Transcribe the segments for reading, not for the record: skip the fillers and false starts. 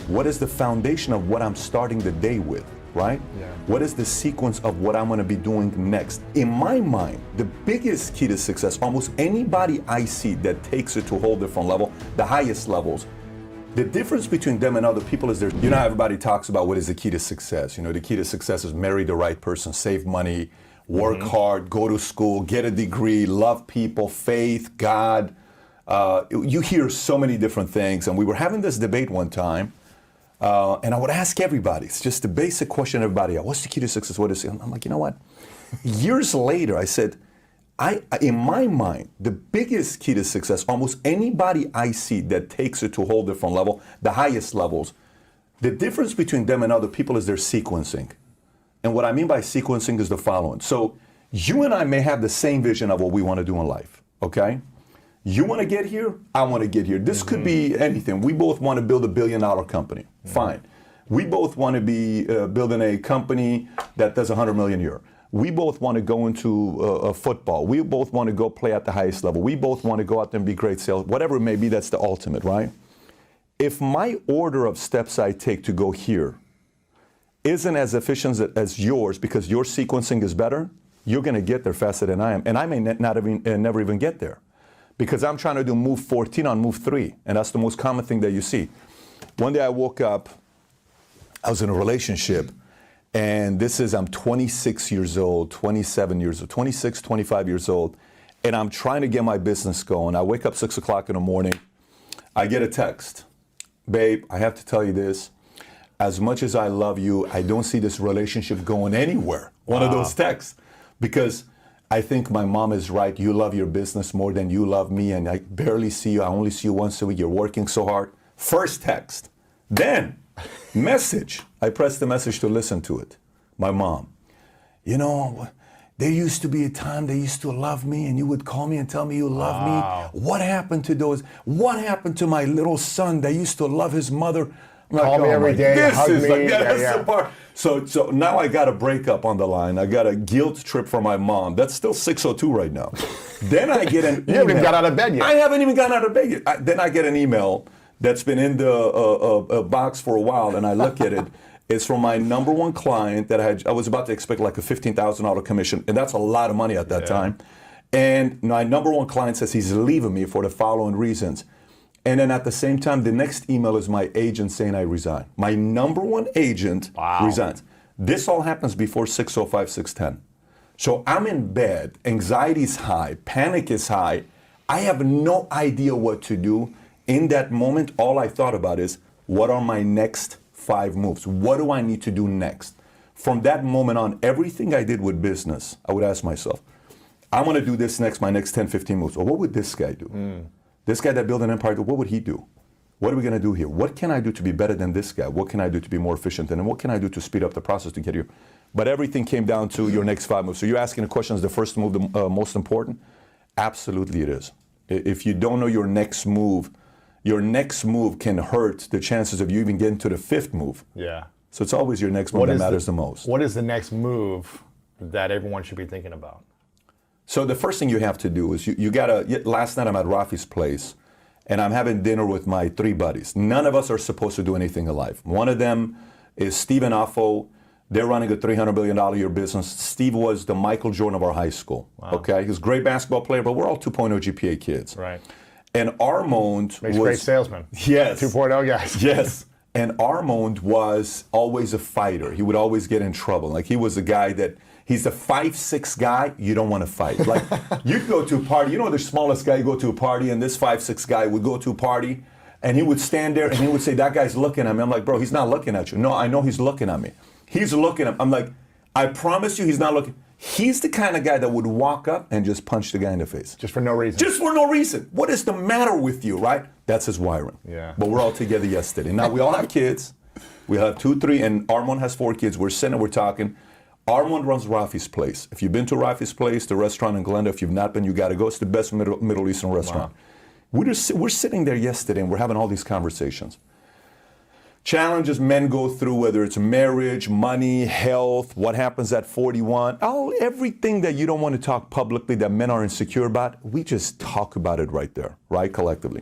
What is the foundation of what I'm starting the day with, right? Yeah. What is the sequence of what I'm going to be doing next? In my mind, the biggest key to success, almost anybody I see that takes it to a whole different level, the highest levels, the difference between them and other people is you know how everybody talks about what is the key to success. You know, the key to success is marry the right person, save money, work hard, go to school, get a degree, love people, faith, God. You hear so many different things. And we were having this debate one time, and I would ask everybody, it's just the basic question everybody, what's the key to success? What is it? I'm like, you know what? Years later, I said, in my mind, the biggest key to success, almost anybody I see that takes it to a whole different level, the highest levels, the difference between them and other people is their sequencing. And what I mean by sequencing is the following. So you and I may have the same vision of what we want to do in life, okay? You want to get here, I want to get here. This could be anything. We both want to build a $1 billion company. Fine. We both want to be building a company that does 100 million a year. We both want to go into football. We both want to go play at the highest level. We both want to go out there and be great sales. Whatever it may be, that's the ultimate, right? If my order of steps I take to go here isn't as efficient as yours because your sequencing is better, you're going to get there faster than I am. And I may never even get there because I'm trying to do move 14 on move 3. And that's the most common thing that you see. One day I woke up, I was in a relationship, and I'm 26 years old, 27 years old, 26, 25 years old, and I'm trying to get my business going. I wake up 6 o'clock in the morning, I get a text. Babe, I have to tell you this. As much as I love you, I don't see this relationship going anywhere. One of those texts. Because I think my mom is right. You love your business more than you love me, and I barely see you. I only see you once a week. You're working so hard. First text. Then, message. I pressed the message to listen to it. My mom. You know, there used to be a time they used to love me, and you would call me and tell me you love me. What happened to those? What happened to my little son that used to love his mother? I'm Call me every day, hug me. That's the part. So now I got a breakup on the line. I got a guilt trip from my mom. That's still 6:02 right now. Then I get an email. You haven't even got out of bed yet. I haven't even gotten out of bed yet. Then I get an email that's been in the box for a while, and I look at it. It's from my number one client that I was about to expect like a $15,000 commission, and that's a lot of money at that time. And my number one client says he's leaving me for the following reasons. And then at the same time, the next email is my agent saying I resign. My number one agent resigns. This all happens before 6:05, 6:10. So I'm in bed, anxiety is high, panic is high. I have no idea what to do. In that moment, all I thought about is, what are my next 5 moves? What do I need to do next? From that moment on, everything I did with business, I would ask myself, I'm going to do this next, my next 10, 15 moves. Or what would this guy do? This guy that built an empire, what would he do? What are we going to do here? What can I do to be better than this guy? What can I do to be more efficient? And what can I do to speed up the process to get here? But everything came down to your next 5 moves. So you're asking the question, is the first move the most important? Absolutely it is. If you don't know your next move can hurt the chances of you even getting to the 5th move. Yeah. So it's always your next move that matters the most. What is the next move that everyone should be thinking about? So the first thing you have to do is you gotta, last night I'm at Rafi's place and I'm having dinner with my 3 buddies. None of us are supposed to do anything in life. One of them is Stephen Affo. They're running a $300 billion a year business. Steve was the Michael Jordan of our high school. Okay, he's a great basketball player, but we're all 2.0 GPA kids. Right. And Armand Makes great salesman. Yes. 2.0 guys. Yes. And Armand was always a fighter. He would always get in trouble. Like he was a guy that, he's a 5'6" guy, you don't want to fight. Like you'd go to a party, you know the smallest guy, you go to a party and this 5'6" guy would go to a party and he would stand there and he would say, that guy's looking at me. I'm like, bro, he's not looking at you. No, I know he's looking at me. He's looking at me. I'm like, I promise you he's not looking. He's the kind of guy that would walk up and just punch the guy in the face. Just for no reason. Just for no reason. What is the matter with you, right? That's his wiring. Yeah. But we're all together yesterday. Now we all have kids. We have 2, 3, and Armand has 4 kids. We're sitting, we're talking. Armand runs Rafi's Place. If you've been to Rafi's Place, the restaurant in Glendale, if you've not been, you got to go. It's the best Middle Eastern restaurant. Wow. We're sitting there yesterday and we're having all these conversations. Challenges men go through, whether it's marriage, money, health, what happens at 41, everything that you don't want to talk publicly that men are insecure about, we just talk about it right there, right, collectively.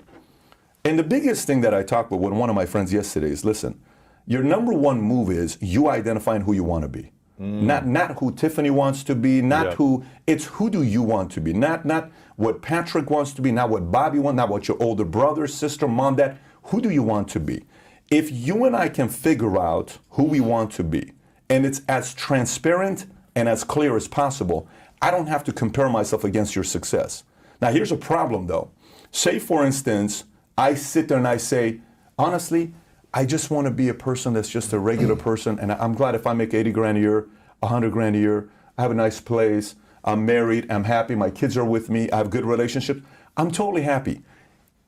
And the biggest thing that I talked with one of my friends yesterday is, listen, your number one move is you identifying who you want to be. Not who Tiffany wants to be, not who, it's who do you want to be. Not what Patrick wants to be, not what Bobby wants, not what your older brother, sister, mom, dad. Who do you want to be? If you and I can figure out who we want to be, and it's as transparent and as clear as possible, I don't have to compare myself against your success. Now, here's a problem, though. Say, for instance, I sit there and I say, honestly, I just want to be a person that's just a regular person, and I'm glad if I make 80 grand a year, 100 grand a year, I have a nice place, I'm married, I'm happy, my kids are with me, I have good relationships, I'm totally happy.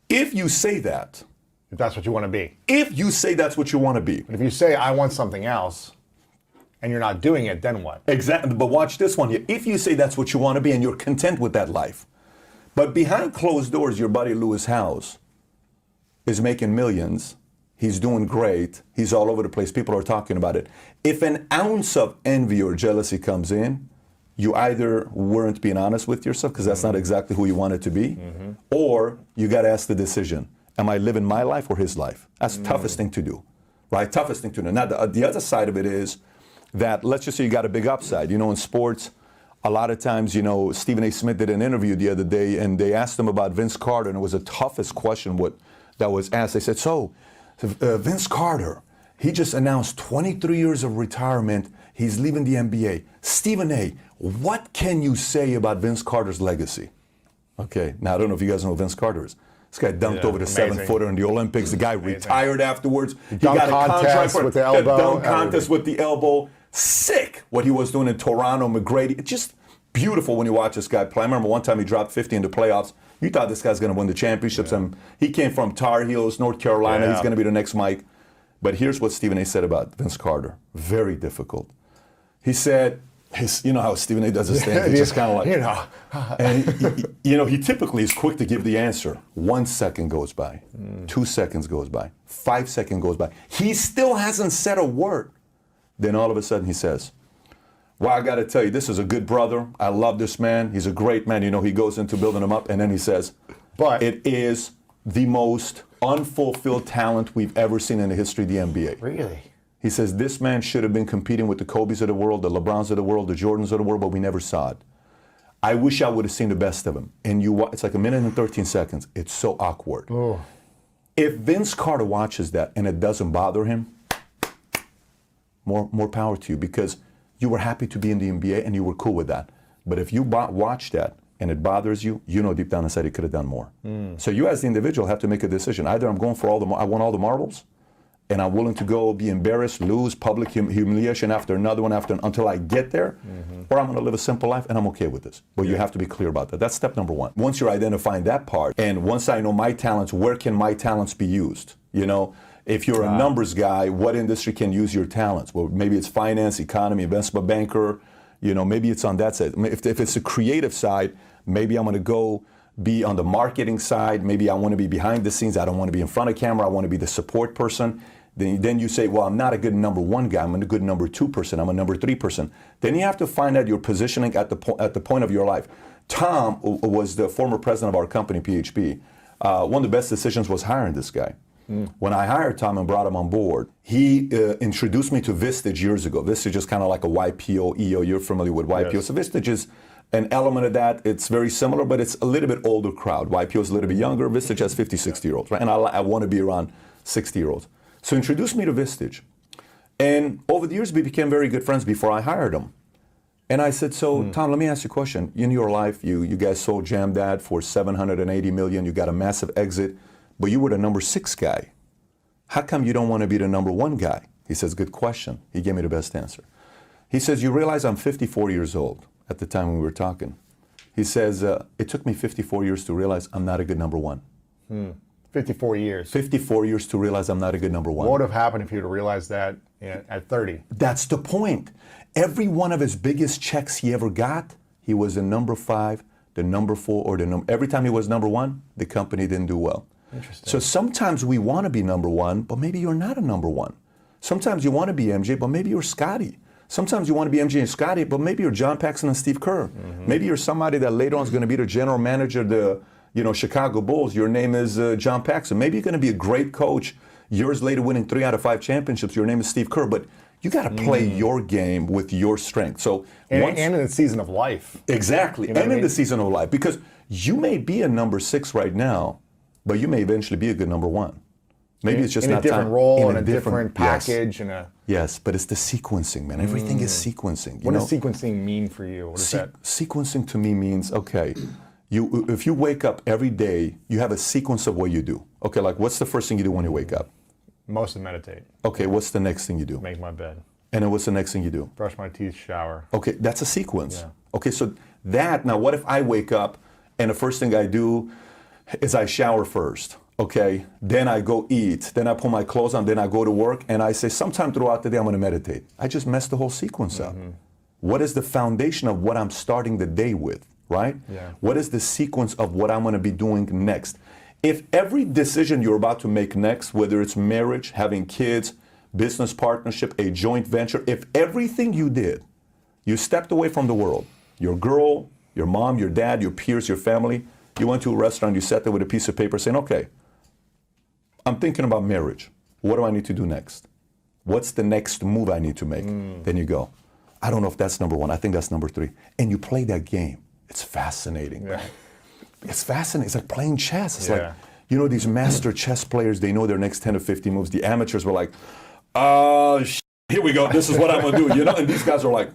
If you say that, If that's what you want to be. if you say that's what you want to be, But if you say, I want something else, and you're not doing it, then what? exactly, but watch this one here. If you say that's what you want to be and you're content with that life, but behind closed doors, your buddy Lewis Howes is making millions, he's doing great, he's all over the place, people are talking about it. If an ounce of envy or jealousy comes in, you either weren't being honest with yourself, because that's not exactly who you wanted to be, or you got to ask the decision, am I living my life or his life? That's the toughest thing to do, right? Toughest thing to do. Now, the other side of it is that, let's just say you got a big upside. You know, in sports, a lot of times, you know, Stephen A. Smith did an interview the other day, and they asked him about Vince Carter, and it was the toughest question that was asked. They said, so, Vince Carter, he just announced 23 years of retirement. He's leaving the NBA. Stephen A., what can you say about Vince Carter's legacy? Okay, now I don't know if you guys know who Vince Carter is. This guy dunked over the amazing. 7-footer in the Olympics. The guy retired afterwards. He Dunk got a contract contest for with the elbow, dunk contest everything. with the elbow. Sick what he was doing in Toronto, McGrady. It's just beautiful when you watch this guy play. I remember one time he dropped 50 in the playoffs. You thought this guy's going to win the championships, and he came from Tar Heels, North Carolina. Yeah. He's going to be the next Mike. But here's what Stephen A. said about Vince Carter. Very difficult. He said, you know how Stephen A. does his thing. He's just kind of like, You know. and he typically is quick to give the answer. 1 second goes by, 2 seconds goes by, 5 seconds goes by. He still hasn't said a word. Then all of a sudden he says, well, I got to tell you, this is a good brother. I love this man. He's a great man. You know, he goes into building him up, and then he says, But it is the most unfulfilled talent we've ever seen in the history of the NBA. Really? He says this man should have been competing with the Kobes of the world, the LeBrons of the world, the Jordans of the world, but we never saw it. I wish I would have seen the best of him. And it's like 1 minute and 13 seconds. It's so awkward. Oh. If Vince Carter watches that and it doesn't bother him, more power to you, because you were happy to be in the NBA and you were cool with that. But if you watch that and it bothers you, you know deep down inside you could have done more. So you as the individual have to make a decision. Either I'm going for I want all the marbles, and I'm willing to go be embarrassed, lose, public humiliation after another one until I get there, or I'm going to live a simple life and I'm okay with this. But you have to be clear about that. That's step number one. Once you're identifying that part, and once I know my talents, where can my talents be used? You know, if you're a numbers guy, what industry can use your talents? Well, maybe it's finance, economy, investment banker. You know, maybe it's on that side. If it's a creative side, maybe I'm going to go be on the marketing side. Maybe I want to be behind the scenes. I don't want to be in front of camera. I want to be the support person. Then you say, well, I'm not a good number one guy. I'm a good number two person. I'm a number three person. Then you have to find out your positioning at the point of your life. Tom was the former president of our company, PHP. One of the best decisions was hiring this guy. When I hired Tom and brought him on board, he introduced me to Vistage years ago. Vistage is kind of like a YPO, EO. You're familiar with YPO. Yes. So Vistage is an element of that. It's very similar, but it's a little bit older crowd. YPO is a little bit younger. Vistage has 50, 60-year-olds, right? And I want to be around 60-year-olds. So introduced me to Vistage. And over the years, we became very good friends before I hired him. And I said, so Tom, let me ask you a question. In your life, you guys sold JamDad for $780 million. You got a massive exit, but you were the number 6 guy. How come you don't want to be the number 1 guy? He says, good question. He gave me the best answer. He says, you realize I'm 54 years old at the time when we were talking. He says, it took me 54 years to realize I'm not a good number 1. 54 years. 54 years to realize I'm not a good number 1. What would have happened if you would have realized that at 30? That's the point. Every one of his biggest checks he ever got, he was the number 5, the number 4, or the number. Every time he was number 1, the company didn't do well. Interesting. So sometimes we want to be number 1, but maybe you're not a number 1. Sometimes you want to be MJ, but maybe you're Scotty. Sometimes you want to be MJ and Scotty, but maybe you're John Paxson and Steve Kerr. Maybe you're somebody that later on is going to be the general manager, Chicago Bulls, your name is John Paxson. Maybe you're going to be a great coach. Years later, winning 3 out of 5 championships, your name is Steve Kerr. But you got to play your game with your strength. So and in the season of life. Exactly. You know and what I in mean? the season of life. Because you may be a number 6 right now, but you may eventually be a good number 1. Maybe it's just in not a different time. role, in a different yes. package, and a. Yes, but it's the sequencing, man. Everything is sequencing. What does sequencing mean for you? What is that? Sequencing to me means, okay, if you wake up every day, you have a sequence of what you do. Okay, like what's the first thing you do when you wake up? Mostly meditate. Okay, what's the next thing you do? Make my bed. And then what's the next thing you do? Brush my teeth, shower. Okay, that's a sequence. Yeah. Okay, so now what if I wake up and the first thing I do is I shower first? Okay, then I go eat, then I put my clothes on, then I go to work, and I say sometime throughout the day I'm going to meditate. I just messed the whole sequence up. What is the foundation of what I'm starting the day with, right? Yeah. What is the sequence of what I'm going to be doing next? If every decision you're about to make next, whether it's marriage, having kids, business partnership, a joint venture, if everything you did, you stepped away from the world, your girl, your mom, your dad, your peers, your family, you went to a restaurant, you sat there with a piece of paper saying, okay, I'm thinking about marriage. What do I need to do next? What's the next move I need to make? Then you go, I don't know if that's number 1. I think that's number 3. And you play that game. It's fascinating. Yeah. It's fascinating. It's like playing chess. It's Yeah. like, these master chess players, they know their next 10 or 15 moves. The amateurs were like, here we go. This is what I'm going to do. And these guys are like,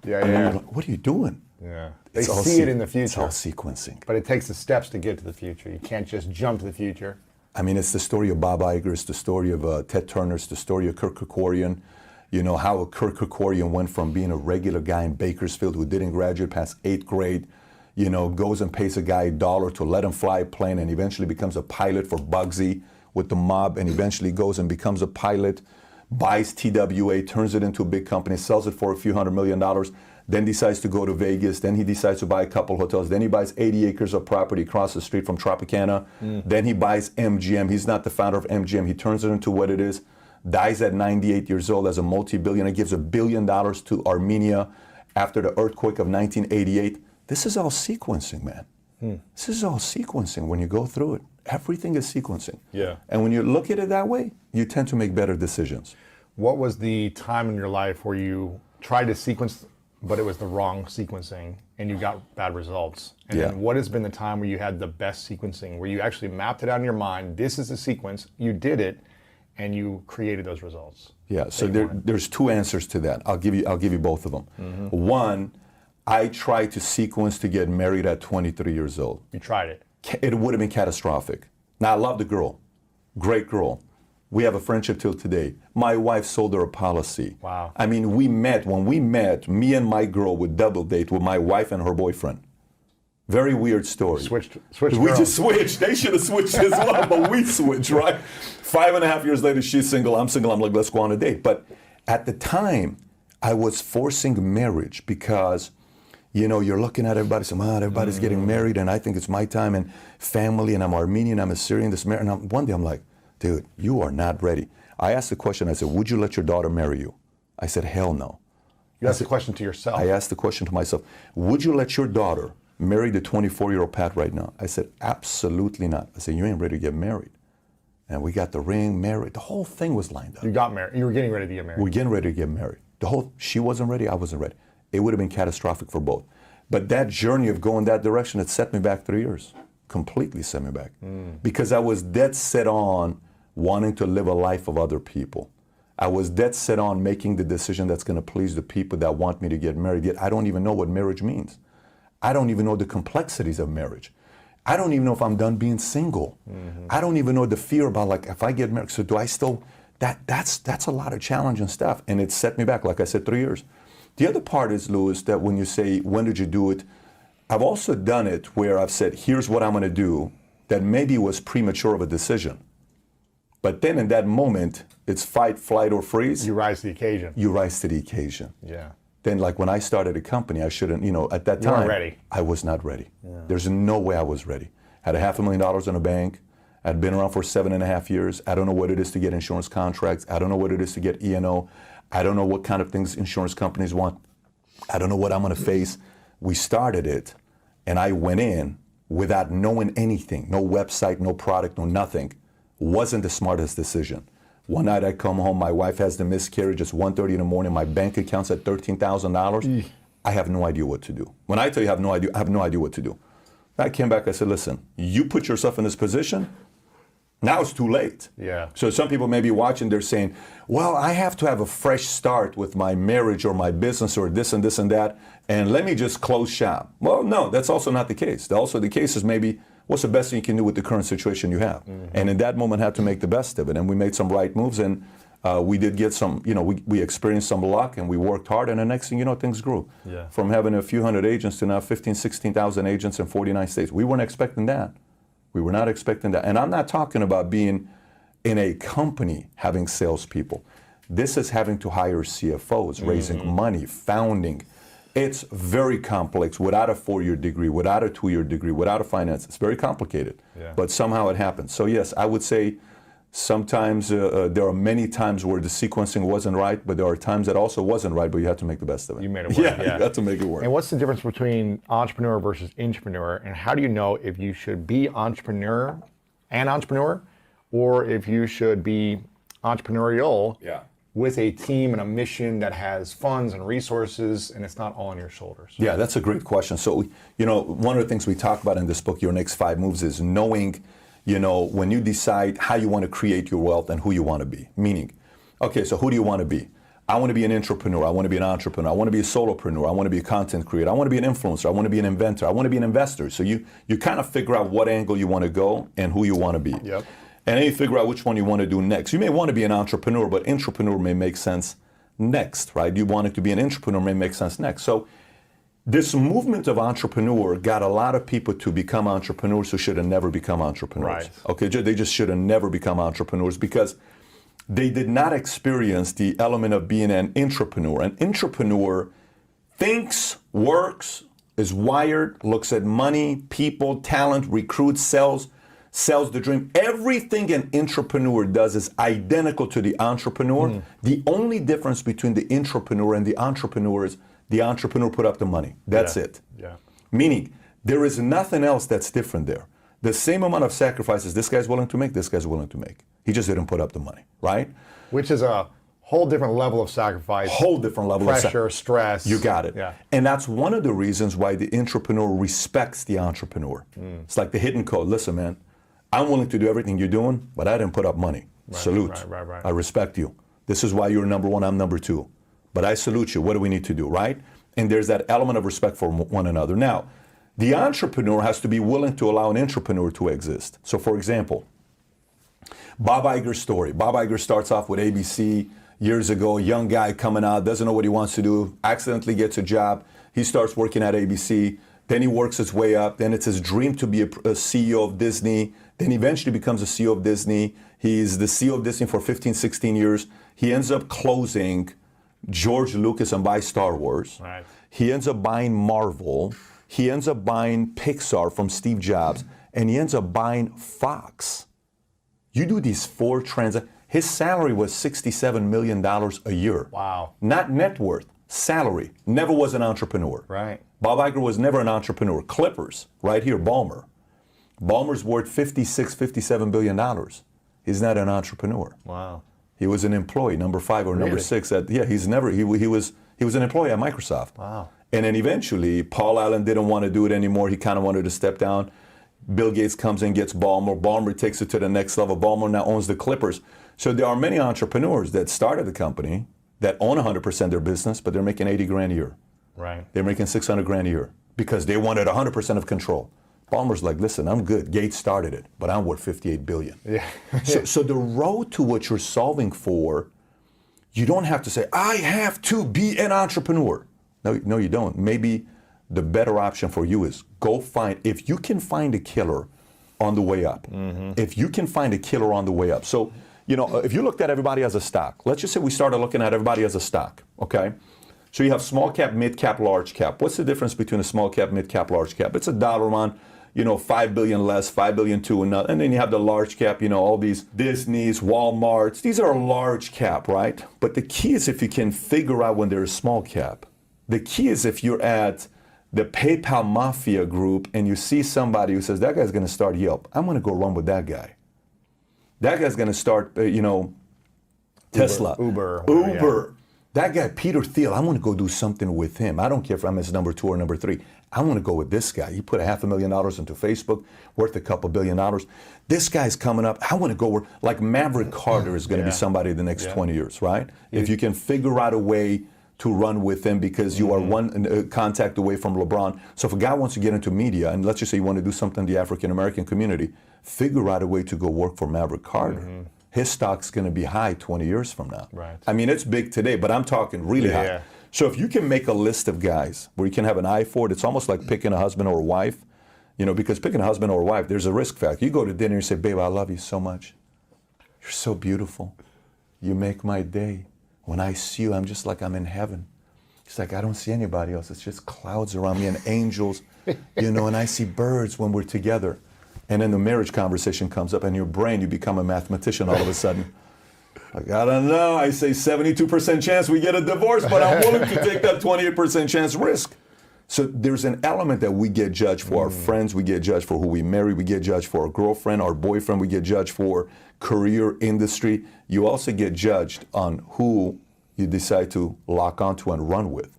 Yeah, and you're yeah. like, what are you doing? Yeah. They It's all see it in the future. It's all sequencing. But it takes the steps to get to the future. You can't just jump to the future. I mean, it's the story of Bob Iger, it's the story of Ted Turner, it's the story of Kirk Kerkorian. How Kirk Kerkorian went from being a regular guy in Bakersfield who didn't graduate past 8th grade, goes and pays a guy $1 to let him fly a plane and eventually becomes a pilot for Bugsy with the mob and eventually goes and becomes a pilot, buys TWA, turns it into a big company, sells it for a few $100 million, then decides to go to Vegas, then he decides to buy a couple hotels, then he buys 80 acres of property across the street from Tropicana, then he buys MGM. He's not the founder of MGM. He turns it into what it is, dies at 98 years old as a multi-billionaire, gives $1 billion to Armenia after the earthquake of 1988. This is all sequencing, man. This is all sequencing when you go through it. Everything is sequencing. Yeah. And when you look at it that way, you tend to make better decisions. What was the time in your life where you tried to sequence, but it was the wrong sequencing and you got bad results? And Yeah. then what has been the time where you had the best sequencing, where you actually mapped it out in your mind, this is the sequence, you did it, and you created those results? Yeah, so there's 2 answers to that. I'll give you both of them. One, I tried to sequence to get married at 23 years old. You tried it. It would have been catastrophic. Now, I love the girl. Great girl. We have a friendship till today. My wife sold her a policy. Wow. I mean, when we met, me and my girl would double date with my wife and her boyfriend. Very weird story. Switched We girls. just switched. They should have switched as well, but we switched, right? 5.5 years later, she's single, I'm single. I'm like, let's go on a date. But at the time, I was forcing marriage because, you're looking at everybody saying, everybody's getting married, and I think it's my time, and family, and I'm Armenian, I'm Assyrian, this marriage. And one day I'm like, dude, you are not ready. I asked the question, I said, would you let your daughter marry you? I said, hell no. You asked the question to yourself. I asked the question to myself, would you let your daughter marry the 24-year-old Pat right now? I said, absolutely not. I said, you ain't ready to get married. And we got the ring, married. The whole thing was lined up. You got married. You were getting ready to get married. We're getting ready to get married. She wasn't ready, I wasn't ready. It would have been catastrophic for both. But that journey of going that direction, it set me back 3 years. Completely set me back. Because I was dead set on wanting to live a life of other people. I was dead set on making the decision that's going to please the people that want me to get married. Yet I don't even know what marriage means. I don't even know the complexities of marriage. I don't even know if I'm done being single. I don't even know the fear about, like, if I get married, so do I still, that's a lot of challenge and stuff. And it set me back, like I said, 3 years. The other part is, Louis, that when you say, when did you do it? I've also done it where I've said, here's what I'm going to do, that maybe was premature of a decision. But then in that moment, it's fight, flight, or freeze. You rise to the occasion. You rise to the occasion. Yeah. Then, like when I started a company, I shouldn't, at that time, weren't ready. I was not ready. There's no way I was ready. Had $500,000 in a bank. I'd been around for 7.5 years. I don't know what it is to get insurance contracts. I don't know what it is to get E&O. I don't know what kind of things insurance companies want. I don't know what I'm going to face. We started it, and I went in without knowing anything, no website, no product, no nothing, wasn't the smartest decision. One night I come home, my wife has the miscarriage, it's 1:30 in the morning, my bank account's at $13,000. I have no idea what to do. When I tell you I have no idea what to do. I came back, I said, listen, you put yourself in this position, now it's too late. Yeah. So some people may be watching, they're saying, well, I have to have a fresh start with my marriage or my business or this and this and that, and let me just close shop. Well, no, that's also not the case. Also the case is maybe, what's the best thing you can do with the current situation you have? Mm-hmm. And in that moment, had to make the best of it. And we made some right moves, and we did get some, we experienced some luck, and we worked hard, and the next thing you know, things grew. Yeah. From having a few hundred agents to now 15, 16,000 agents in 49 states. We weren't expecting that. We were not expecting that. And I'm not talking about being in a company having salespeople. This is having to hire CFOs, raising money, founding. It's very complex without a 4-year degree, without a 2-year degree, without a finance. It's very complicated. Yeah. But somehow it happens. So yes, I would say sometimes there are many times where the sequencing wasn't right, but there are times that also wasn't right, but you had to make the best of it. You made it work. Yeah, you had to make it work. And what's the difference between entrepreneur versus intrapreneur? And how do you know if you should be entrepreneur, or if you should be entrepreneurial with a team and a mission that has funds and resources, and it's not all on your shoulders? Yeah, that's a great question. So, one of the things we talk about in this book, Your Next 5 Moves, is knowing, when you decide how you want to create your wealth and who you want to be. Meaning, okay, so who do you want to be? I want to be an intrapreneur. I want to be an entrepreneur. I want to be a solopreneur. I want to be a content creator. I want to be an influencer. I want to be an inventor. I want to be an investor. So you kind of figure out what angle you want to go and who you want to be. Yep. And then you figure out which one you want to do next. You may want to be an entrepreneur, but intrapreneur may make sense next, right? You want it to be an intrapreneur may make sense next. So this movement of entrepreneur got a lot of people to become entrepreneurs who should have never become entrepreneurs. Right. Okay, they just should have never become entrepreneurs because they did not experience the element of being an intrapreneur. An intrapreneur thinks, works, is wired, looks at money, people, talent, recruits, sells the dream. Everything an intrapreneur does is identical to the entrepreneur. The only difference between the intrapreneur and the entrepreneur is the entrepreneur put up the money. That's it. Yeah. Meaning, there is nothing else that's different there. The same amount of sacrifices this guy's willing to make, this guy's willing to make. He just didn't put up the money, right? Which is a whole different level of sacrifice. Whole different level of pressure, stress. You got it. Yeah. And that's one of the reasons why the intrapreneur respects the entrepreneur. It's like the hidden code. Listen, man, I'm willing to do everything you're doing, but I didn't put up money. Salute. Right. I respect you. This is why you're number one, I'm number two. But I salute you. What do we need to do, right? And there's that element of respect for one another. Now, the entrepreneur has to be willing to allow an intrapreneur to exist. So, for example, Bob Iger's story. Bob Iger starts off with ABC years ago, a young guy coming out, doesn't know what he wants to do, accidentally gets a job. He starts working at ABC. Then he works his way up. Then it's his dream to be a CEO of Disney. Then eventually becomes a CEO of Disney. He's the CEO of Disney for 15, 16 years. He ends up closing George Lucas and buys Star Wars. Right. He ends up buying Marvel. He ends up buying Pixar from Steve Jobs. And he ends up buying Fox. You do these 4 transactions. His salary was $67 million a year. Wow. Not net worth, salary. Never was an entrepreneur. Right. Bob Iger was never an entrepreneur. Clippers, right here, Ballmer. Ballmer's worth $57 billion. He's not an entrepreneur. Wow. He was an employee, number 5 or number Really? 6. He was an employee at Microsoft. Wow. And then eventually, Paul Allen didn't want to do it anymore. He kind of wanted to step down. Bill Gates comes in, gets Ballmer. Ballmer takes it to the next level. Ballmer now owns the Clippers. So there are many entrepreneurs that started the company that own 100% of their business, but they're making 80 grand a year. Right. They're making 600 grand a year because they wanted 100% of control. Ballmer's like, listen, I'm good. Gates started it, but I'm worth 58 billion. Yeah. so the road to what you're solving for, you don't have to say, I have to be an entrepreneur. No, you don't. Maybe the better option for you is go find, if you can find a killer on the way up, if you can find a killer on the way up. So, if you looked at everybody as a stock, let's just say we started looking at everybody as a stock, okay? So you have small cap, mid cap, large cap. What's the difference between a small cap, mid cap, large cap? It's a dollar amount, 5 billion less, 5 billion to another. And then you have the large cap, all these Disneys, Walmarts. These are large cap, right? But the key is if you can figure out when they're a small cap. The key is if you're at the PayPal mafia group, and you see somebody who says, that guy's going to start Yelp, I'm going to go run with that guy. That guy's going to start, Tesla. Uber. Uber. That guy, Peter Thiel, I want to go do something with him. I don't care if I'm his number 2 or number 3. I want to go with this guy. He put $500,000 into Facebook, worth a couple $2 billion. This guy's coming up. I want to go where, like Maverick Carter is going to be somebody the next 20 years, right? If you can figure out a way to run with him because you are one contact away from LeBron. So if a guy wants to get into media, and let's just say you want to do something in the African-American community, figure out a way to go work for Maverick Carter. His stock's going to be high 20 years from now. Right. I mean, it's big today, but I'm talking really high. Yeah. So if you can make a list of guys where you can have an eye for it, it's almost like picking a husband or a wife, because picking a husband or a wife, there's a risk factor. You go to dinner and say, babe, I love you so much. You're so beautiful. You make my day. When I see you, I'm just like I'm in heaven. It's like I don't see anybody else. It's just clouds around me and angels, and I see birds when we're together. And then the marriage conversation comes up, and your brain, you become a mathematician all of a sudden. Like, I don't know. I say 72% chance we get a divorce, but I'm willing to take that 28% chance risk. So there's an element that we get judged for our friends, we get judged for who we marry, we get judged for our girlfriend, our boyfriend, we get judged for career, industry. You also get judged on who you decide to lock onto and run with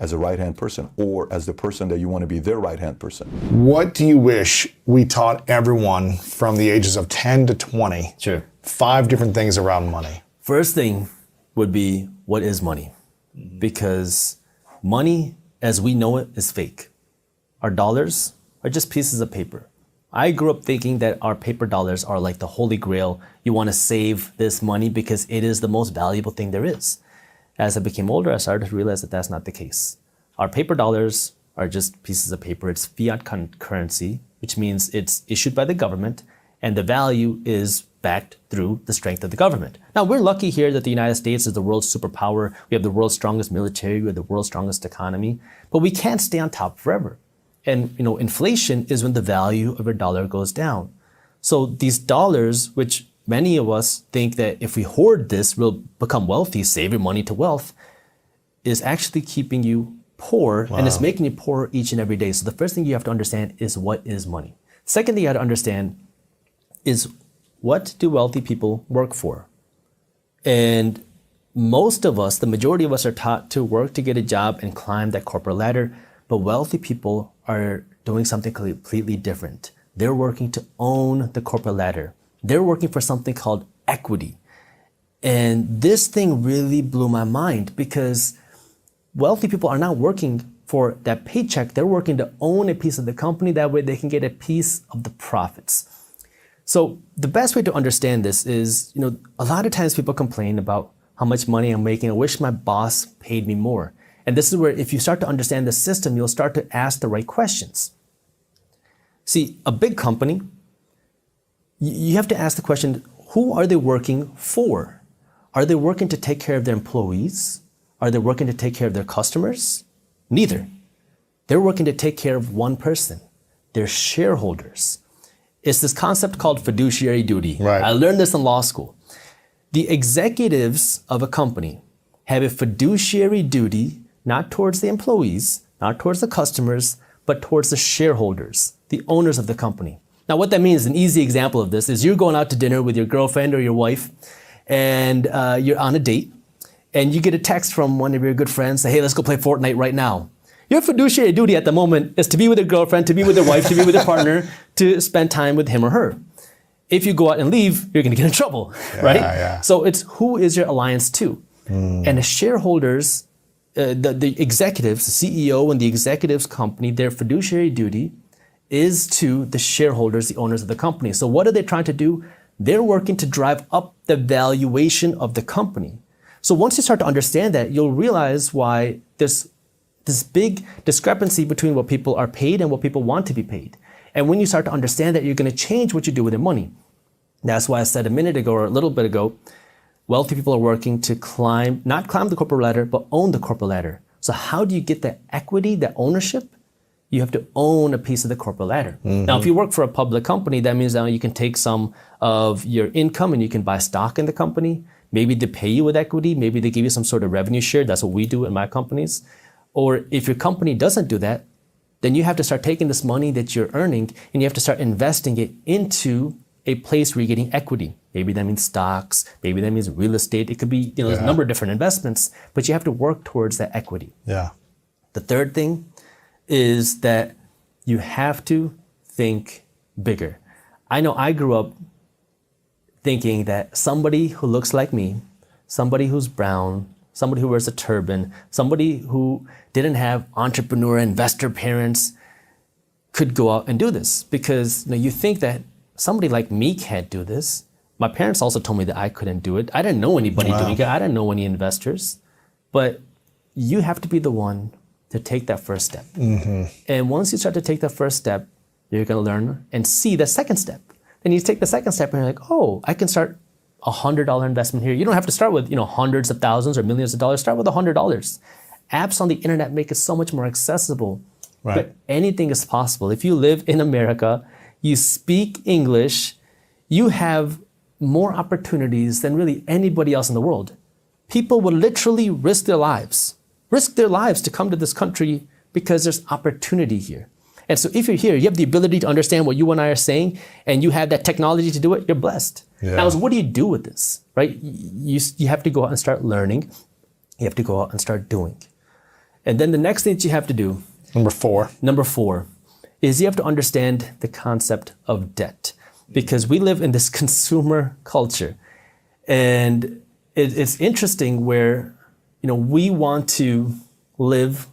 as a right-hand person or as the person that you want to be their right-hand person. What do you wish we taught everyone from the ages of 10 to 20? Sure. 5 different things around money. First thing would be, what is money? Because money, as we know it, is fake. Our dollars are just pieces of paper. I grew up thinking that our paper dollars are like the holy grail. You want to save this money because it is the most valuable thing there is. As I became older, I started to realize that that's not the case. Our paper dollars are just pieces of paper. It's fiat currency, which means it's issued by the government, and the value is backed through the strength of the government. Now, we're lucky here that the United States is the world's superpower. We have the world's strongest military. We have the world's strongest economy. But we can't stay on top forever. And inflation is when the value of your dollar goes down. So these dollars, which many of us think that if we hoard this, we'll become wealthy, save your money to wealth, is actually keeping you poor, and it's making you poorer each and every day. So the first thing you have to understand is, what is money? Second thing you have to understand is, what do wealthy people work for? And most of us, the majority of us, are taught to work to get a job and climb that corporate ladder, but wealthy people are doing something completely different. They're working to own the corporate ladder. They're working for something called equity. And this thing really blew my mind, because wealthy people are not working for that paycheck. They're working to own a piece of the company. That way they can get a piece of the profits. So the best way to understand this is, a lot of times people complain about how much money I'm making. I wish my boss paid me more. And this is where, if you start to understand the system, you'll start to ask the right questions. See, a big company, you have to ask the question, who are they working for? Are they working to take care of their employees? Are they working to take care of their customers? Neither. They're working to take care of one person, their shareholders. It's this concept called fiduciary duty. Right. I learned this in law school. The executives of a company have a fiduciary duty, not towards the employees, not towards the customers, but towards the shareholders, the owners of the company. Now, what that means, an easy example of this is, you're going out to dinner with your girlfriend or your wife, and you're on a date, and you get a text from one of your good friends, say, hey, let's go play Fortnite right now. Your fiduciary duty at the moment is to be with your girlfriend, to be with your wife, to be with your partner, to spend time with him or her. If you go out and leave, you're going to get in trouble, right? Yeah. So it's, who is your alliance to? And the shareholders, the executives, the CEO and the executives company, their fiduciary duty is to the shareholders, the owners of the company. So what are they trying to do? They're working to drive up the valuation of the company. So once you start to understand that, you'll realize why there's this big discrepancy between what people are paid and what people want to be paid. And when you start to understand that, you're going to change what you do with your money. That's why I said a minute ago, or a little bit ago, wealthy people are working to not climb the corporate ladder, but own the corporate ladder. So how do you get that equity, that ownership? You have to own a piece of the corporate ladder. Now, if you work for a public company, that means now you can take some of your income and you can buy stock in the company. Maybe they pay you with equity. Maybe they give you some sort of revenue share. That's what we do in my companies. Or if your company doesn't do that, then you have to start taking this money that you're earning and you have to start investing it into a place where you're getting equity. Maybe that means stocks, maybe that means real estate. It could be, there's a number of different investments, but you have to work towards that equity. Yeah. The third thing is that you have to think bigger. I know I grew up thinking that somebody who looks like me, somebody who's brown, somebody who wears a turban, somebody who didn't have entrepreneur, investor parents could go out and do this. Because you think that somebody like me can't do this. My parents also told me that I couldn't do it. I didn't know anybody doing it. I didn't know any investors. But you have to be the one to take that first step. And once you start to take that first step, you're going to learn and see the second step. Then you take the second step and you're like, oh, I can start $100 investment here. You don't have to start with hundreds of thousands or millions of dollars. Start with $100. Apps on the internet make it so much more accessible. Right. But anything is possible. If you live in America, you speak English, you have more opportunities than really anybody else in the world. People would literally risk their lives to come to this country because there's opportunity here. And so if you're here, you have the ability to understand what you and I are saying, and you have that technology to do it, you're blessed. Yeah. Now, what do you do with this, right? You have to go out and start learning. You have to go out and start doing. And then the next thing that you have to do, Number four, is you have to understand the concept of debt. Because we live in this consumer culture. And it's interesting where, we want to live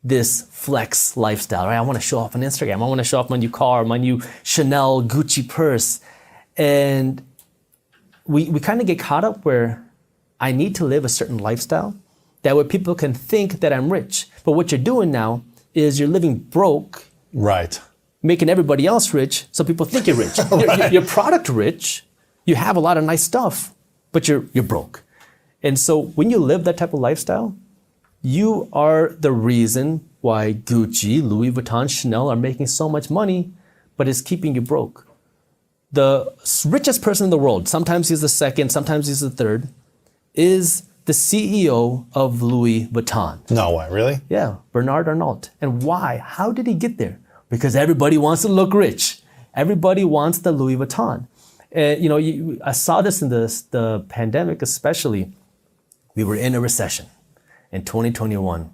this flex lifestyle, right? I want to show off on Instagram. I want to show off my new car, my new Chanel, Gucci purse. And we kind of get caught up where I need to live a certain lifestyle that way people can think that I'm rich. But what you're doing now is you're living broke. Right. Making everybody else rich so people think you're rich. You're product rich. You have a lot of nice stuff, but you're broke. And so when you live that type of lifestyle, you are the reason why Gucci, Louis Vuitton, Chanel are making so much money, but it's keeping you broke. The richest person in the world, sometimes he's the second, sometimes he's the third, is the CEO of Louis Vuitton. No way, really? Yeah, Bernard Arnault. And why? How did he get there? Because everybody wants to look rich. Everybody wants the Louis Vuitton. And I saw this in the pandemic especially. We were in a recession in 2021,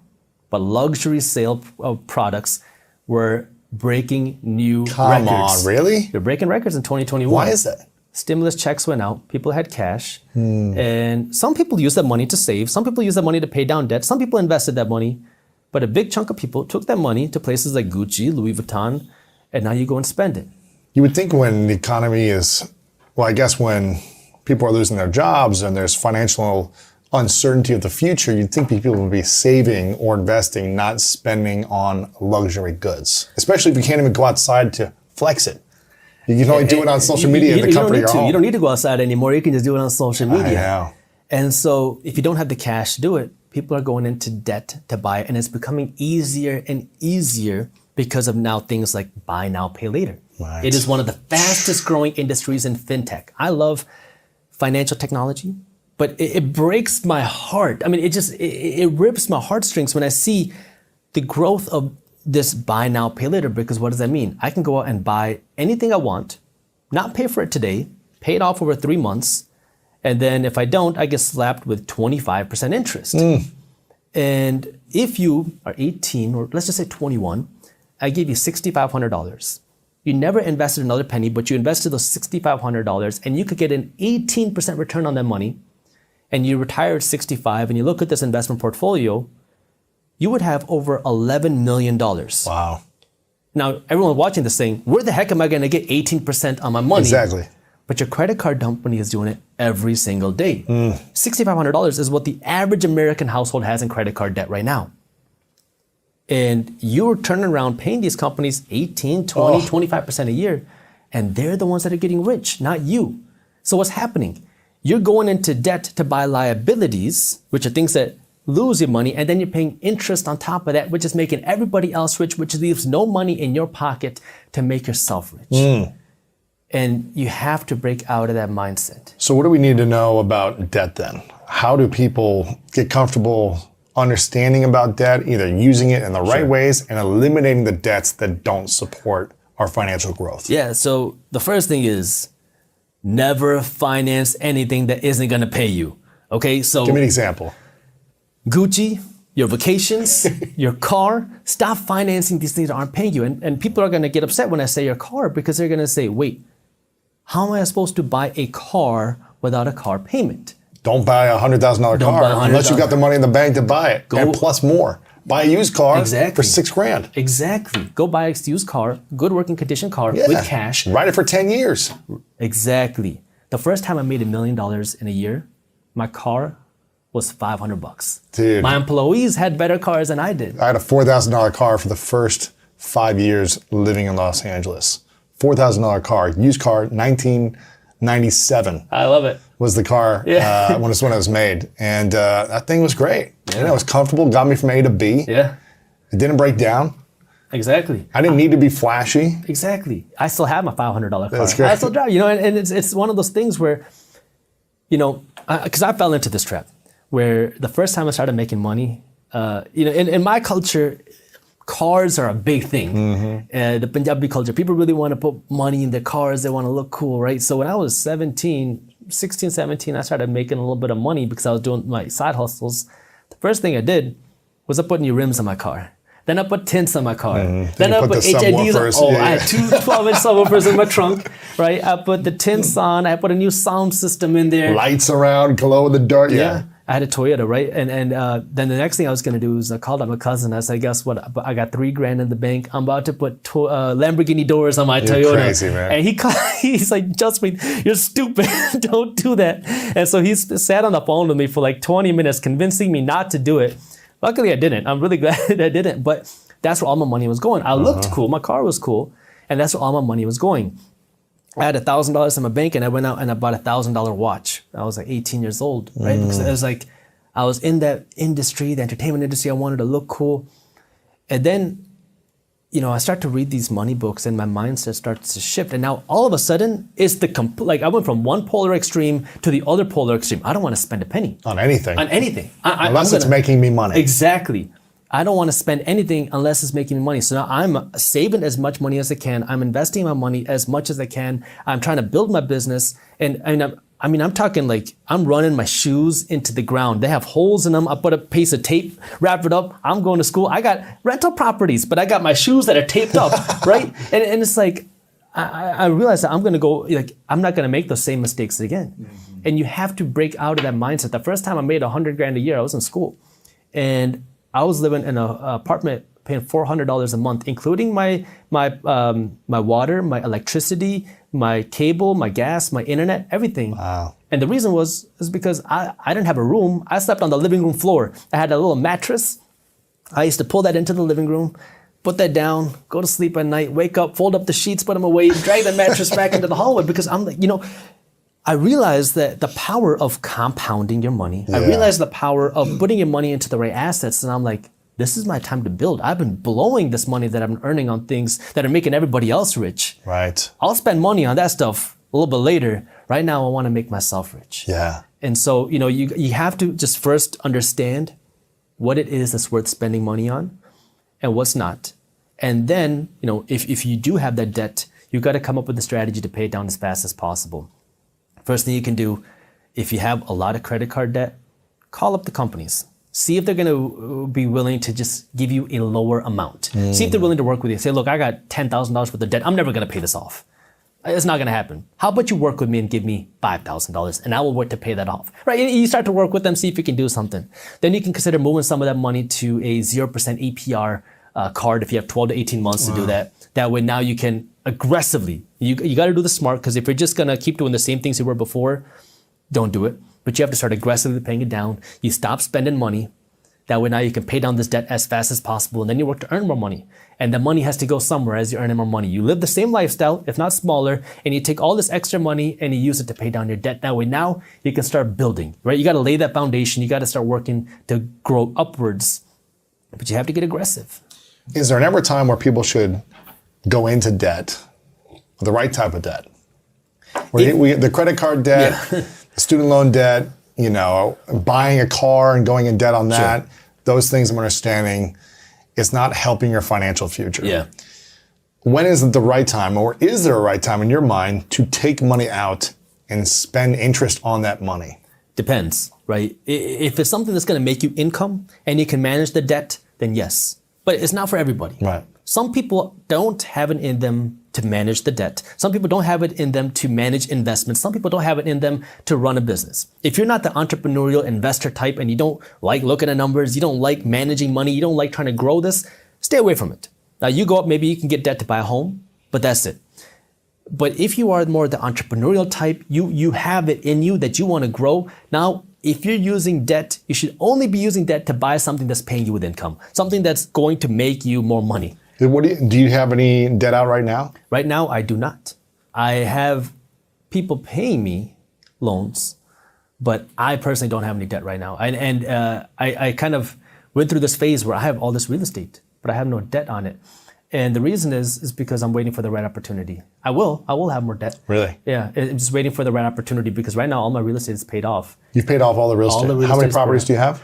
but luxury sale of products were breaking new records. Come on, really? They're breaking records in 2021. Why is that? Stimulus checks went out, people had cash, and some people used that money to save, some people used that money to pay down debt, some people invested that money, but a big chunk of people took that money to places like Gucci, Louis Vuitton, and now you go and spend it. You would think when the economy is, I guess when people are losing their jobs and there's financial uncertainty of the future, you'd think people would be saving or investing, not spending on luxury goods, especially if you can't even go outside to flex it. You can only do it on social media in the company or home. You don't need to go outside anymore. You can just do it on social media. I know. And so if you don't have the cash to do it, people are going into debt to buy it. And it's becoming easier and easier because of now things like buy now, pay later. Right. It is one of the fastest growing industries in fintech. I love financial technology, but it breaks my heart. I mean, it rips my heartstrings when I see the growth of this buy now, pay later, because what does that mean? I can go out and buy anything I want, not pay for it today, pay it off over 3 months, and then if I don't, I get slapped with 25% interest. And if you are 18, or let's just say 21, I give you $6,500. You never invested another penny, but you invested those $6,500 and you could get an 18% return on that money, and you retire at 65 and you look at this investment portfolio, you would have over $11 million. Wow. Now, everyone watching this saying, where the heck am I going to get 18% on my money? Exactly. But your credit card company is doing it every single day. $6,500 is what the average American household has in credit card debt right now. And you're turning around paying these companies 18, 20, 25% a year, and they're the ones that are getting rich, not you. So what's happening? You're going into debt to buy liabilities, which are things that lose your money, and then you're paying interest on top of that, which is making everybody else rich, which leaves no money in your pocket to make yourself rich. And you have to break out of that mindset. So what do we need to know about debt then? How do people get comfortable understanding about debt, either using it in the right ways and eliminating the debts that don't support our financial growth? Yeah, so the first thing is never finance anything that isn't gonna pay you. Okay, so Give me an example. Gucci, your vacations, your car, stop financing these things that aren't paying you. And people are gonna get upset when I say your car because they're gonna say, wait, how am I supposed to buy a car without a car payment? Don't buy a $100,000 car buy a unless you got the money in the bank to buy it. And plus more. Buy a used car for Exactly. $6,000. Exactly. Go buy a used car, good working condition car with cash. Ride it for 10 years. Exactly. The first time I made $1 million in a year, my car was $500. Dude. My employees had better cars than I did. I had a $4,000 car for the first 5 years living in Los Angeles. $4,000 car, used car, 1997 I love it. was the car when it was made. And that thing was great. And it was comfortable, got me from A to B. Yeah. It didn't break down. Exactly. I didn't need to be flashy. Exactly. I still have my $500 car. That's great. I still drive, and it's one of those things where, because I fell into this trap where the first time I started making money, in my culture, cars are a big thing. The Punjabi culture, people really want to put money in their cars. They want to look cool, right? So when I was 16, 17, I started making a little bit of money because I was doing my side hustles. The first thing I did was I put new rims on my car. Then I put tints on my car. Then I put put the HIDs on. subwoofers. Oh, Yeah, I had two 12-inch subwoofers in my trunk, right? I put the tints on. I put a new sound system in there. Lights around, glow in the dark. Yeah. I had a Toyota, right? And then the next thing I was gonna do is I called up my cousin. I said, guess what? I got $3,000 in the bank. I'm about to put Lamborghini doors on my Toyota. Crazy, man. And he's like, Justin, you're stupid. Don't do that. And so he sat on the phone with me for like 20 minutes, convincing me not to do it. Luckily, I didn't. I'm really glad that I didn't. But that's where all my money was going. I looked cool. My car was cool. And that's where all my money was going. I had $1,000 in my bank and I went out and I bought a $1,000 watch. I was like 18 years old, right? Because it was like, I was in that industry, the entertainment industry. I wanted to look cool. And then, I start to read these money books and my mindset starts to shift. And now all of a sudden, it's I went from one polar extreme to the other polar extreme. I don't want to spend a penny. On anything. On anything. Unless it's making me money. Exactly. I don't want to spend anything unless it's making me money. So now I'm saving as much money as I can. I'm investing my money as much as I can. I'm trying to build my business. And I'm talking like I'm running my shoes into the ground. They have holes in them. I put a piece of tape, wrap it up. I'm going to school. I got rental properties, but I got my shoes that are taped up, right? And it's like, I realized that I'm going to go, I'm not going to make those same mistakes again. And you have to break out of that mindset. The first time I made $100,000 a year, I was in school. And I was living in an apartment paying $400 a month, including my water, my electricity, my cable, my gas, my internet, everything. Wow. And the reason is because I didn't have a room. I slept on the living room floor. I had a little mattress. I used to pull that into the living room, put that down, go to sleep at night, wake up, fold up the sheets, put them away, drag the mattress back into the hallway because I'm like, I realized that the power of compounding your money. I realized the power of putting your money into the right assets. And I'm like, this is my time to build. I've been blowing this money that I'm earning on things that are making everybody else rich. Right. I'll spend money on that stuff a little bit later. Right now, I want to make myself rich. Yeah. And so, you have to just first understand what it is that's worth spending money on and what's not. And then, if you do have that debt, you got to come up with a strategy to pay it down as fast as possible. First thing you can do, if you have a lot of credit card debt, call up the companies. See if they're going to be willing to just give you a lower amount. See if they're willing to work with you. Say, look, I got $10,000 worth of debt. I'm never going to pay this off. It's not going to happen. How about you work with me and give me $5,000 and I will work to pay that off. Right? You start to work with them, see if you can do something. Then you can consider moving some of that money to a 0% APR card if you have 12 to 18 months to do that. That way now you can aggressively, you got to do the smart, because if you're just going to keep doing the same things you were before, don't do it. But you have to start aggressively paying it down. You stop spending money. That way now you can pay down this debt as fast as possible, and then you work to earn more money. And the money has to go somewhere as you're earning more money. You live the same lifestyle, if not smaller, and you take all this extra money and you use it to pay down your debt. That way now you can start building, right? You got to lay that foundation. You got to start working to grow upwards, but you have to get aggressive. Is there ever a time where people should go into debt, the right type of debt? Where the credit card debt, the student loan debt, buying a car and going in debt on that. Sure. those things I'm understanding, it's not helping your financial future. Yeah. When is it the right time, or is there a right time in your mind to take money out and spend interest on that money? Depends, right? If it's something that's going to make you income and you can manage the debt, then yes. But it's not for everybody. Right. Some people don't have it in them to manage the debt. Some people don't have it in them to manage investments. Some people don't have it in them to run a business. If you're not the entrepreneurial investor type and you don't like looking at numbers, you don't like managing money, you don't like trying to grow this, stay away from it. Now you go up, maybe you can get debt to buy a home, but that's it. But if you are more the entrepreneurial type, you have it in you that you want to grow. Now, if you're using debt, you should only be using debt to buy something that's paying you with income, something that's going to make you more money. Do you have any debt out right now? Right now, I do not. I have people paying me loans, but I personally don't have any debt right now. I kind of went through this phase where I have all this real estate, but I have no debt on it. And the reason is because I'm waiting for the right opportunity. I will have more debt. Really? Yeah, I'm just waiting for the right opportunity because right now all my real estate is paid off. You've paid off all the real estate. How many properties do you have?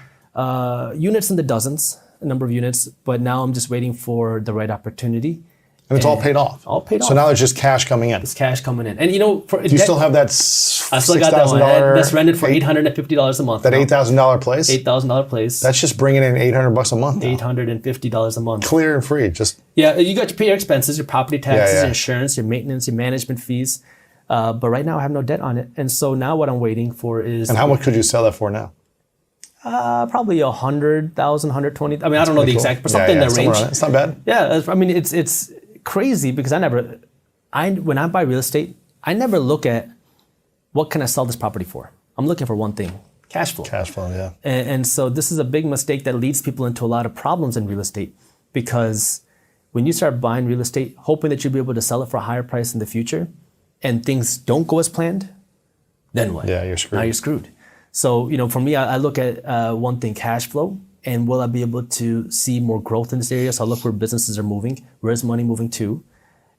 Units in the dozens, a number of units, but now I'm just waiting for the right opportunity. And it's all paid off? All paid off. So now it's just cash coming in? It's cash coming in. And you know, do you still have that I still got that one. That's rented for $850 a month. That $8,000 place? $8,000 place. That's just bringing in $800 a month now. $850 a month. Clear and free. Just Yeah, you got to pay your expenses, your property taxes, Yeah. your insurance, your maintenance, your management fees. But right now I have no debt on it. And so now what I'm waiting for is... And how much could you sell that for now? Probably 100,000, 120. I mean, I don't know the exact, but something in that range. It's not bad. Yeah, I mean, it's crazy because when I buy real estate, I never look at what can I sell this property for. I'm looking for one thing, cash flow. Cash flow, yeah. And so this is a big mistake that leads people into a lot of problems in real estate because when you start buying real estate, hoping that you'll be able to sell it for a higher price in the future and things don't go as planned, then what? Yeah, you're screwed. Now you're screwed. So, you know, for me, I look at one thing, cash flow, and will I be able to see more growth in this area? So I look where businesses are moving, where's money moving to?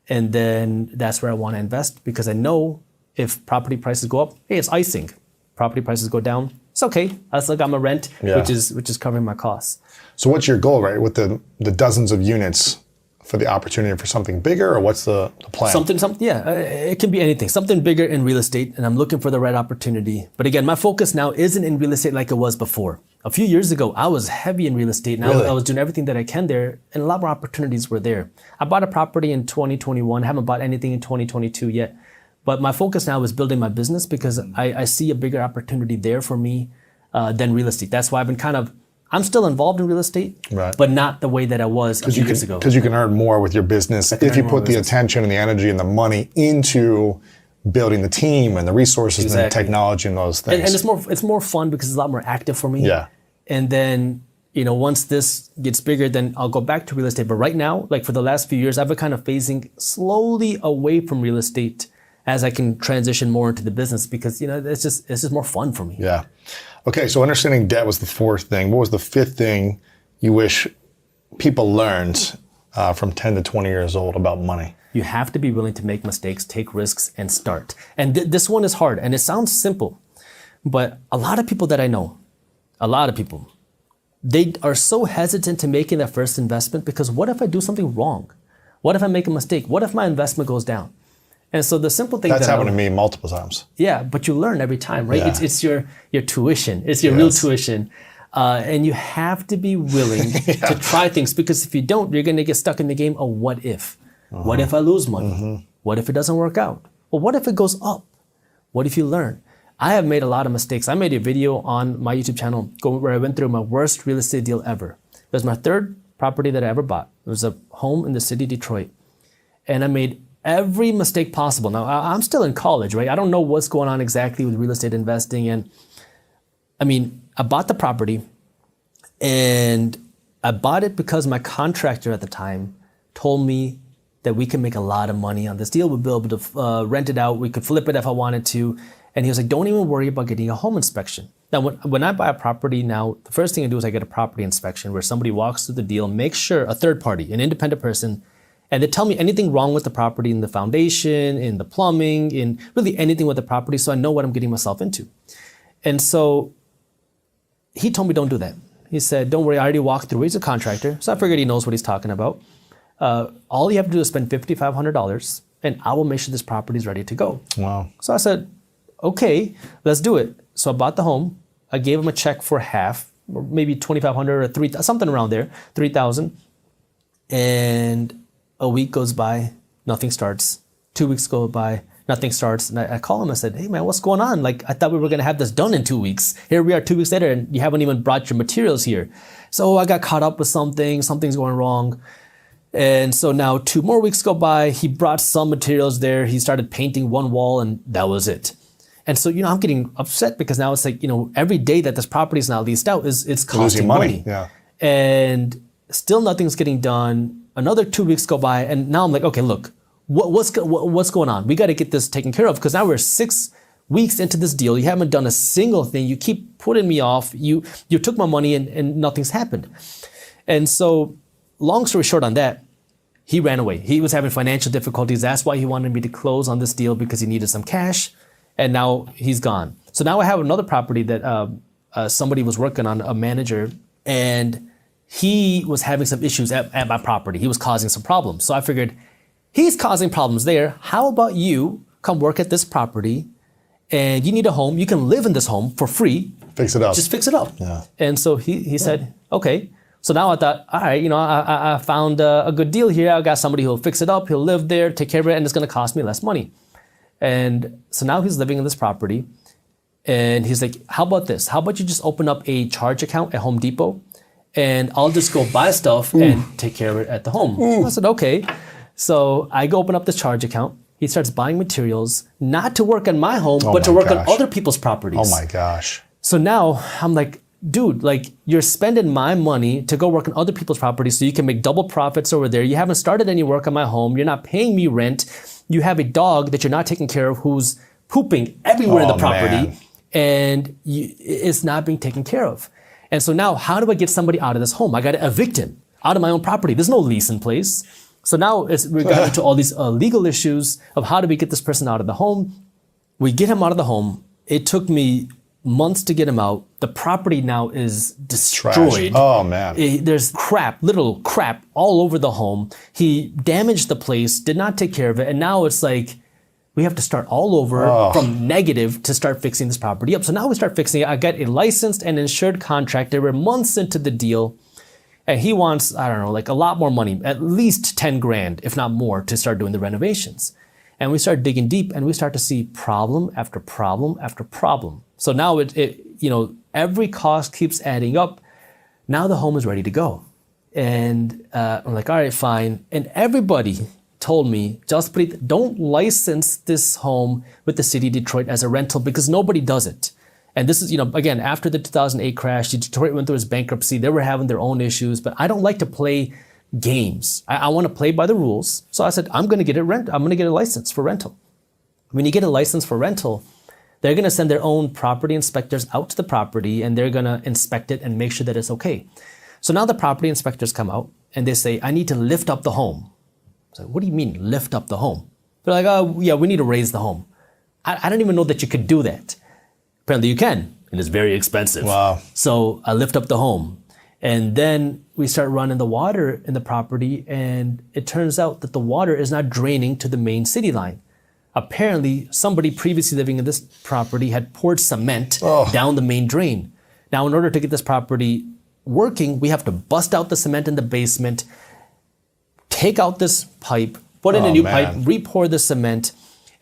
And then that's where I want to invest because I know if property prices go up, hey, it's icing. Property prices go down, it's okay. I still got my rent, which is covering my costs. So what's your goal, right? With the dozens of units for the opportunity for something bigger, or what's the plan? Something, yeah, it can be anything. Something bigger in real estate, and I'm looking for the right opportunity. But again, my focus now isn't in real estate like it was before. A few years ago, I was heavy in real estate, and I was doing everything that I can there, and a lot more opportunities were there. I bought a property in 2021, haven't bought anything in 2022 yet. But my focus now is building my business because I see a bigger opportunity there for me than real estate. That's why I've been I'm still involved in real estate, but not the way that I was a few years ago. Because you can earn more with your business if you put the attention and the energy and the money into building the team and the resources and the technology and those things. And it's more fun because it's a lot more active for me. Yeah. And then, you know, once this gets bigger, then I'll go back to real estate. But right now, like for the last few years, I've been kind of phasing slowly away from real estate as I can transition more into the business because, you know, it's just more fun for me. Yeah. Okay, so understanding debt was the fourth thing. What was the fifth thing you wish people learned from 10 to 20 years old about money? You have to be willing to make mistakes, take risks, and start. And this one is hard, and it sounds simple, but a lot of people that I know, they are so hesitant to making that first investment because what if I do something wrong? What if I make a mistake? What if my investment goes down? And so the simple thing that's happened to me multiple times. Yeah, but you learn every time, right? Yeah. It's your tuition. It's your real tuition. And you have to be willing to try things because if you don't, you're going to get stuck in the game of what if. What if I lose money? What if it doesn't work out? Well, what if it goes up? What if you learn? I have made a lot of mistakes. I made a video on my YouTube channel where I went through my worst real estate deal ever. It was my third property that I ever bought. It was a home in the city of Detroit. And I made every mistake possible. Now, I'm still in college, right? I don't know what's going on exactly with real estate investing. And I mean, I bought the property and I bought it because my contractor at the time told me that we could make a lot of money on this deal. We'd be able to rent it out. We could flip it if I wanted to. And he was like, don't even worry about getting a home inspection. Now, when I buy a property now, the first thing I do is I get a property inspection where somebody walks through the deal, makes sure, a third party, an independent person, and they tell me anything wrong with the property in the foundation, in the plumbing, in really anything with the property so I know what I'm getting myself into. And so he told me don't do that. He said, don't worry, I already walked through. He's a contractor, so I figured he knows what he's talking about. All you have to do is spend $5,500 and I will make sure this property is ready to go. Wow. So I said, okay, let's do it. So I bought the home. I gave him a check for half, or maybe $2,500 or $3,000, something around there, $3,000. And a week goes by, nothing starts. 2 weeks go by, nothing starts. And I call him, I said, hey man, what's going on? Like, I thought we were gonna have this done in 2 weeks. Here we are 2 weeks later and you haven't even brought your materials here. So I got caught up with something's going wrong. And so now 2 more weeks go by, he brought some materials there, he started painting one wall and that was it. And so, I'm getting upset because now it's like, every day that this property is now leased out it's costing money. Yeah. And still nothing's getting done. Another 2 weeks go by and now I'm like, okay, look, what's going on? We got to get this taken care of because now we're 6 weeks into this deal. You haven't done a single thing. You keep putting me off. You took my money and nothing's happened. And so long story short on that, he ran away. He was having financial difficulties. That's why he wanted me to close on this deal because he needed some cash. And now he's gone. So now I have another property that somebody was working on, a manager, and he was having some issues at my property. He was causing some problems. So I figured, he's causing problems there. How about you come work at this property and you need a home. You can live in this home for free. Fix it up. Just fix it up. Yeah. And so he said, okay. So now I thought, all right, I found a good deal here. I got somebody who'll fix it up. He'll live there, take care of it, and it's going to cost me less money. And so now he's living in this property. And he's like, how about this? How about you just open up a charge account at Home Depot and I'll just go buy stuff and take care of it at the home. I said, okay. So I go open up this charge account. He starts buying materials, not to work on my home, but to work on other people's properties. Oh my gosh. So now I'm like, dude, like you're spending my money to go work on other people's properties so you can make double profits over there. You haven't started any work on my home. You're not paying me rent. You have a dog that you're not taking care of who's pooping everywhere in the property. Man. And it's not being taken care of. And so now how do I get somebody out of this home? I got to evict him out of my own property. There's no lease in place. So now we got into all these legal issues of how do we get this person out of the home? We get him out of the home. It took me months to get him out. The property now is destroyed. Trash. Oh man. There's crap, literal crap all over the home. He damaged the place, did not take care of it. And now it's like, we have to start all over from negative to start fixing this property up. So now we start fixing it. I got a licensed and insured contractor. We're months into the deal. And he wants, I don't know, like a lot more money, at least 10 grand, if not more, to start doing the renovations. And we start digging deep and we start to see problem after problem after problem. So now every cost keeps adding up. Now the home is ready to go. And I'm like, all right, fine. And everybody told me, Jaspreet, don't license this home with the city of Detroit as a rental because nobody does it. And this is, again, after the 2008 crash, Detroit went through its bankruptcy. They were having their own issues, but I don't like to play games. I want to play by the rules. So I said, I'm going to get a license for rental. When you get a license for rental, they're going to send their own property inspectors out to the property and they're going to inspect it and make sure that it's okay. So now the property inspectors come out and they say, I need to lift up the home. I said, what do you mean lift up the home? They're like, oh yeah, we need to raise the home. I don't even know that you could do that. Apparently you can, and it's very expensive. Wow. So I lift up the home. And then we start running the water in the property, and it turns out that the water is not draining to the main city line. Apparently, somebody previously living in this property had poured cement down the main drain. Now, in order to get this property working, we have to bust out the cement in the basement, take out this pipe, put in a new pipe, re-pour the cement,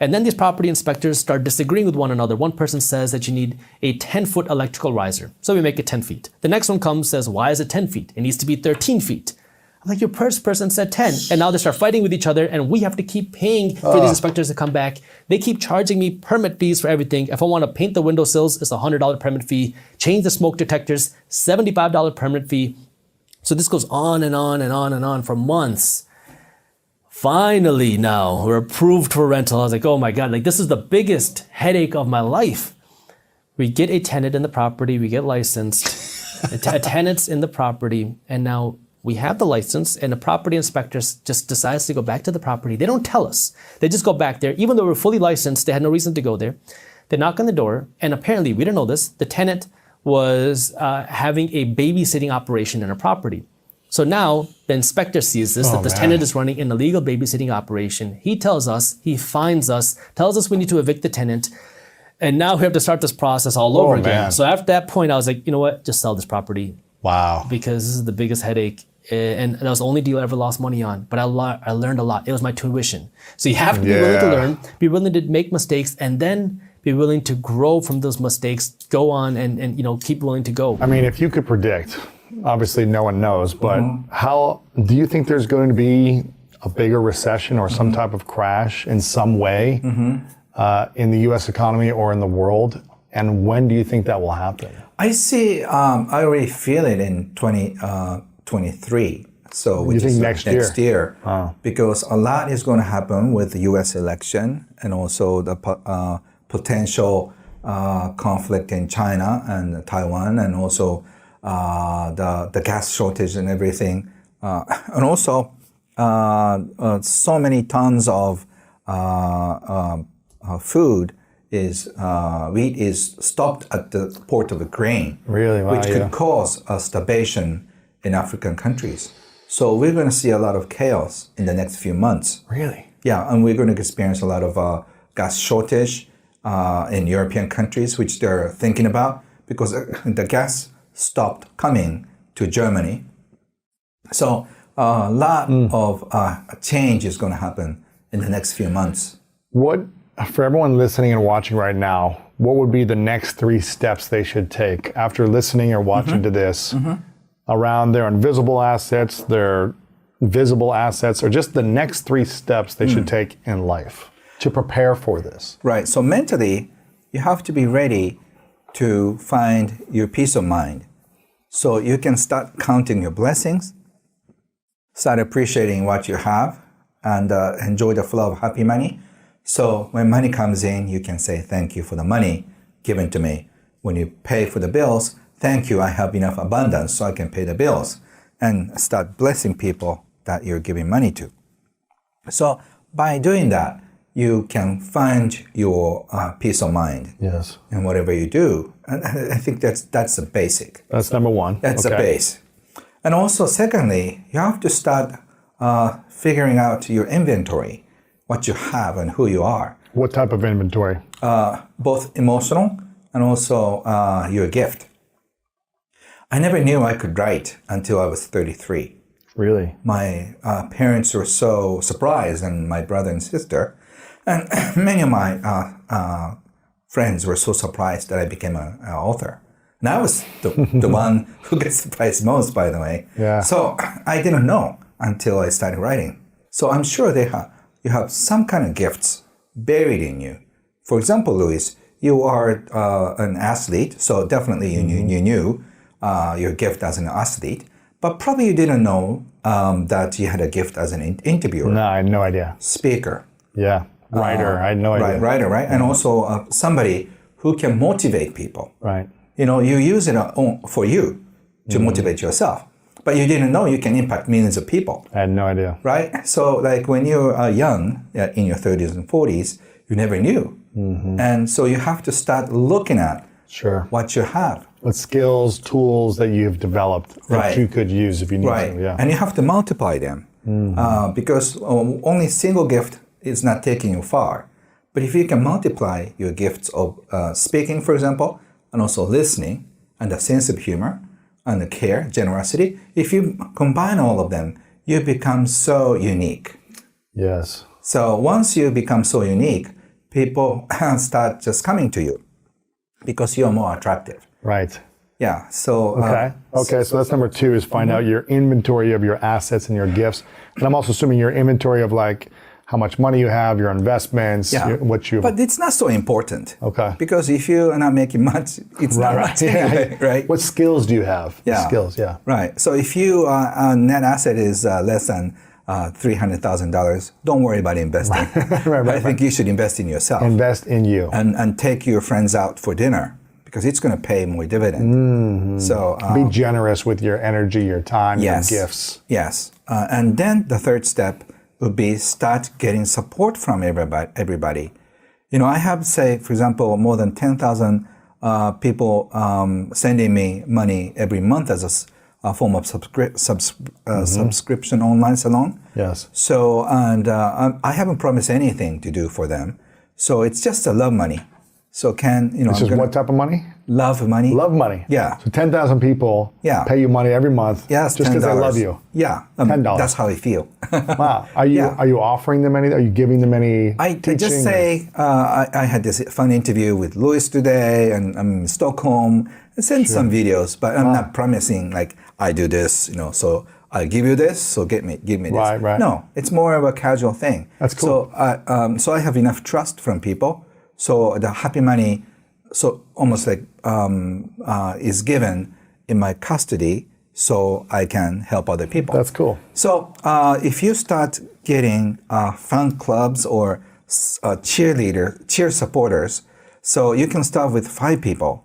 and then these property inspectors start disagreeing with one another. One person says that you need a 10-foot electrical riser. So we make it 10 feet. The next one comes, says, why is it 10 feet? It needs to be 13 feet. I'm like, your first person said 10. And now they start fighting with each other and we have to keep paying for these inspectors to come back. They keep charging me permit fees for everything. If I want to paint the windowsills, it's a $100 permit fee. Change the smoke detectors, $75 permit fee. So this goes on and on and on and on for months. Finally, now we're approved for rental. I was like, oh my God, like this is the biggest headache of my life. We get a tenant in the property, we get licensed, a tenant's in the property, and now we have the license, and the property inspectors just decides to go back to the property. They don't tell us. They just go back there. Even though we're fully licensed, they had no reason to go there. They knock on the door, and apparently, we didn't know this, the tenant was having a babysitting operation in a property. So now the inspector sees this, that this tenant is running an illegal babysitting operation. He tells us, he fines us, tells us we need to evict the tenant. And now we have to start this process all over again. Man. So after that point, I was like, you know what, just sell this property. Wow. Because this is the biggest headache. And that was the only deal I ever lost money on. But I learned a lot. It was my tuition. So you have to be willing to learn, be willing to make mistakes, and then be willing to grow from those mistakes, go on and keep willing to go. I mean, if you could predict, obviously no one knows, but how do you think there's going to be a bigger recession or some type of crash in some way in the U.S. economy or in the world? And when do you think that will happen? I see, I already feel it in 2023. So You which think is next year? Because a lot is going to happen with the U.S. election and also the potential conflict in China and Taiwan, and also the gas shortage and everything, and also so many tons of food wheat is stopped at the port of the grain, Really? Wow, which could cause a starvation in African countries. So we're going to see a lot of chaos in the next few months. Really? Yeah, and we're going to experience a lot of gas shortage in European countries, which they're thinking about because the gas stopped coming to Germany. So a lot of change is going to happen in the next few months. What, for everyone listening and watching right now, what would be the next 3 steps they should take after listening or watching to this around their invisible assets, their visible assets, or just the next 3 steps they should take in life to prepare for this? Right. So mentally, you have to be ready to find your peace of mind. So you can start counting your blessings, start appreciating what you have, and enjoy the flow of happy money. So when money comes in, you can say, thank you for the money given to me. When you pay for the bills, thank you, I have enough abundance so I can pay the bills. And start blessing people that you're giving money to. So by doing that, you can find your peace of mind Yes. in whatever you do. And I think that's the basic. That's number 1. That's the base. And also, secondly, you have to start figuring out your inventory, what you have and who you are. What type of inventory? Both emotional and also your gift. I never knew I could write until I was 33. Really? My parents were so surprised, and my brother and sister, and many of my friends were so surprised that I became an author. And I was the one who gets surprised most, by the way. Yeah. So I didn't know until I started writing. So I'm sure you have some kind of gifts buried in you. For example, Luis, you are an athlete, so definitely you knew your gift as an athlete, but probably you didn't know that you had a gift as an interviewer. No, I had no idea. Speaker. Yeah. Writer. I had no idea. Writer, right? And also somebody who can motivate people. Right. You know, you use it for you to motivate yourself, but you didn't know you can impact millions of people. I had no idea. Right? So like when you're young, in your 30s and 40s, you never knew. And so you have to start looking at what you have. What skills, tools that you've developed that Right. you could use if you need Right. to. Yeah. And you have to multiply them because only single gift is not taking you far. But if you can multiply your gifts of speaking, for example, and also listening, and a sense of humor, and the care, generosity, if you combine all of them, you become so unique. Yes. So once you become so unique, people start just coming to you because you're more attractive. Right. Yeah. So Okay. So that's number 2 is find out your inventory of your assets and your gifts. And I'm also assuming your inventory of like how much money you have, your investments, what you. But it's not so important. Okay. Because if you are not making much, it's not much anyway, right? What skills do you have? Yeah. Skills. Yeah. Right. So if you net asset is less than $300,000, don't worry about investing. I think you should invest in yourself. Invest in you. And take your friends out for dinner because it's going to pay more dividend. So Be generous with your energy, your time, yes, your gifts. Yes. And then the third step would be start getting support from everybody. You know, I have, say, for example, more than 10,000 people sending me money every month as a form of subscription online salon. Yes. So, and I haven't promised anything to do for them. So it's just a love money. So This is what type of money? Love money. Love money. Yeah. So 10,000 people pay you money every month Yes, just because they love you. Yeah. $10. That's how I feel. Wow. Are you offering them anything? Are you giving them any I teaching? just say, I had this fun interview with Louis today, and I'm in Stockholm. I sent some videos, but I'm not promising like I do this, so I give you this, so give me this. Right. No, it's more of a casual thing. That's cool. So I have enough trust from people. So the happy money, so almost like is given in my custody, so I can help other people. That's cool. So if you start getting fan clubs or cheer supporters, so you can start with 5 people,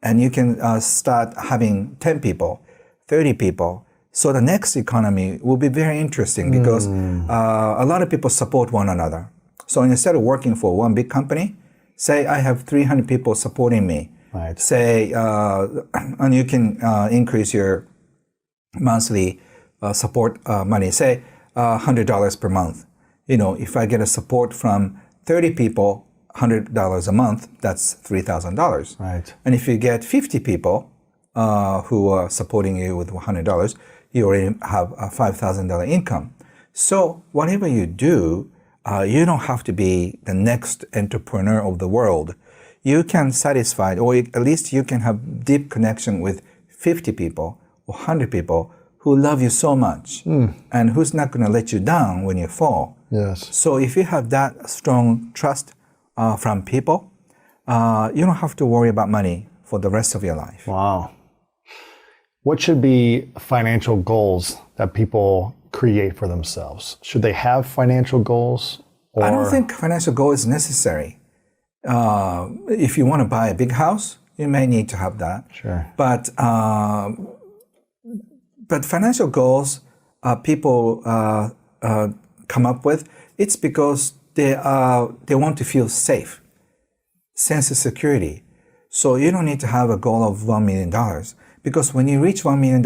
and you can start having 10 people, 30 people. So the next economy will be very interesting because a lot of people support one another. So instead of working for one big company, say I have 300 people supporting me. Right. Say, and you can increase your monthly support money. Say $100 per month. If I get a support from 30 people, $100 a month, that's $3,000. Right. And if you get 50 people who are supporting you with $100, you already have a $5,000 income. So whatever you do, you don't have to be the next entrepreneur of the world. You can satisfy, or at least you can have deep connection with 50 people or 100 people who love you so much and who's not going to let you down when you fall. Yes. So if you have that strong trust from people, you don't have to worry about money for the rest of your life. Wow. What should be financial goals that people create for themselves? Should they have financial goals? I don't think financial goal is necessary. If you want to buy a big house, you may need to have that. Sure. But financial goals people come up with, it's because they want to feel safe, sense of security. So you don't need to have a goal of $1 million, because when you reach $1 million,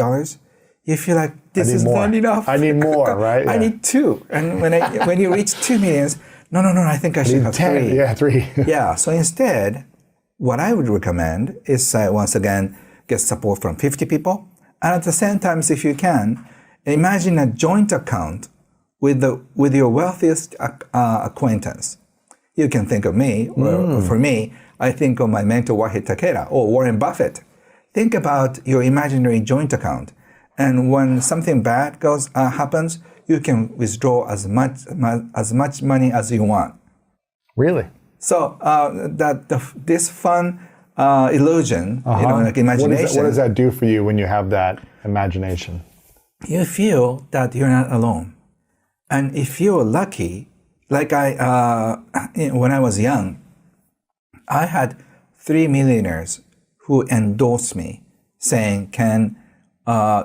you feel like this is not enough. I need more, right? Yeah. I need 2. And when you reach 2 millions, no, I think I should have 10. 3. Yeah, 3. Yeah, so instead, what I would recommend is once again, get support from 50 people. And at the same time, if you can, imagine a joint account with your wealthiest acquaintance. You can think of me, or for me, I think of my mentor Wahid Takeda or Warren Buffett. Think about your imaginary joint account. And when something bad happens, you can withdraw as much money as you want. Really? So this fun illusion, like imagination. What does that do for you when you have that imagination? You feel that you're not alone, and if you're lucky, like when I was young, I had 3 millionaires who endorsed me, saying, "Ken,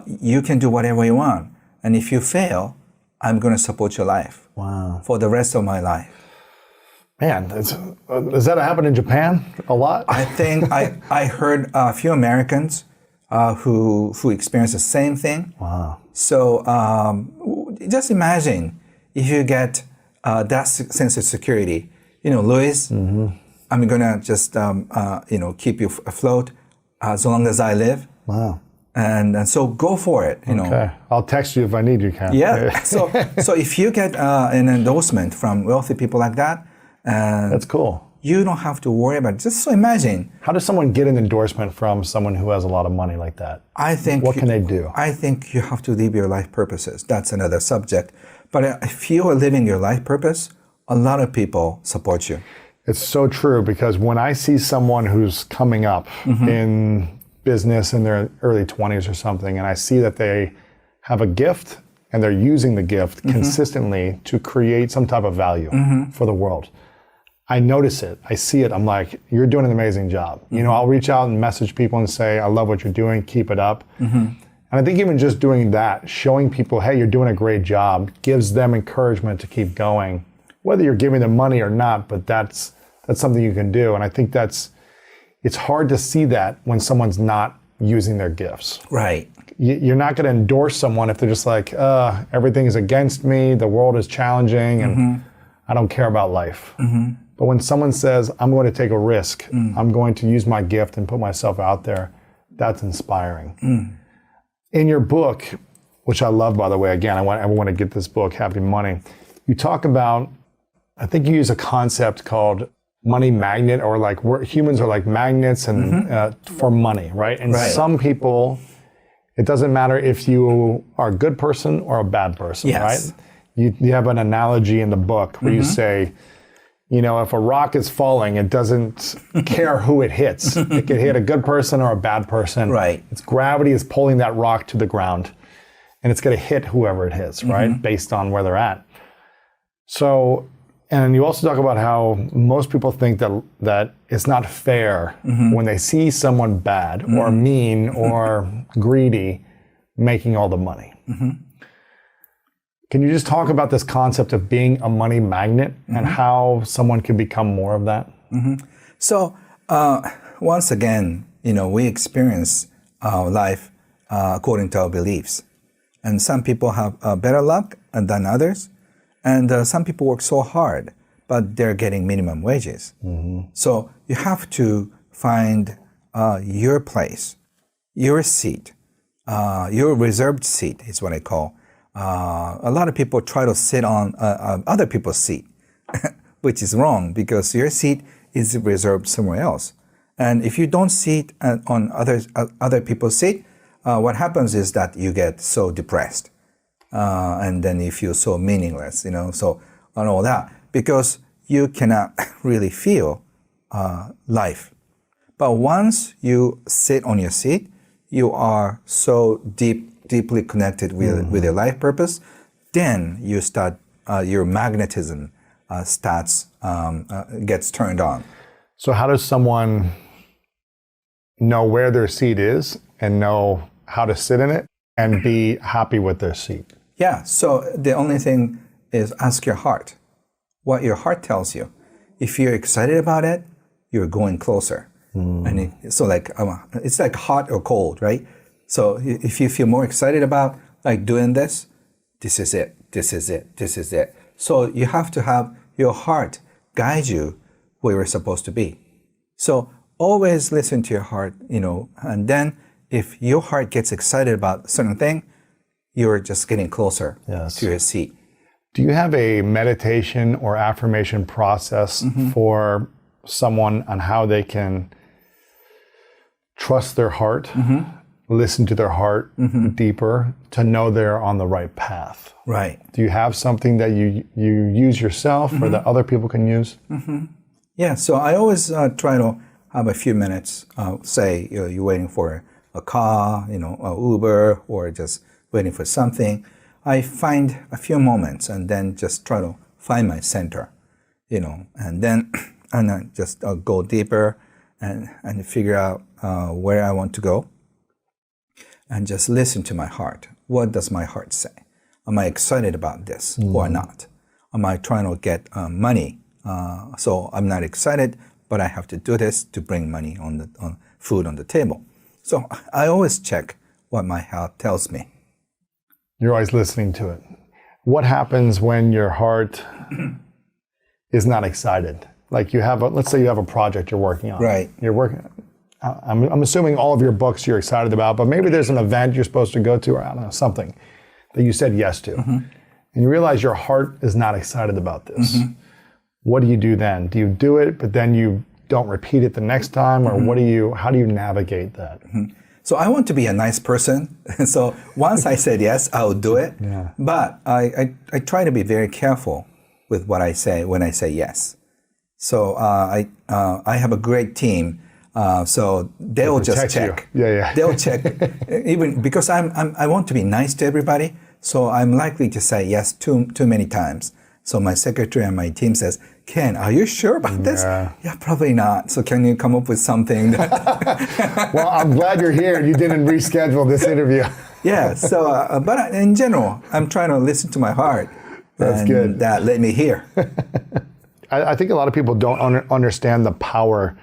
you can do whatever you want, and if you fail, I'm going to support your life for the rest of my life." Man, does that happen in Japan a lot? I think I heard a few Americans who experienced the same thing. Wow. So just imagine if you get that sense of security. Louis, I'm gonna just keep you afloat as long as I live. Wow. And so go for it. Okay. I'll text you if I need you, Ken. Yeah. So if you get an endorsement from wealthy people like that, that's cool. You don't have to worry about it. Just so imagine. How does someone get an endorsement from someone who has a lot of money like that? I think. What can they do? I think you have to live your life purposes. That's another subject. But if you are living your life purpose, a lot of people support you. It's so true, because when I see someone who's coming up in business in their early 20s or something, and I see that they have a gift and they're using the gift consistently to create some type of value for the world, I notice it. I see it. I'm like, you're doing an amazing job. I'll reach out and message people and say, I love what you're doing. Keep it up. And I think even just doing that, showing people, hey, you're doing a great job, gives them encouragement to keep going, whether you're giving them money or not, but that's something you can do. And I think that's, it's hard to see that when someone's not using their gifts. Right. You're not going to endorse someone if they're just like, everything is against me, the world is challenging, and I don't care about life. But when someone says, I'm going to take a risk, I'm going to use my gift and put myself out there, that's inspiring. In your book, which I love, by the way, again, I want to get this book, Happy Money, you talk about, I think you use a concept called money magnet, or like humans are like magnets and for money, right? And some people, it doesn't matter if you are a good person or a bad person, right? You have an analogy in the book where you say, if a rock is falling, it doesn't care who it hits. It can hit a good person or a bad person. Right. Its gravity is pulling that rock to the ground, and it's going to hit whoever it hits, right? Based on where they're at. So, and you also talk about how most people think that it's not fair when they see someone bad or mean or greedy making all the money. Can you just talk about this concept of being a money magnet and how someone can become more of that? So, once again, we experience life according to our beliefs. And some people have better luck than others. And some people work so hard, but they're getting minimum wages. So you have to find your place, your seat, your reserved seat is what I call. A lot of people try to sit on other people's seat, which is wrong because your seat is reserved somewhere else. And if you don't sit on other people's seat, what happens is that you get so depressed. And then you feel so meaningless, and all that, because you cannot really feel life. But once you sit on your seat, you are so deeply connected with your life purpose, then you start, your magnetism gets turned on. So how does someone know where their seat is and know how to sit in it and be happy with their seat? Yeah, so the only thing is ask your heart, what your heart tells you. If you're excited about it, you're going closer. And it's like hot or cold, right? So if you feel more excited about like doing this is it, this is it, this is it. So you have to have your heart guide you where you're supposed to be. So always listen to your heart, and then if your heart gets excited about a certain thing, you're just getting closer to your seat. Do you have a meditation or affirmation process for someone on how they can trust their heart, listen to their heart deeper to know they're on the right path? Right. Do you have something that you use yourself or that other people can use? Yeah, so I always try to have a few minutes, say you're waiting for a car, a Uber, or just waiting for something. I find a few moments and then just try to find my center, and then I just go deeper and figure out where I want to go and just listen to my heart. What does my heart say? Am I excited about this or not? Am I trying to get money? So I'm not excited, but I have to do this to bring money on food on the table. So I always check what my heart tells me. You're always listening to it. What happens when your heart is not excited? Like let's say you have a project you're working on. Right. You're working. I'm assuming all of your books you're excited about, but maybe there's an event you're supposed to go to, or I don't know, something that you said yes to, and you realize your heart is not excited about this. What do you do then? Do you do it, but then you don't repeat it the next time, or how do you navigate that? So I want to be a nice person. So once I said yes, I'll do it. Yeah. But I try to be very careful with what I say when I say yes. So I have a great team. So they'll just check. Yeah. They'll check, even because I want to be nice to everybody. So I'm likely to say yes too many times. So my secretary and my team says, Ken, are you sure about this? Yeah, probably not. So can you come up with something? Well, I'm glad you're here and you didn't reschedule this interview. Yeah, so, but in general, I'm trying to listen to my heart. That's good. That let me hear. I think a lot of people don't understand the power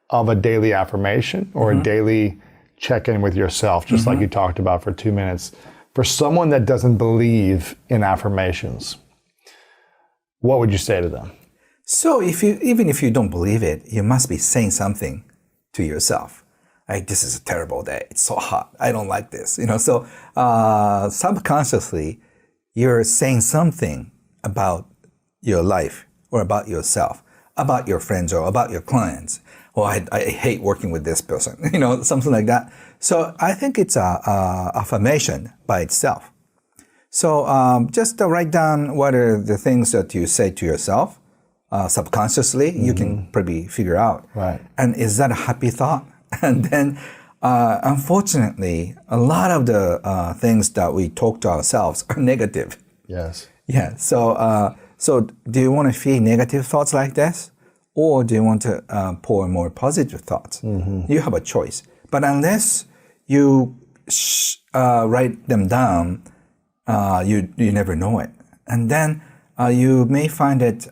of a daily affirmation or a daily check-in with yourself, just like you talked about for 2 minutes. For someone that doesn't believe in affirmations, what would you say to them? So even if you don't believe it, you must be saying something to yourself. Like, this is a terrible day. It's so hot. I don't like this. So subconsciously, you're saying something about your life or about yourself, about your friends or about your clients. Oh, I hate working with this person, something like that. So I think it's a affirmation by itself. So just write down what are the things that you say to yourself subconsciously. You can probably figure out. Right. And is that a happy thought? And then, unfortunately, a lot of the things that we talk to ourselves are negative. Yes. Yeah. So do you want to feed negative thoughts like this? Or do you want to pour more positive thoughts? You have a choice. But unless you write them down, you never know it. And then you may find that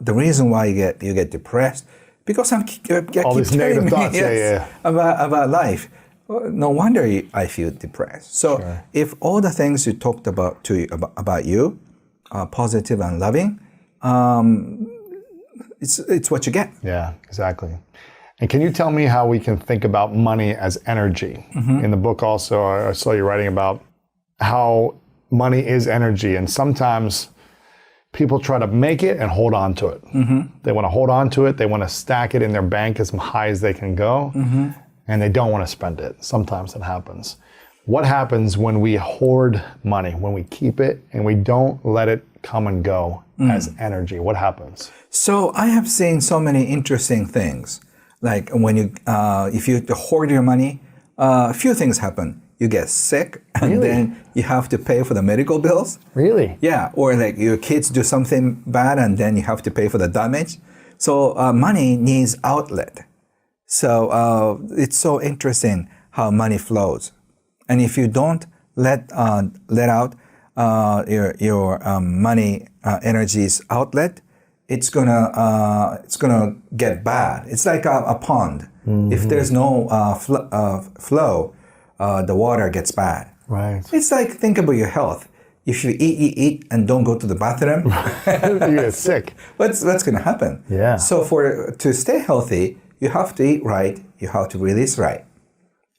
the reason why you get depressed, because I keep All these telling negative me, thoughts, yes, about life. No wonder I feel depressed. So if all the things you talked about about you are positive and loving, it's what you get. Yeah, exactly. And can you tell me how we can think about money as energy? In the book also, I saw you writing about how money is energy. And sometimes people try to make it and hold on to it. They want to hold on to it. They want to stack it in their bank as high as they can go. And they don't want to spend it. Sometimes it happens. What happens when we hoard money, when we keep it and we don't let it come and go as energy? What happens? So I have seen so many interesting things. Like when if you hoard your money, a few things happen. You get sick, and then you have to pay for the medical bills. Really? Yeah, or like your kids do something bad, and then you have to pay for the damage. So money needs outlet. So it's so interesting how money flows, and if you don't let out your money energies outlet, it's gonna get bad. It's like a pond. If there's no flow, the water gets bad. Right. It's like, think about your health. If you eat and don't go to the bathroom, You get sick. what's going to happen? Yeah. So to stay healthy, you have to eat right. You have to release right.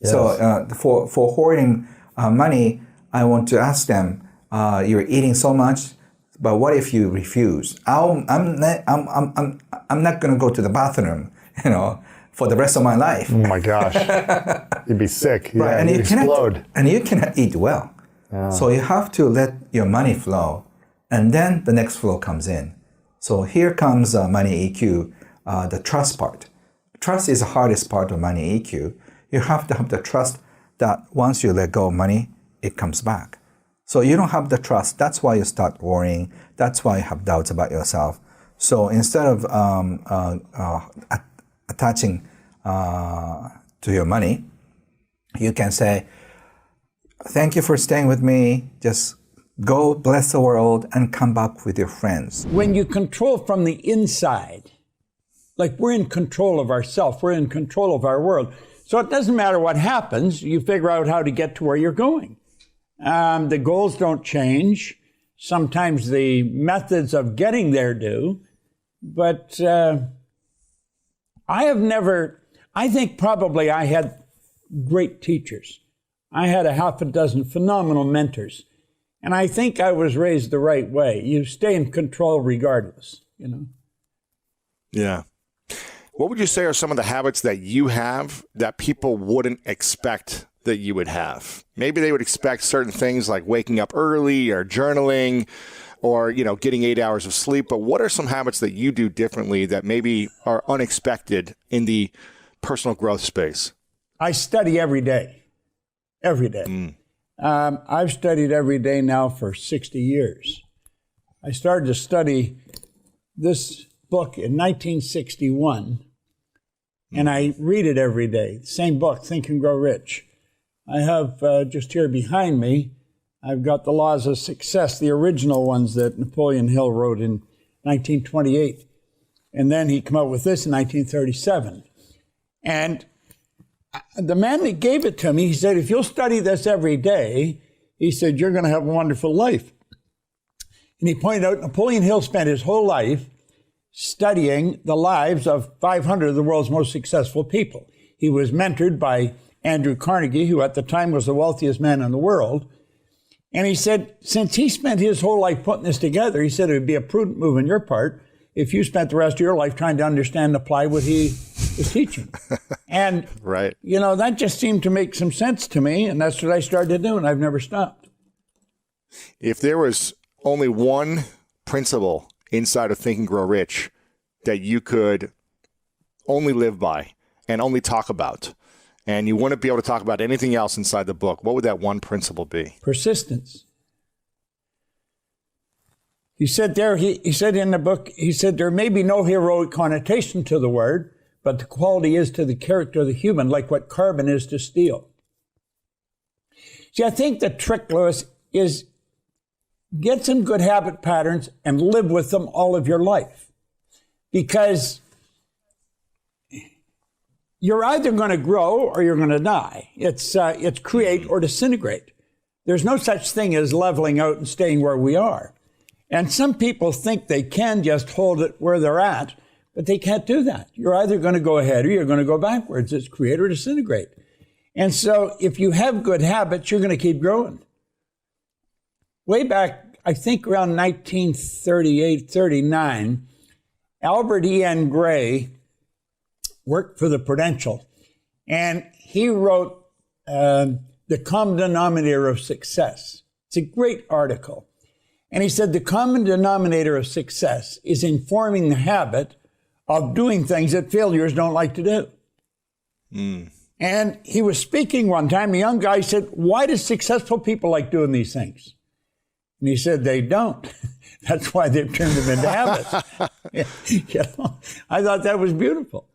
Yes. So for hoarding money, I want to ask them, you're eating so much, but what if you refuse? I'm not going to go to the bathroom, for the rest of my life. Oh my gosh. You'd be sick. Right, Yeah, and you'd explode. you cannot eat well. So you have to let your money flow, and then the next flow comes in. So here comes money EQ, the trust part. Trust is the hardest part of money EQ. You have to have the trust that once you let go of money, it comes back. So you don't have the trust. That's why you start worrying. That's why you have doubts about yourself. So instead of attaching to your money, you can say, thank you for staying with me. Just go bless the world and come back with your friends. When you control from the inside, like we're in control of ourselves, we're in control of our world. So it doesn't matter what happens, you figure out how to get to where you're going. The goals don't change. Sometimes the methods of getting there do. But I think probably I had great teachers. I had a half a dozen phenomenal mentors. And I think I was raised the right way. You stay in control regardless, Yeah. What would you say are some of the habits that you have that people wouldn't expect that you would have? Maybe they would expect certain things like waking up early or journaling or, getting 8 hours of sleep. But what are some habits that you do differently that maybe are unexpected in the personal growth space? I study every day. Every day. I've studied every day now for 60 years. I started to study this book in 1961, and I read it every day. Same book, Think and Grow Rich. I have just here behind me, I've got the Laws of Success, the original ones that Napoleon Hill wrote in 1928. And then he came out with this in 1937. And the man that gave it to me, he said, if you'll study this every day, he said, you're going to have a wonderful life. And he pointed out Napoleon Hill spent his whole life studying the lives of 500 of the world's most successful people. He was mentored by Andrew Carnegie, who at the time was the wealthiest man in the world. And he said, since he spent his whole life putting this together, he said it would be a prudent move on your part if you spent the rest of your life trying to understand and apply what he was teaching. And, Right. you know, that just seemed to make some sense to me. And that's what I started to do. And I've never stopped. If there was only one principle inside of Think and Grow Rich that you could only live by and only talk about, and you wouldn't be able to talk about anything else inside the book, what would that one principle be? Persistence. He said there, he said in the book, he said, there may be no heroic connotation to the word, but the quality is to the character of the human, like what carbon is to steel. See, I think the trick, Lewis, is get some good habit patterns and live with them all of your life. Because you're either going to grow or you're going to die. It's create or disintegrate. There's no such thing as leveling out and staying where we are. And some people think they can just hold it where they're at, but they can't do that. You're either going to go ahead or you're going to go backwards. It's create or disintegrate. And so if you have good habits, you're going to keep growing. Way back, I think around 1938, 39, Albert E.N. Gray worked for the Prudential, and he wrote The Common Denominator of Success. It's a great article. And he said the common denominator of success is informing the habit of doing things that failures don't like to do. And he was speaking one time, a young guy said, why do successful people like doing these things? And he said, they don't. That's why they've turned them into habits. You know, I thought that was beautiful.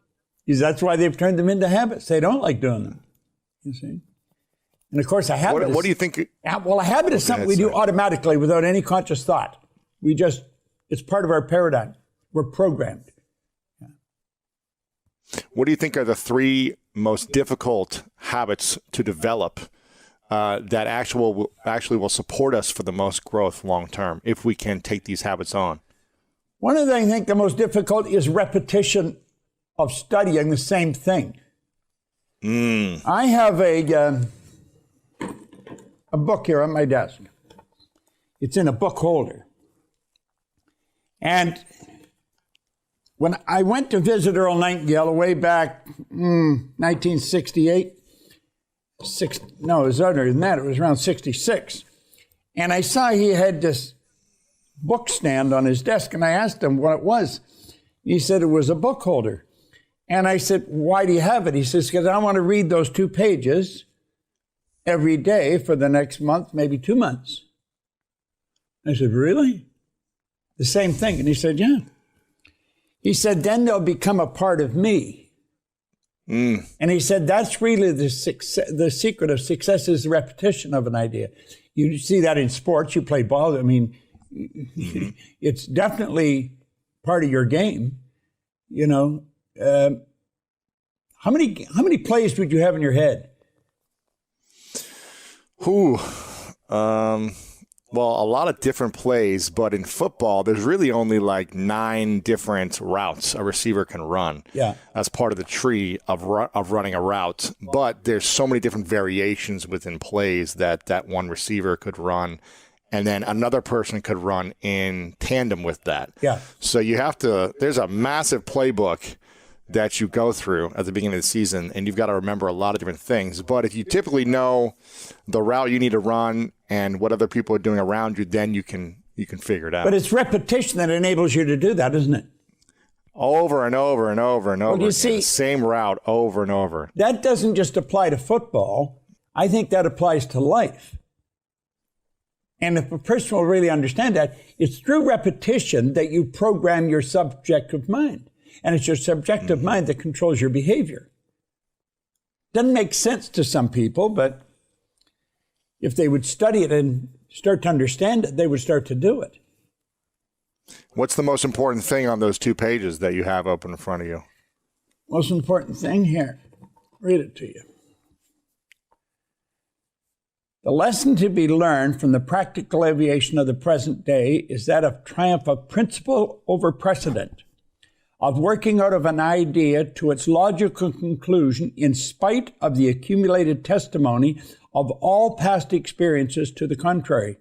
Because that's why they've turned them into habits. They don't like doing them. You see? And of course, a habit What do you think? Well, a habit is something we do automatically without any conscious thought. It's part of our paradigm. We're programmed. What do you think are the three most difficult habits to develop that actually will support us for the most growth long term if we can take these habits on? One of the things I think the most difficult is repetition of studying the same thing. I have a book here on my desk. It's in a book holder. And when I went to visit Earl Nightingale way back 1968, it was other than that, it was around 66. And I saw he had this book stand on his desk, and I asked him what it was. He said it was a book holder. And I said, why do you have it? He says, because I want to read those 2 pages every day for the next month, maybe 2 months. I said, really? The same thing. And he said, yeah. He said, then they'll become a part of me. And he said, that's really the secret of success is the repetition of an idea. You see that in sports. You play ball. I mean, it's definitely part of your game. You know, how many plays would you have in your head? Well, a lot of different plays, but in football, there's really only like 9 different routes a receiver can run. Yeah. As part of the tree of running a route. But there's so many different variations within plays that one receiver could run, and then another person could run in tandem with that. Yeah. So there's a massive playbook that you go through at the beginning of the season, and you've got to remember a lot of different things. But if you typically know the route you need to run and what other people are doing around you, then you can figure it out. But it's repetition that enables you to do that, isn't it? Over and over and over and over. You again. see, the same route over and over. That doesn't just apply to football. I think that applies to life. And if a person will really understand that, it's through repetition that you program your subjective mind. And it's your subjective mind that controls your behavior. Doesn't make sense to some people, but if they would study it and start to understand it, they would start to do it. What's the most important thing on those 2 pages that you have open in front of you? most important thing here. Read it to you. The lesson to be learned from the practical aviation of the present day is that of triumph of principle over precedent, of working out of an idea to its logical conclusion in spite of the accumulated testimony of all past experiences to the contrary.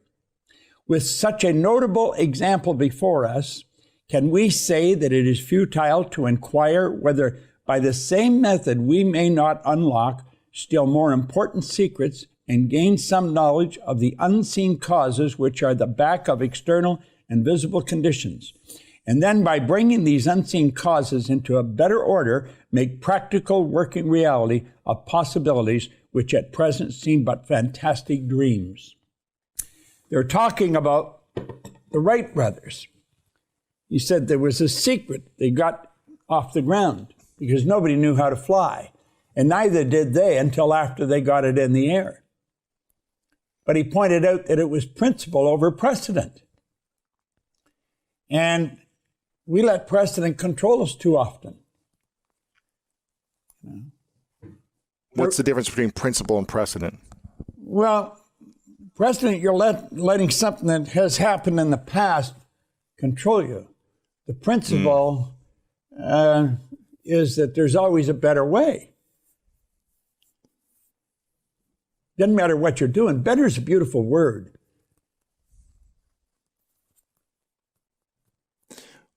With such a notable example before us, can we say that it is futile to inquire whether by the same method we may not unlock still more important secrets and gain some knowledge of the unseen causes which are the back of external and visible conditions, and then by bringing these unseen causes into a better order, make practical working reality of possibilities which at present seem but fantastic dreams. They're talking about the Wright brothers. He said there was a secret they got off the ground because nobody knew how to fly, and neither did they until after they got it in the air. But he pointed out that it was principle over precedent. And we let precedent control us too often. What's the difference between principle and precedent? Well, precedent, you're letting something that has happened in the past control you. The principle is that there's always a better way. Doesn't matter what you're doing. Better is a beautiful word.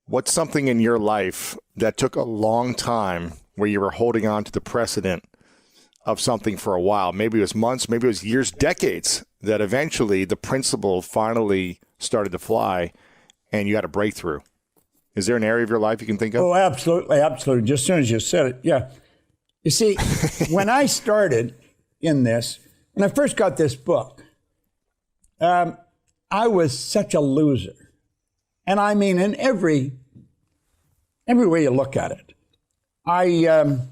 What's something in your life that took a long time where you were holding on to the precedent of something for a while? Maybe it was months, maybe it was years, decades, that eventually the principle finally started to fly and you had a breakthrough. Is there an area of your life you can think of? Oh, absolutely, absolutely. Just as soon as you said it, yeah. You see, when I started in this, when I first got this book, I was such a loser. And I mean, in every way you look at it. I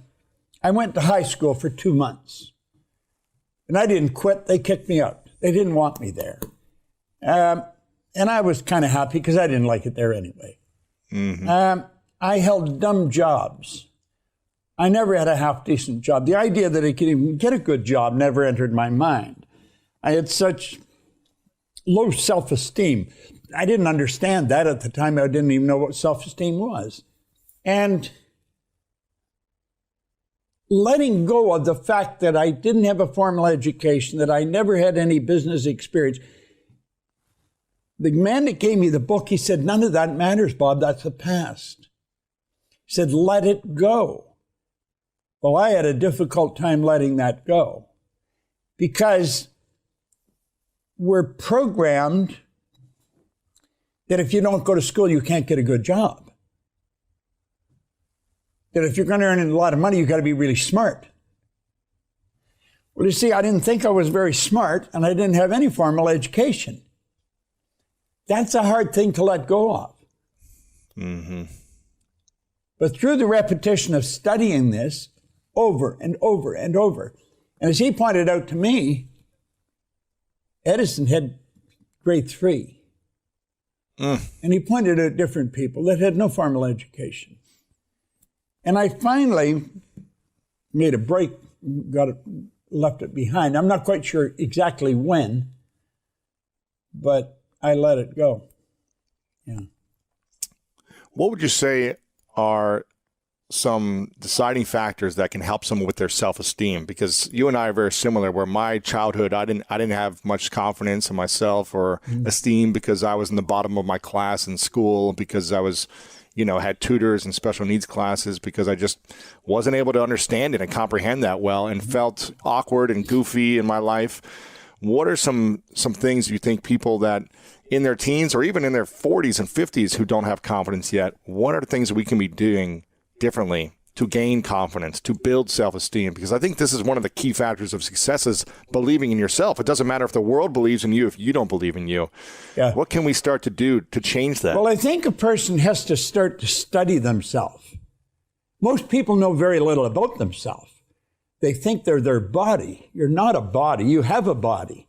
went to high school for 2 months. And I didn't quit. They kicked me out. They didn't want me there. And I was kind of happy because I didn't like it there anyway. Mm-hmm. I held dumb jobs. I never had a half-decent job. The idea that I could even get a good job never entered my mind. I had such low self-esteem. I didn't understand that at the time. I didn't even know what self-esteem was. And letting go of the fact that I didn't have a formal education, that I never had any business experience. The man that gave me the book, he said, none of that matters, Bob. That's the past. He said, let it go. Well, I had a difficult time letting that go because we're programmed that if you don't go to school, you can't get a good job. That if you're going to earn a lot of money, you've got to be really smart. Well, you see, I didn't think I was very smart, and I didn't have any formal education. That's a hard thing to let go of. Mm-hmm. But through the repetition of studying this over and over and over, and as he pointed out to me, Edison had grade 3. And he pointed out different people that had no formal education. And I finally made a break, left it behind. I'm not quite sure exactly when, but I let it go. Yeah. What would you say are some deciding factors that can help someone with their self-esteem? Because you and I are very similar, where my childhood, I didn't have much confidence in myself or esteem because I was in the bottom of my class in school, because I was, had tutors and special needs classes, because I just wasn't able to understand it and comprehend that well and felt awkward and goofy in my life. What are some things you think people that in their teens or even in their 40s and 50s who don't have confidence yet, what are the things that we can be doing differently to gain confidence, to build self-esteem? Because I think this is one of the key factors of success, is believing in yourself. It doesn't matter if the world believes in you if you don't believe in you. Yeah. What can we start to do to change that? Well, I think a person has to start to study themselves. Most people know very little about themselves. They think they're their body. You're not a body. You have a body,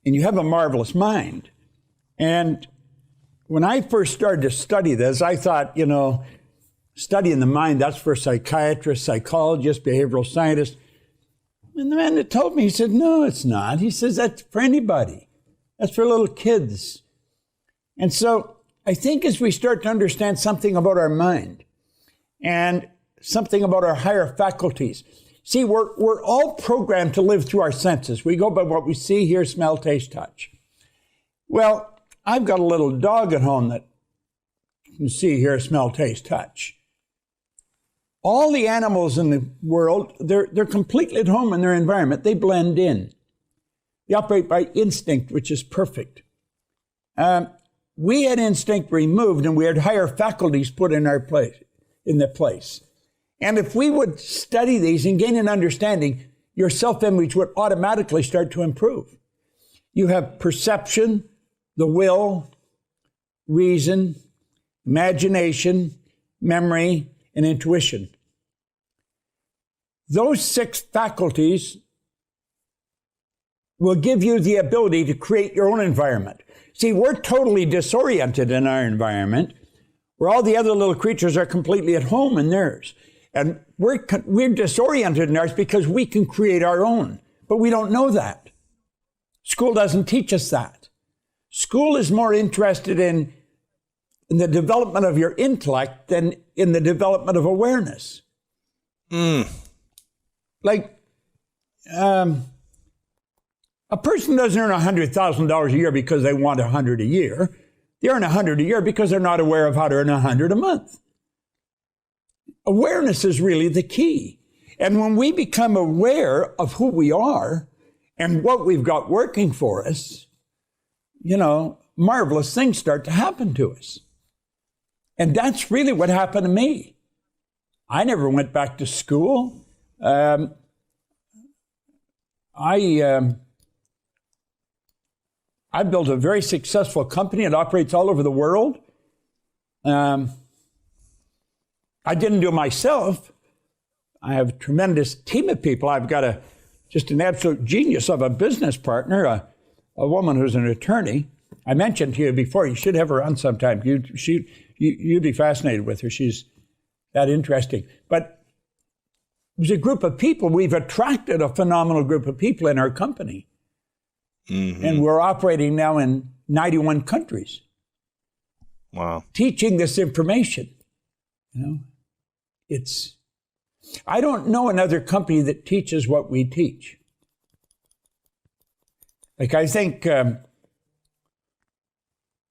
and you have a marvelous mind. And when I first started to study this, I thought, studying the mind, that's for psychiatrists, psychologists, behavioral scientists. And the man that told me, he said, no, it's not. He says, that's for anybody. That's for little kids. And so I think as we start to understand something about our mind and something about our higher faculties, see, we're all programmed to live through our senses. We go by what we see, hear, smell, taste, touch. Well, I've got a little dog at home that can see, hear, smell, taste, touch. All the animals in the world, they're completely at home in their environment. They blend in. They operate by instinct, which is perfect. We had instinct removed, and we had higher faculties put in their place. And if we would study these and gain an understanding, your self-image would automatically start to improve. You have perception, the will, reason, imagination, memory, and intuition. Those 6 faculties will give you the ability to create your own environment. See, we're totally disoriented in our environment, where all the other little creatures are completely at home in theirs. And we're disoriented in ours because we can create our own, but we don't know that. School doesn't teach us that. School is more interested in the development of your intellect than in the development of awareness. Like, a person doesn't earn $100,000 a year because they want 100 a year. They earn 100 a year because they're not aware of how to earn 100 a month. Awareness is really the key. And when we become aware of who we are and what we've got working for us, marvelous things start to happen to us. And that's really what happened to me. I never went back to school. I built a very successful company. It operates all over the world. I didn't do it myself. I have a tremendous team of people. I've got just an absolute genius of a business partner, a woman who's an attorney. I mentioned to you before, you should have her on sometime. You'd be fascinated with her. She's that interesting. But it was a group of people. We've attracted a phenomenal group of people in our company. Mm-hmm. And we're operating now in 91 countries. Wow. Teaching this information. I don't know another company that teaches what we teach. Like, I think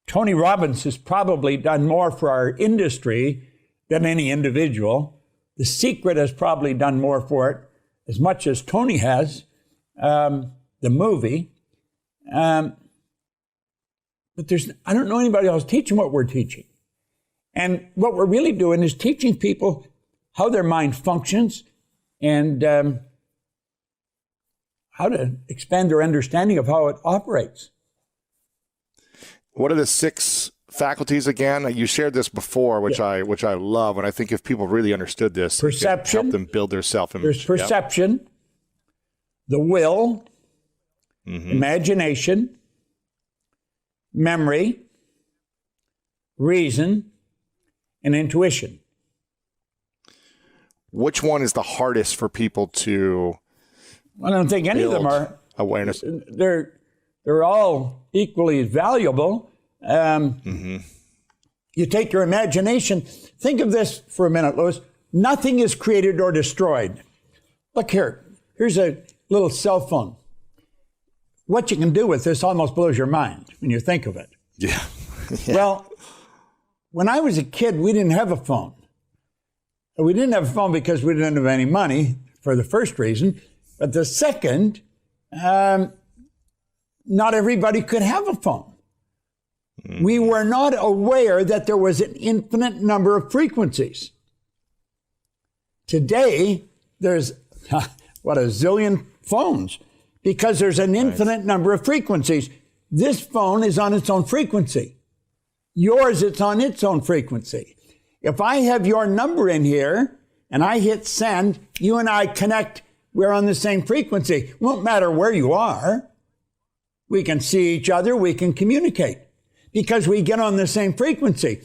Tony Robbins has probably done more for our industry than any individual. The Secret has probably done more for it, as much as Tony has, the movie. But I don't know anybody else teaching what we're teaching. And what we're really doing is teaching people how their mind functions and how to expand their understanding of how it operates. What are the 6 faculties again? You shared this before, which I love, and I think if people really understood this, perception, it could help them build their self-image. There's perception, the will, imagination, memory, reason, and intuition. Which one is the hardest for people to? I don't think any of them are. Awareness. They're all equally valuable. You take your imagination. Think of this for a minute, Louis. Nothing is created or destroyed. Look here. Here's a little cell phone. What you can do with this almost blows your mind when you think of it. Yeah. Well, when I was a kid, we didn't have a phone. We didn't have a phone because we didn't have any money, for the first reason. But the second, not everybody could have a phone. We were not aware that there was an infinite number of frequencies. Today, there's, a zillion phones, because there's an infinite number of frequencies. This phone is on its own frequency. Yours, it's on its own frequency. If I have your number in here and I hit send, you and I connect, we're on the same frequency. It won't matter where you are. We can see each other, we can communicate because we get on the same frequency.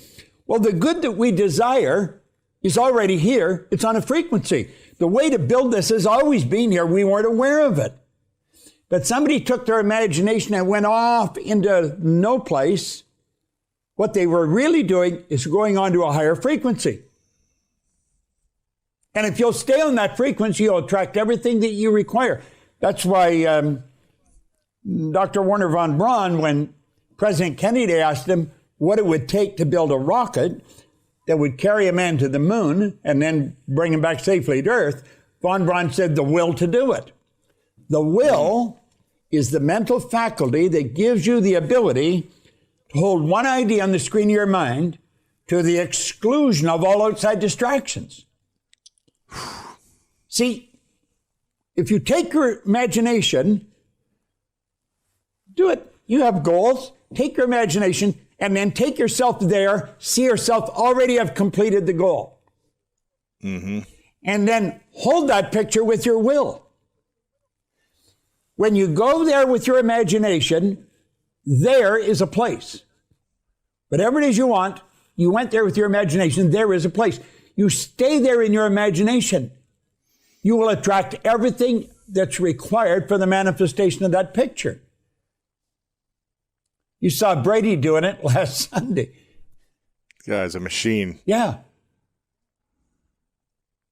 Well, the good that we desire He's already here. It's on a frequency. The way to build this has always been here. We weren't aware of it. But somebody took their imagination and went off into no place. What they were really doing is going on to a higher frequency. And if you'll stay on that frequency, you'll attract everything that you require. That's why Dr. Werner von Braun, when President Kennedy asked him what it would take to build a rocket that would carry a man to the moon and then bring him back safely to Earth, von Braun said the will to do it. The will is the mental faculty that gives you the ability to hold one idea on the screen of your mind to the exclusion of all outside distractions. See, if you take your imagination, do it. You have goals, take your imagination, and then take yourself there, see yourself already have completed the goal. And then hold that picture with your will. When you go there with your imagination, there is a place. Whatever it is you want, you went there with your imagination, there is a place. You stay there in your imagination. You will attract everything that's required for the manifestation of that picture. You saw Brady doing it last Sunday. This guy's a machine. Yeah.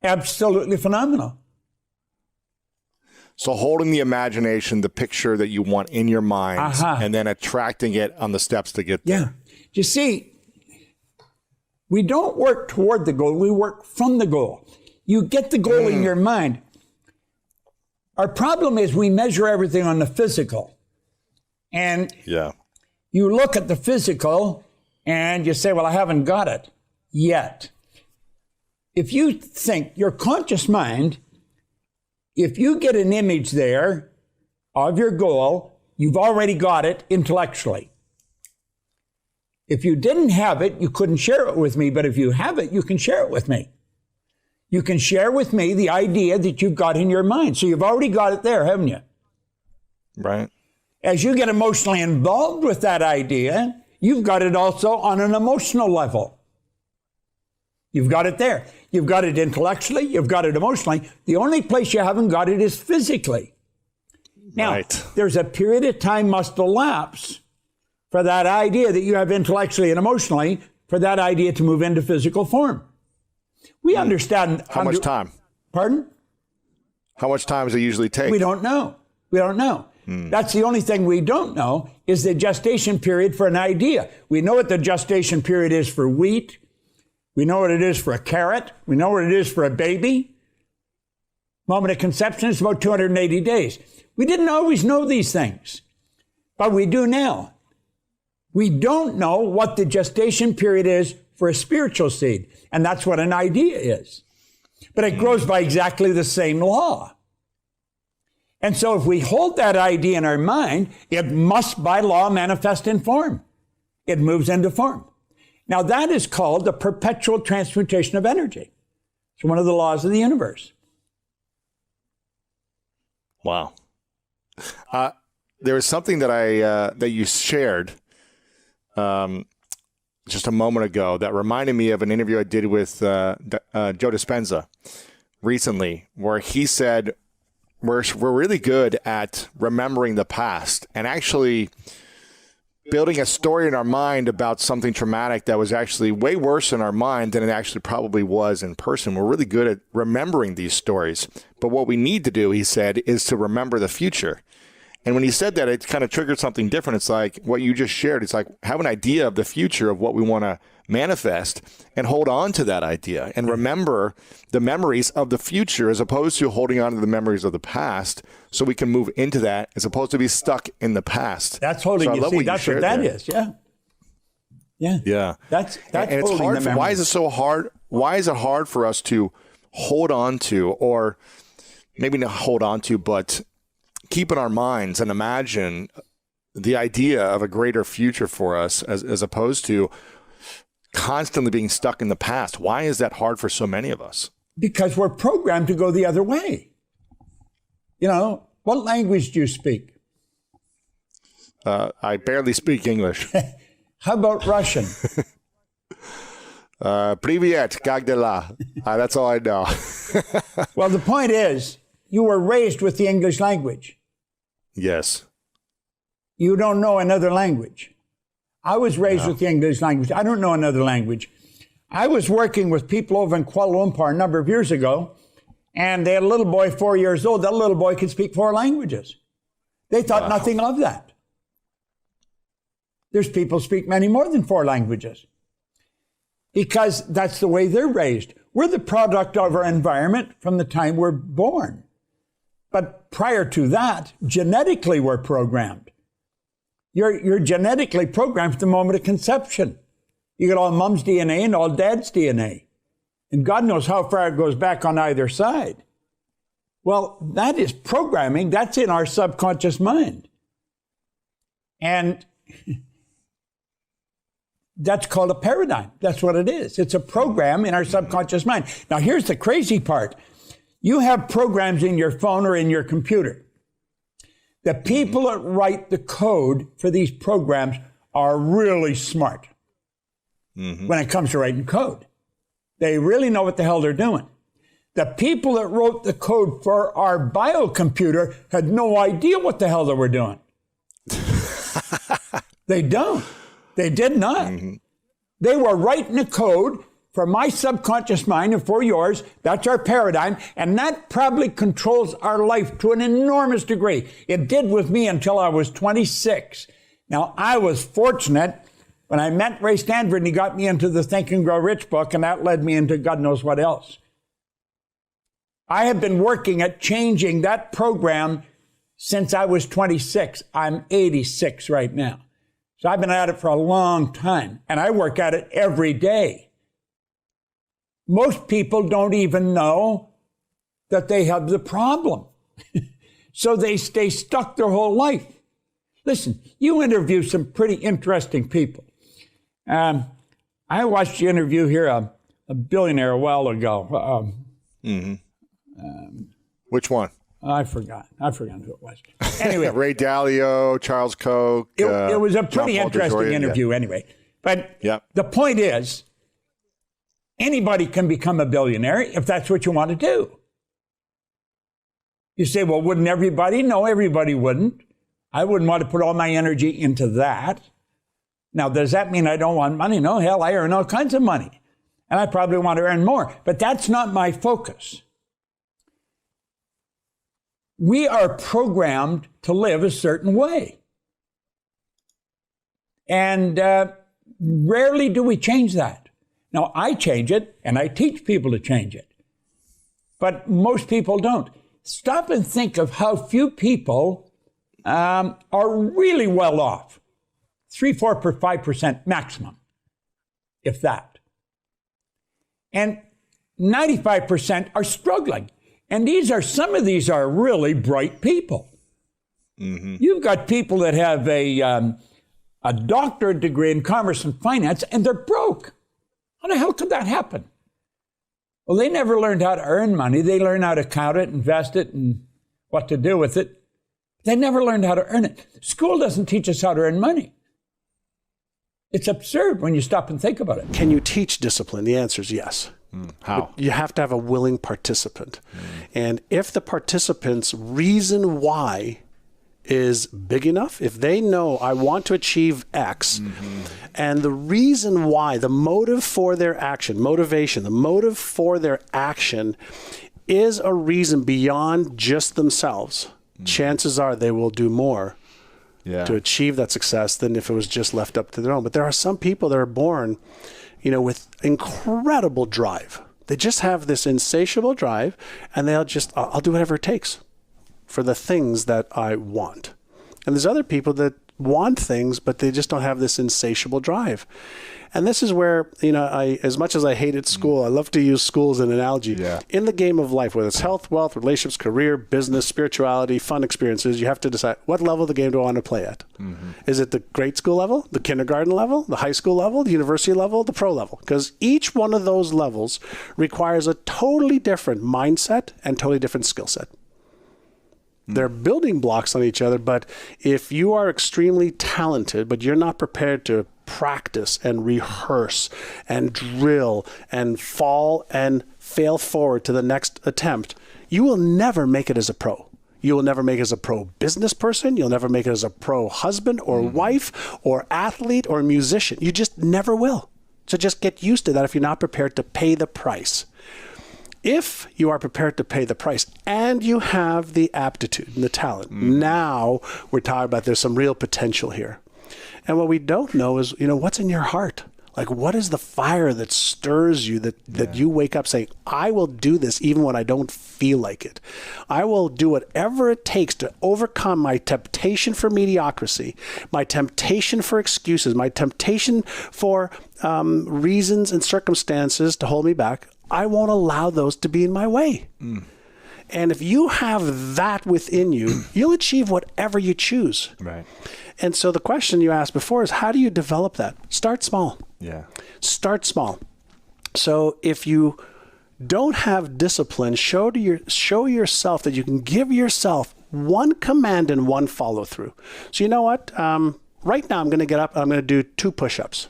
Absolutely phenomenal. So holding the imagination, the picture that you want in your mind, and then attracting it on the steps to get there. Yeah. You see, we don't work toward the goal, we work from the goal. You get the goal in your mind. Our problem is we measure everything on the physical. And you look at the physical and you say, well, I haven't got it yet. If you think your conscious mind, if you get an image there of your goal, you've already got it intellectually. If you didn't have it, you couldn't share it with me. But if you have it, you can share it with me. You can share with me the idea that you've got in your mind. So you've already got it there, haven't you? Right. As you get emotionally involved with that idea, you've got it also on an emotional level. You've got it there. You've got it intellectually. You've got it emotionally. The only place you haven't got it is physically. Now, there's a period of time must elapse for that idea that you have intellectually and emotionally, for that idea to move into physical form. We understand. How much time? Pardon? How much time does it usually take? We don't know. We don't know. That's the only thing we don't know is the gestation period for an idea. We know what the gestation period is for wheat. We know what it is for a carrot. We know what it is for a baby. Moment of conception is about 280 days. We didn't always know these things, but we do now. We don't know what the gestation period is for a spiritual seed, and that's what an idea is. But it grows by exactly the same law. And so if we hold that idea in our mind, it must by law manifest in form. It moves into form. Now that is called the perpetual transmutation of energy. It's one of the laws of the universe. Wow. There was something that that you shared just a moment ago that reminded me of an interview I did with Joe Dispenza recently, where he said we're really good at remembering the past and actually building a story in our mind about something traumatic that was actually way worse in our mind than it actually probably was in person. We're really good at remembering these stories. But what we need to do, he said, is to remember the future. And when he said that, it kind of triggered something different. It's like what you just shared. It's like have an idea of the future of what we want to manifest and hold on to that idea and remember the memories of the future as opposed to holding on to the memories of the past so we can move into that as opposed to be stuck in the past. That's holding, so you see, that's what that is. Yeah. Yeah. Yeah. That's and it's hard. Why is it so hard? Why is it hard for us to hold on to, or maybe not hold on to, but keep in our minds and imagine the idea of a greater future for us as opposed to constantly being stuck in the past? Why is that hard for so many of us? Because we're programmed to go the other way. You know, what language do you speak? I barely speak English. How about Russian? Privyet, как дела? That's all I know. Well, the point is, you were raised with the English language. Yes. You don't know another language. I was raised with the English language. I don't know another language. I was working with people over in Kuala Lumpur a number of years ago, and they had a little boy, 4 years old. That little boy could speak 4 languages. They thought nothing of that. There's people speak many more than 4 languages because that's the way they're raised. We're the product of our environment from the time we're born. But prior to that, genetically we're programmed. You're genetically programmed from the moment of conception. You got all mom's DNA and all dad's DNA. And God knows how far it goes back on either side. Well, that is programming. That's in our subconscious mind. And that's called a paradigm. That's what it is. It's a program in our subconscious mind. Now, here's the crazy part. You have programs in your phone or in your computer. The people that write the code for these programs are really smart when it comes to writing code. They really know what the hell they're doing. The people that wrote the code for our biocomputer had no idea what the hell they were doing. They don't. They did not. They were writing a code for my subconscious mind and for yours. That's our paradigm. And that probably controls our life to an enormous degree. It did with me until I was 26. Now, I was fortunate when I met Ray Stanford and he got me into the Think and Grow Rich book, and that led me into God knows what else. I have been working at changing that program since I was 26. I'm 86 right now. So I've been at it for a long time, and I work at it every day. Most people don't even know that they have the problem. So they stay stuck their whole life. Listen, you interview some pretty interesting people. I watched you interview here a billionaire a while ago. Which one? I forgot who it was. Anyway, Ray Dalio, Charles Koch. it was a pretty John Paul interesting DeJoria, interview anyway. But Yeah. the point is, anybody can become a billionaire if that's what you want to do. You say, well, wouldn't everybody? No, everybody wouldn't. I wouldn't want to put all my energy into that. Now, does that mean I don't want money? No, hell, I earn all kinds of money. And I probably want to earn more. But that's not my focus. We are programmed to live a certain way. And rarely do we change that. Now, I change it, and I teach people to change it. But most people don't. Stop and think of how few people are really well off. 3-4-5% maximum, if that. And 95% are struggling. And some of these are really bright people. You've got people that have a doctorate degree in commerce and finance, and they're broke. How the hell could that happen? Well, they never learned how to earn money. They learned how to count it, invest it, and what to do with it. They never learned how to earn it. School doesn't teach us how to earn money. It's absurd when you stop and think about it. Can you teach discipline? The answer is yes. How? But you have to have a willing participant. And if the participant's reason why is big enough, if they know I want to achieve X, and the reason why, the motive for their action, motivation, the motive for their action is a reason beyond just themselves, chances are they will do more to achieve that success than if it was just left up to their own. But there are some people that are born, with incredible drive. They just have this insatiable drive, and they'll just, I'll do whatever it takes for the things that I want. And there's other people that want things, but they just don't have this insatiable drive. And this is where, as much as I hated school, I love to use school as an analogy. In the game of life, whether it's health, wealth, relationships, career, business, spirituality, fun experiences, you have to decide what level of the game do I want to play at. Is it the grade school level, the kindergarten level, the high school level, the university level, the pro level? Because each one of those levels requires a totally different mindset and totally different skill set. They're building blocks on each other, but if you are extremely talented, but you're not prepared to practice and rehearse and drill and fall and fail forward to the next attempt, you will never make it as a pro. You will never make it as a pro business person. You'll never make it as a pro husband or wife or athlete or musician. You just never will. So just get used to that if you're not prepared to pay the price. If you are prepared to pay the price and you have the aptitude and the talent, now we're talking about there's some real potential here. And what we don't know is, what's in your heart? Like, what is the fire that stirs you, that you wake up saying, I will do this even when I don't feel like it. I will do whatever it takes to overcome my temptation for mediocrity, my temptation for excuses, my temptation for reasons and circumstances to hold me back. I won't allow those to be in my way. And if you have that within you, you'll achieve whatever you choose. Right. And so the question you asked before is, how do you develop that? Start small. Yeah. Start small. So if you don't have discipline, show yourself that you can give yourself one command and one follow through. So you know what? Right now I'm going to get up and I'm going to do 2 push-ups.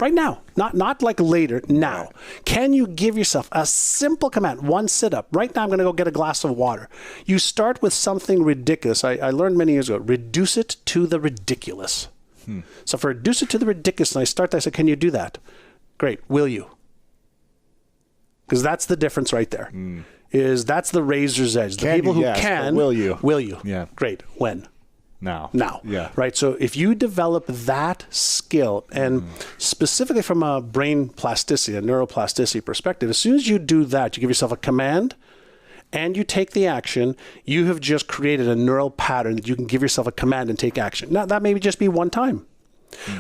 Right now, not like later, now. Can you give yourself a simple command, 1 sit-up? Right now, I'm going to go get a glass of water. You start with something ridiculous. I learned many years ago, reduce it to the ridiculous. So if I reduce it to the ridiculous, and I start, I say, can you do that? Great. Will you? Because that's the difference right there. That's the razor's edge. The people who can, will you? Will you? Yeah. Great. When? Now. Yeah. Right. So if you develop that skill, and specifically from a brain plasticity, a neuroplasticity perspective, as soon as you do that, you give yourself a command and you take the action, you have just created a neural pattern that you can give yourself a command and take action. Now, that may just be one time.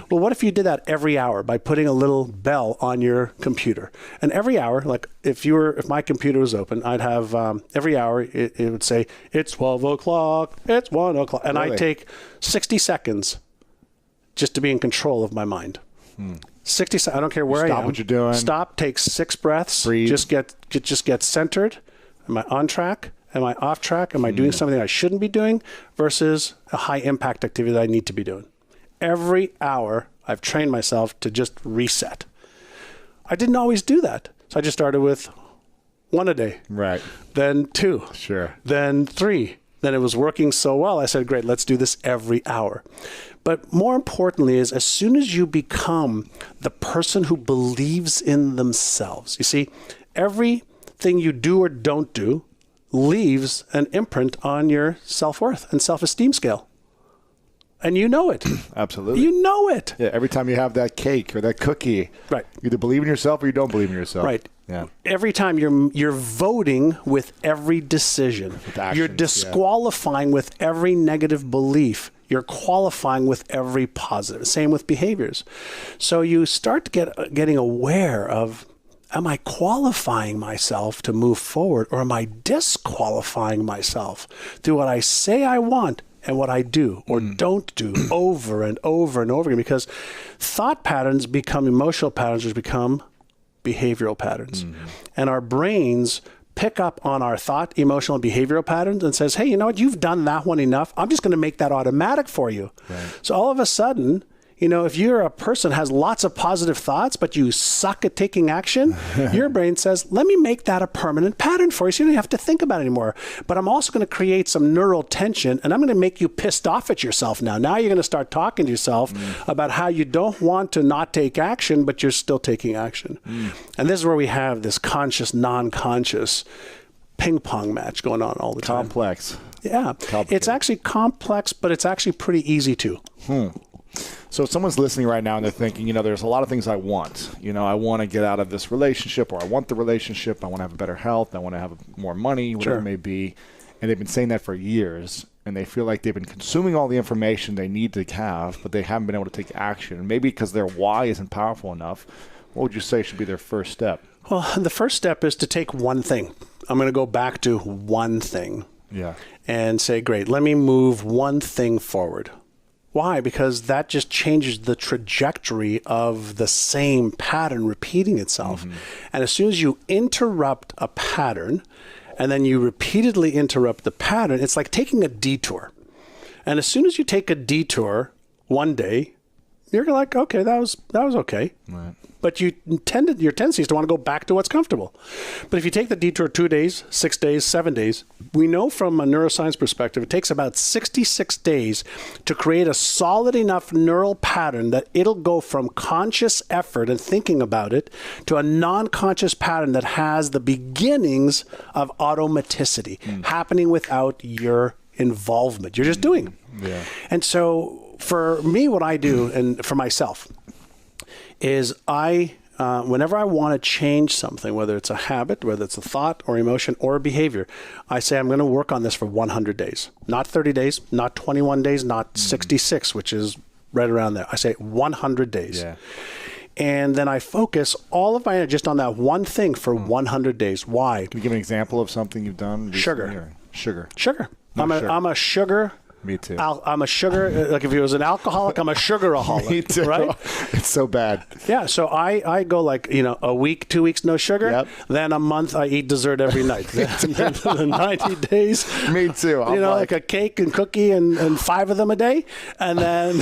Well, what if you did that every hour by putting a little bell on your computer? And every hour, like if my computer was open, I'd have every hour it would say, it's 12 o'clock, it's 1 o'clock. And I'd take 60 seconds just to be in control of my mind. 60 seconds, I don't care where I am. Stop what you're doing. Stop, take 6 breaths. Breathe. Just get centered. Am I on track? Am I off track? Am I doing something I shouldn't be doing versus a high impact activity that I need to be doing? Every hour, I've trained myself to just reset. I didn't always do that. So I just started with 1 a day. Right. Then 2. Sure. Then 3. Then it was working so well, I said, great, let's do this every hour. But more importantly is, as soon as you become the person who believes in themselves, you see, everything you do or don't do leaves an imprint on your self-worth and self-esteem scale. And you know it. Absolutely. You know it. Yeah, every time you have that cake or that cookie, right, you either believe in yourself or you don't believe in yourself. Right. Yeah. Every time you're voting with every decision. With actions, you're disqualifying with every negative belief. You're qualifying with every positive. Same with behaviors. So you start getting aware of, am I qualifying myself to move forward, or am I disqualifying myself through what I say I want and what I do or don't do over and over and over again? Because thought patterns become emotional patterns, which become behavioral patterns. And our brains pick up on our thought, emotional, and behavioral patterns and says, hey, you know what? You've done that one enough. I'm just going to make that automatic for you. Right. So all of a sudden, if you're a person who has lots of positive thoughts, but you suck at taking action, your brain says, let me make that a permanent pattern for you so you don't have to think about it anymore. But I'm also going to create some neural tension, and I'm going to make you pissed off at yourself now. Now you're going to start talking to yourself about how you don't want to not take action, but you're still taking action. And this is where we have this conscious, non-conscious ping pong match going on all the time. Complex. Yeah. It's actually complex, but it's actually pretty easy too. So if someone's listening right now and they're thinking, there's a lot of things I want. I want to get out of this relationship, or I want the relationship. I want to have better health. I want to have more money, whatever it may be. And they've been saying that for years, and they feel like they've been consuming all the information they need to have, but they haven't been able to take action. Maybe because their why isn't powerful enough. What would you say should be their first step? Well, the first step is to take one thing. I'm going to go back to one thing. Yeah. And say, great, let me move one thing forward. Why? Because that just changes the trajectory of the same pattern repeating itself. And as soon as you interrupt a pattern, and then you repeatedly interrupt the pattern, it's like taking a detour. And as soon as you take a detour one day, you're like, okay, that was okay. Right. But your tendency is to want to go back to what's comfortable. But if you take the detour 2 days, 6 days, 7 days, we know from a neuroscience perspective, it takes about 66 days to create a solid enough neural pattern that it'll go from conscious effort and thinking about it to a non-conscious pattern that has the beginnings of automaticity happening without your involvement. You're just doing. Yeah. And so for me, what I do, and for myself, is whenever I want to change something, whether it's a habit, whether it's a thought or emotion or a behavior, I say I'm going to work on this for 100 days. Not 30 days, not 21 days, not 66, which is right around there. I say 100 days. Yeah. And then I focus all of my energy just on that one thing for 100 days. Why? Can you give an example of something you've done recently? Sugar. Sugar. I'm a sugar. Me too. I'm a sugar, like if he was an alcoholic, I'm a sugaraholic. Me too. Right? It's so bad. Yeah. So I go like, a week, 2 weeks, no sugar. Yep. Then a month, I eat dessert every night. Then 90 days. Me too. I'm like a cake and cookie and 5 of them a day. And then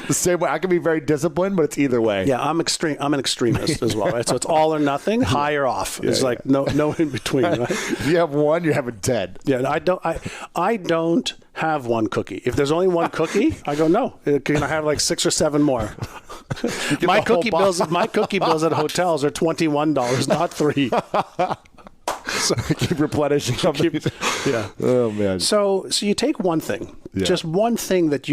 the same way. I can be very disciplined, but it's either way. yeah, I'm an extremist as well, right? So it's all or nothing, high or off. It's like no in between, right? If you have one, you're having 10. Yeah, I don't have one cookie. If there's only one cookie, I go, no. Can I have like 6 or 7 more? My cookie bills at hotels are $21, not $3. So keep replenishing. Yeah. Oh man. So you take one thing, just one thing that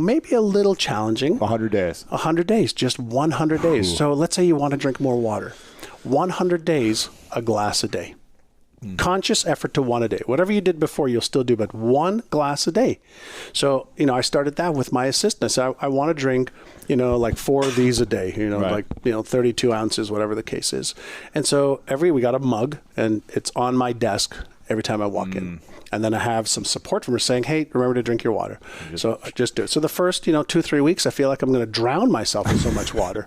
maybe a little challenging. 100 days. 100 days, just 100 days. So let's say you want to drink more water. 100 days, a glass a day. Conscious effort to 1 a day. Whatever you did before, you'll still do, but 1 glass a day. So, I started that with my assistant. I said, I want to drink, like 4 of these a day, Right. like, 32 ounces, whatever the case is. And so we got a mug and it's on my desk every time I walk in. And then I have some support from her saying, hey, remember to drink your water. So just do it. So the first, 2-3 weeks, I feel like I'm going to drown myself in so much water.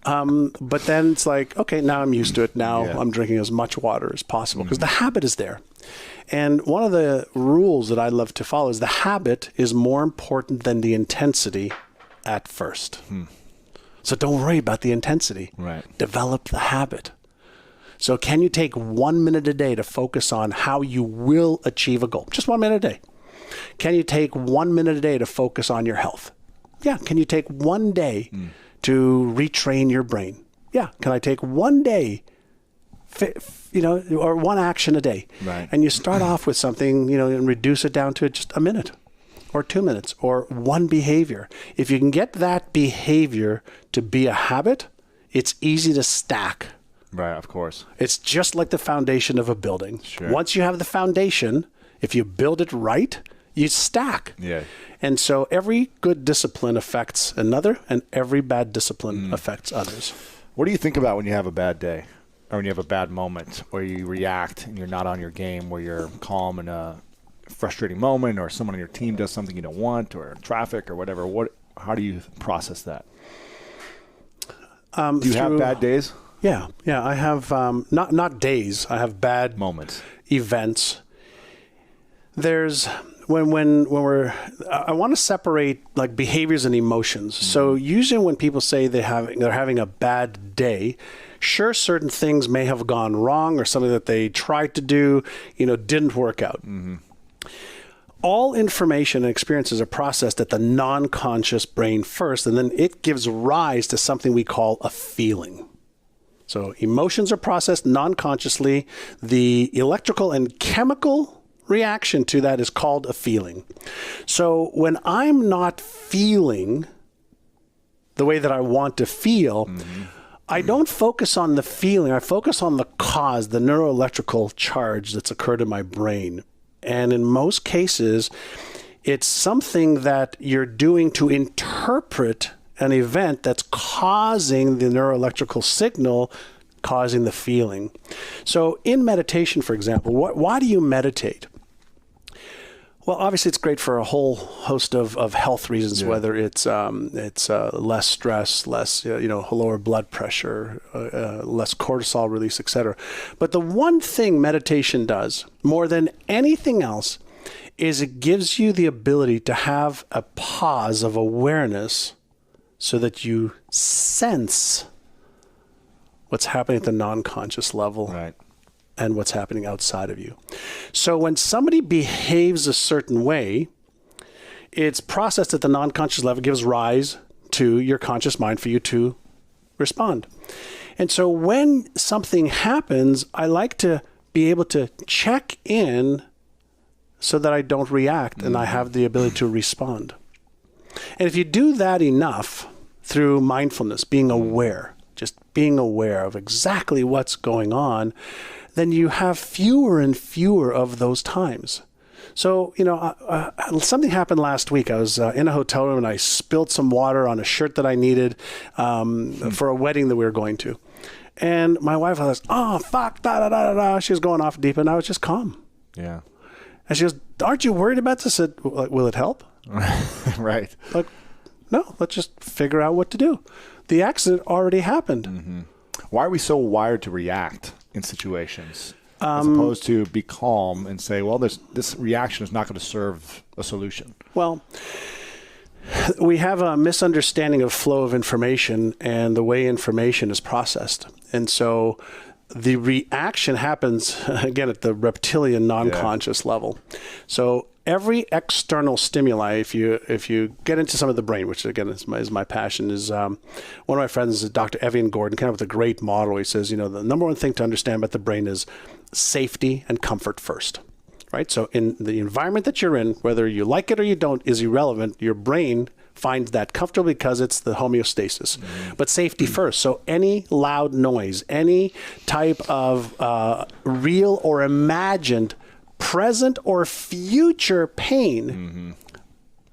But then it's like, okay, now I'm used to it. Now I'm drinking as much water as possible because the habit is there. And one of the rules that I love to follow is the habit is more important than the intensity at first. So don't worry about the intensity. Right. Develop the habit. So can you take 1 minute a day to focus on how you will achieve a goal? Just 1 minute a day. Can you take 1 minute a day to focus on your health? Yeah. Can you take 1 day to retrain your brain? Yeah. Can I take 1 day, or 1 action a day? Right. And you start off with something, and reduce it down to just a minute or 2 minutes or 1 behavior. If you can get that behavior to be a habit, it's easy to stack. Right, of course. It's just like the foundation of a building. Sure. Once you have the foundation, if you build it right, you stack. Yeah. And so every good discipline affects another, and every bad discipline affects others. What do you think about when you have a bad day or when you have a bad moment where you react and you're not on your game, where you're calm in a frustrating moment or someone on your team does something you don't want or traffic or whatever? How do you process that? Do you have bad days? Yeah. I have not days. I have bad Moments. Events. There's when I want to separate like behaviors and emotions. So usually when people say they're having a bad day, sure, certain things may have gone wrong or something that they tried to do, didn't work out. All information and experiences are processed at the non-conscious brain first, and then it gives rise to something we call a feeling. So emotions are processed non-consciously. The electrical and chemical reaction to that is called a feeling. So when I'm not feeling the way that I want to feel, I don't focus on the feeling. I focus on the cause, the neuroelectrical charge that's occurred in my brain. And in most cases, it's something that you're doing to interpret an event that's causing the neuroelectrical signal, causing the feeling. So in meditation, for example, why do you meditate? Well, obviously, it's great for a whole host of health reasons, whether it's less stress, less lower blood pressure, less cortisol release, etc. But the one thing meditation does more than anything else is it gives you the ability to have a pause of awareness so that you sense what's happening at the non-conscious level Right. and what's happening outside of you. So when somebody behaves a certain way, it's processed at the non-conscious level, gives rise to your conscious mind for you to respond. And so when something happens, I like to be able to check in so that I don't react and I have the ability to respond. And if you do that enough through mindfulness, being aware, just being aware of exactly what's going on, then you have fewer and fewer of those times. So, something happened last week. I was in a hotel room and I spilled some water on a shirt that I needed for a wedding that we were going to. And my wife was, oh, fuck, da-da-da-da-da. She was going off deep and I was just calm. Yeah. And she goes, aren't you worried about this? I said, will it help? Right. Like, no, let's just figure out what to do. The accident already happened. Mm-hmm. Why are we so wired to react in situations as opposed to be calm and say, well, this reaction is not going to serve a solution? Well, we have a misunderstanding of flow of information and the way information is processed. And so the reaction happens, again, at the reptilian non-conscious level. So every external stimuli, if you get into some of the brain, which again is my passion, is one of my friends, Dr. Evian Gordon, came up with a great model. He says, the number one thing to understand about the brain is safety and comfort first, right? So in the environment that you're in, whether you like it or you don't, is irrelevant. Your brain finds that comfortable because it's the homeostasis. But safety first. So any loud noise, any type of real or imagined present or future pain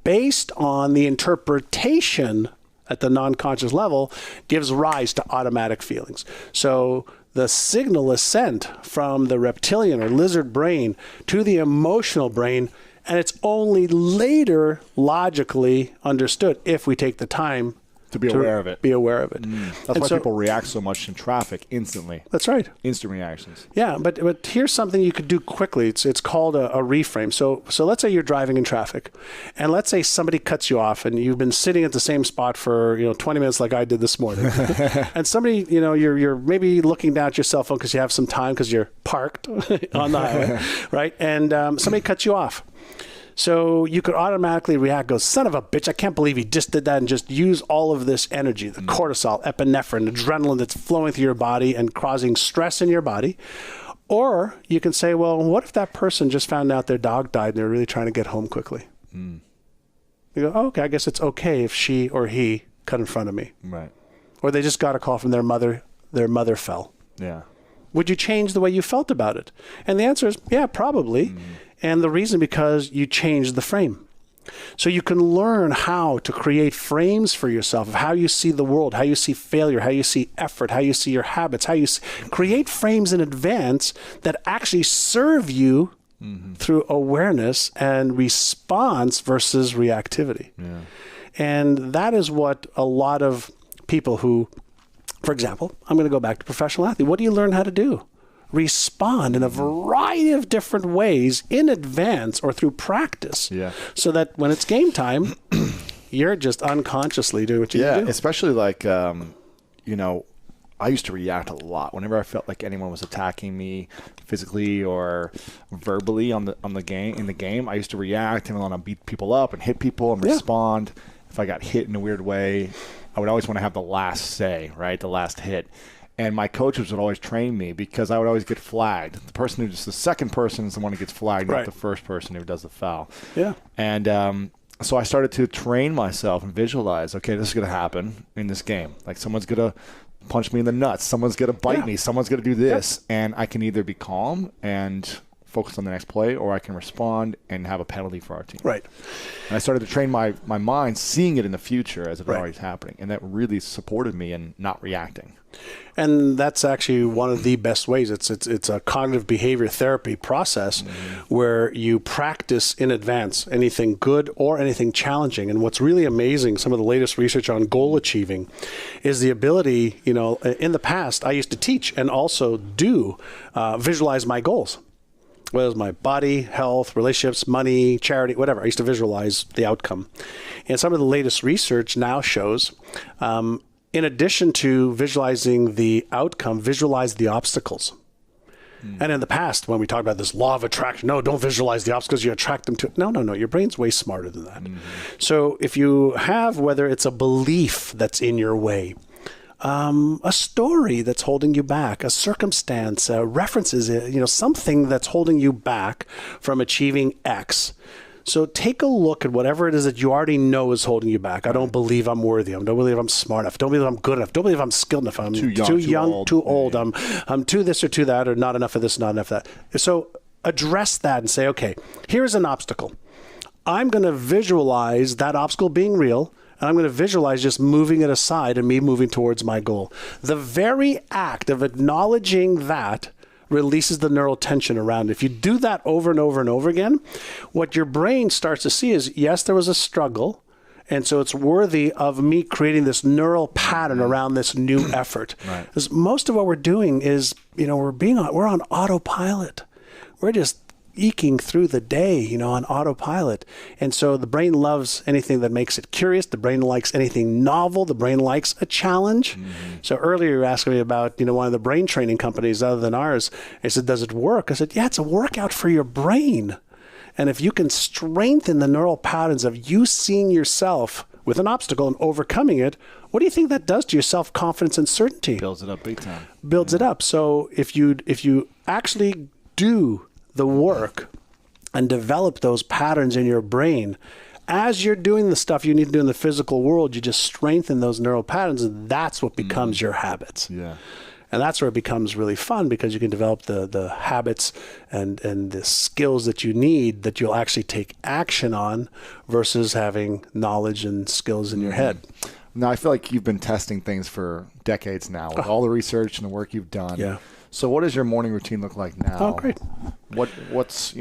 based on the interpretation at the non-conscious level gives rise to automatic feelings. So the signal is sent from the reptilian or lizard brain to the emotional brain, and it's only later logically understood if we take the time to be aware of it. Be aware of it. That's why people react so much in traffic instantly. That's right. Instant reactions. Yeah, but here's something you could do quickly. It's called a reframe. So let's say you're driving in traffic, and let's say somebody cuts you off, and you've been sitting at the same spot for 20 minutes, like I did this morning, and somebody you're maybe looking down at your cell phone because you have some time because you're parked on the highway, right? And somebody cuts you off. So you could automatically react, go, son of a bitch, I can't believe he just did that, and just use all of this energy, the cortisol, epinephrine, adrenaline that's flowing through your body and causing stress in your body. Or you can say, well, what if that person just found out their dog died and they're really trying to get home quickly? You go, oh, okay, I guess it's okay if she or he cut in front of me. Right. Or they just got a call from their mother fell. Yeah. Would you change the way you felt about it? And the answer is, yeah, probably. And the reason, because you changed the frame. So you can learn how to create frames for yourself of how you see the world, how you see failure, how you see effort, how you see your habits, how you create frames in advance that actually serve you through awareness and response versus reactivity. Yeah. And that is what a lot of people who, for example, I'm going to go back to professional athlete. What do you learn how to do? Respond in a variety of different ways in advance or through practice, so that when it's game time, you're just unconsciously doing what you do. Yeah, especially like, I used to react a lot whenever I felt like anyone was attacking me physically or verbally in the game. I used to react and want to beat people up and hit people and respond. If I got hit in a weird way, I would always want to have the last say, right? The last hit. And my coaches would always train me because I would always get flagged. The second person is the one who gets flagged, not the first person who does the foul. Yeah. And so I started to train myself and visualize, okay, this is going to happen in this game. Like someone's going to punch me in the nuts. Someone's going to bite me. Someone's going to do this. And I can either be calm and focus on the next play, or I can respond and have a penalty for our team. Right. And I started to train my mind, seeing it in the future as it already is happening. And that really supported me in not reacting. And that's actually one of the best ways. It's a cognitive behavior therapy process where you practice in advance anything good or anything challenging. And what's really amazing, some of the latest research on goal achieving, is the ability, in the past, I used to teach and also do visualize my goals. whether it's my body, health, relationships, money, charity, whatever. I used to visualize the outcome. And some of the latest research now shows, in addition to visualizing the outcome, visualize the obstacles. And in the past, when we talked about this law of attraction, no, don't visualize the obstacles, you attract them to. No. Your brain's way smarter than that. So if you have, whether it's a belief that's in your way, a story that's holding you back, a circumstance, references, something that's holding you back from achieving X. So take a look at whatever it is that you already know is holding you back. I don't believe I'm worthy. I don't believe I'm smart enough. Don't believe I'm good enough. Don't believe I'm skilled enough. I'm too young, too old. I'm too this or too that, or not enough of this, not enough of that. So address that and say, okay, here's an obstacle. I'm going to visualize that obstacle being real, and I'm going to visualize just moving it aside and me moving towards my goal. The very act of acknowledging that releases the neural tension around it. If you do that over and over and over again, what your brain starts to see is, yes, there was a struggle, and so it's worthy of me creating this neural pattern around this new effort. Because most of what we're doing is, we're on autopilot. We're just eking through the day, on autopilot. And so the brain loves anything that makes it curious. The brain likes anything novel. The brain likes a challenge. So earlier you were asking me about, one of the brain training companies other than ours. I said, does it work? I said, yeah, it's a workout for your brain. And if you can strengthen the neural patterns of you seeing yourself with an obstacle and overcoming it, what do you think that does to your self-confidence and certainty? Builds it up big time. Builds it up. So if you actually do the work and develop those patterns in your brain, as you're doing the stuff you need to do in the physical world, you just strengthen those neural patterns, and that's what becomes your habits. Yeah. And that's where it becomes really fun, because you can develop the habits and the skills that you need that you'll actually take action on versus having knowledge and skills in your head. Now, I feel like you've been testing things for decades now with all the research and the work you've done. Yeah. So what does your morning routine look like now? Oh, great. What's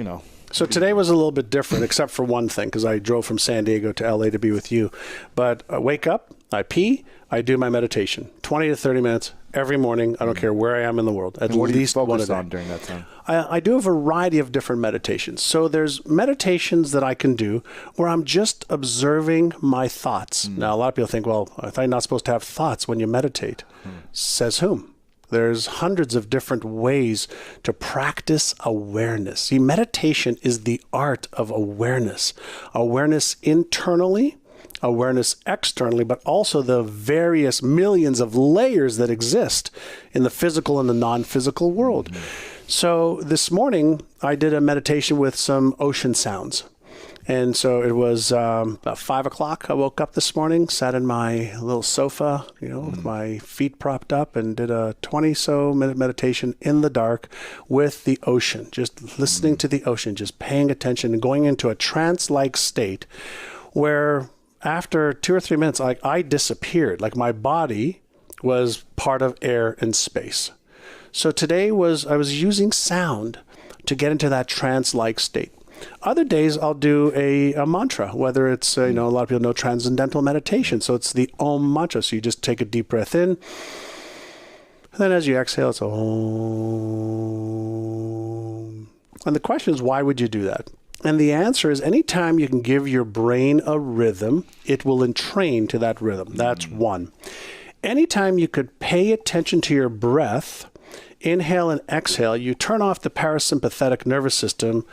So today was a little bit different, except for one thing, because I drove from San Diego to LA to be with you. But I wake up, I pee, I do my meditation, 20 to 30 minutes every morning. I don't care where I am in the world. At what least do you one a focus day. on during that time? I do a variety of different meditations. So there's meditations that I can do where I'm just observing my thoughts. Now, a lot of people think, well, I thought you're not supposed to have thoughts when you meditate. Says whom? There's hundreds of different ways to practice awareness. See, meditation is the art of awareness. Awareness internally, awareness externally, but also the various millions of layers that exist in the physical and the non-physical world. So this morning, I did a meditation with some ocean sounds. And so it was about 5 o'clock. I woke up this morning, sat in my little sofa, with my feet propped up, and did a 20-so minute meditation in the dark with the ocean, just listening to the ocean, just paying attention and going into a trance-like state where after 2 or 3 minutes, I disappeared. Like my body was part of air and space. So today I was using sound to get into that trance-like state. Other days I'll do a mantra, whether it's, a lot of people know transcendental meditation. So it's the Om mantra. So you just take a deep breath in. And then as you exhale, it's Om. And the question is, why would you do that? And the answer is, anytime you can give your brain a rhythm, it will entrain to that rhythm. That's one. Anytime you could pay attention to your breath, inhale and exhale, you turn off the parasympathetic nervous system.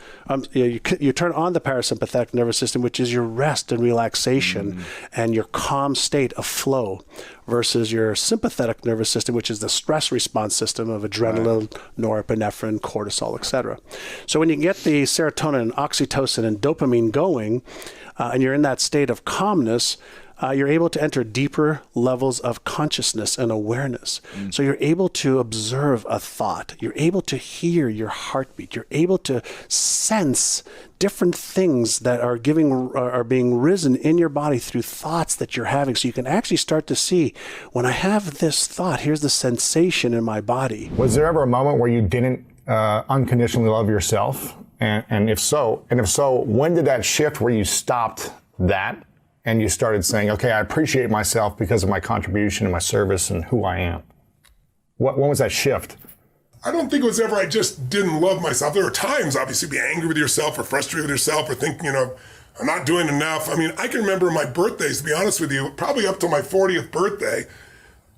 You turn on the parasympathetic nervous system, which is your rest and relaxation and your calm state of flow, versus your sympathetic nervous system, which is the stress response system of adrenaline, norepinephrine, cortisol, etc. So when you get the serotonin and oxytocin and dopamine going, and you're in that state of calmness, you're able to enter deeper levels of consciousness and awareness. So you're able to observe a thought. You're able to hear your heartbeat. You're able to sense different things that are being risen in your body through thoughts that you're having. So you can actually start to see, when I have this thought, here's the sensation in my body. Was there ever a moment where you didn't unconditionally love yourself? And if so, when did that shift where you stopped that and you started saying, okay, I appreciate myself because of my contribution and my service and who I am? When was that shift? I don't think it was ever I just didn't love myself. There were times, obviously, be angry with yourself or frustrated with yourself or think, I'm not doing enough. I mean, I can remember my birthdays, to be honest with you, probably up to my 40th birthday,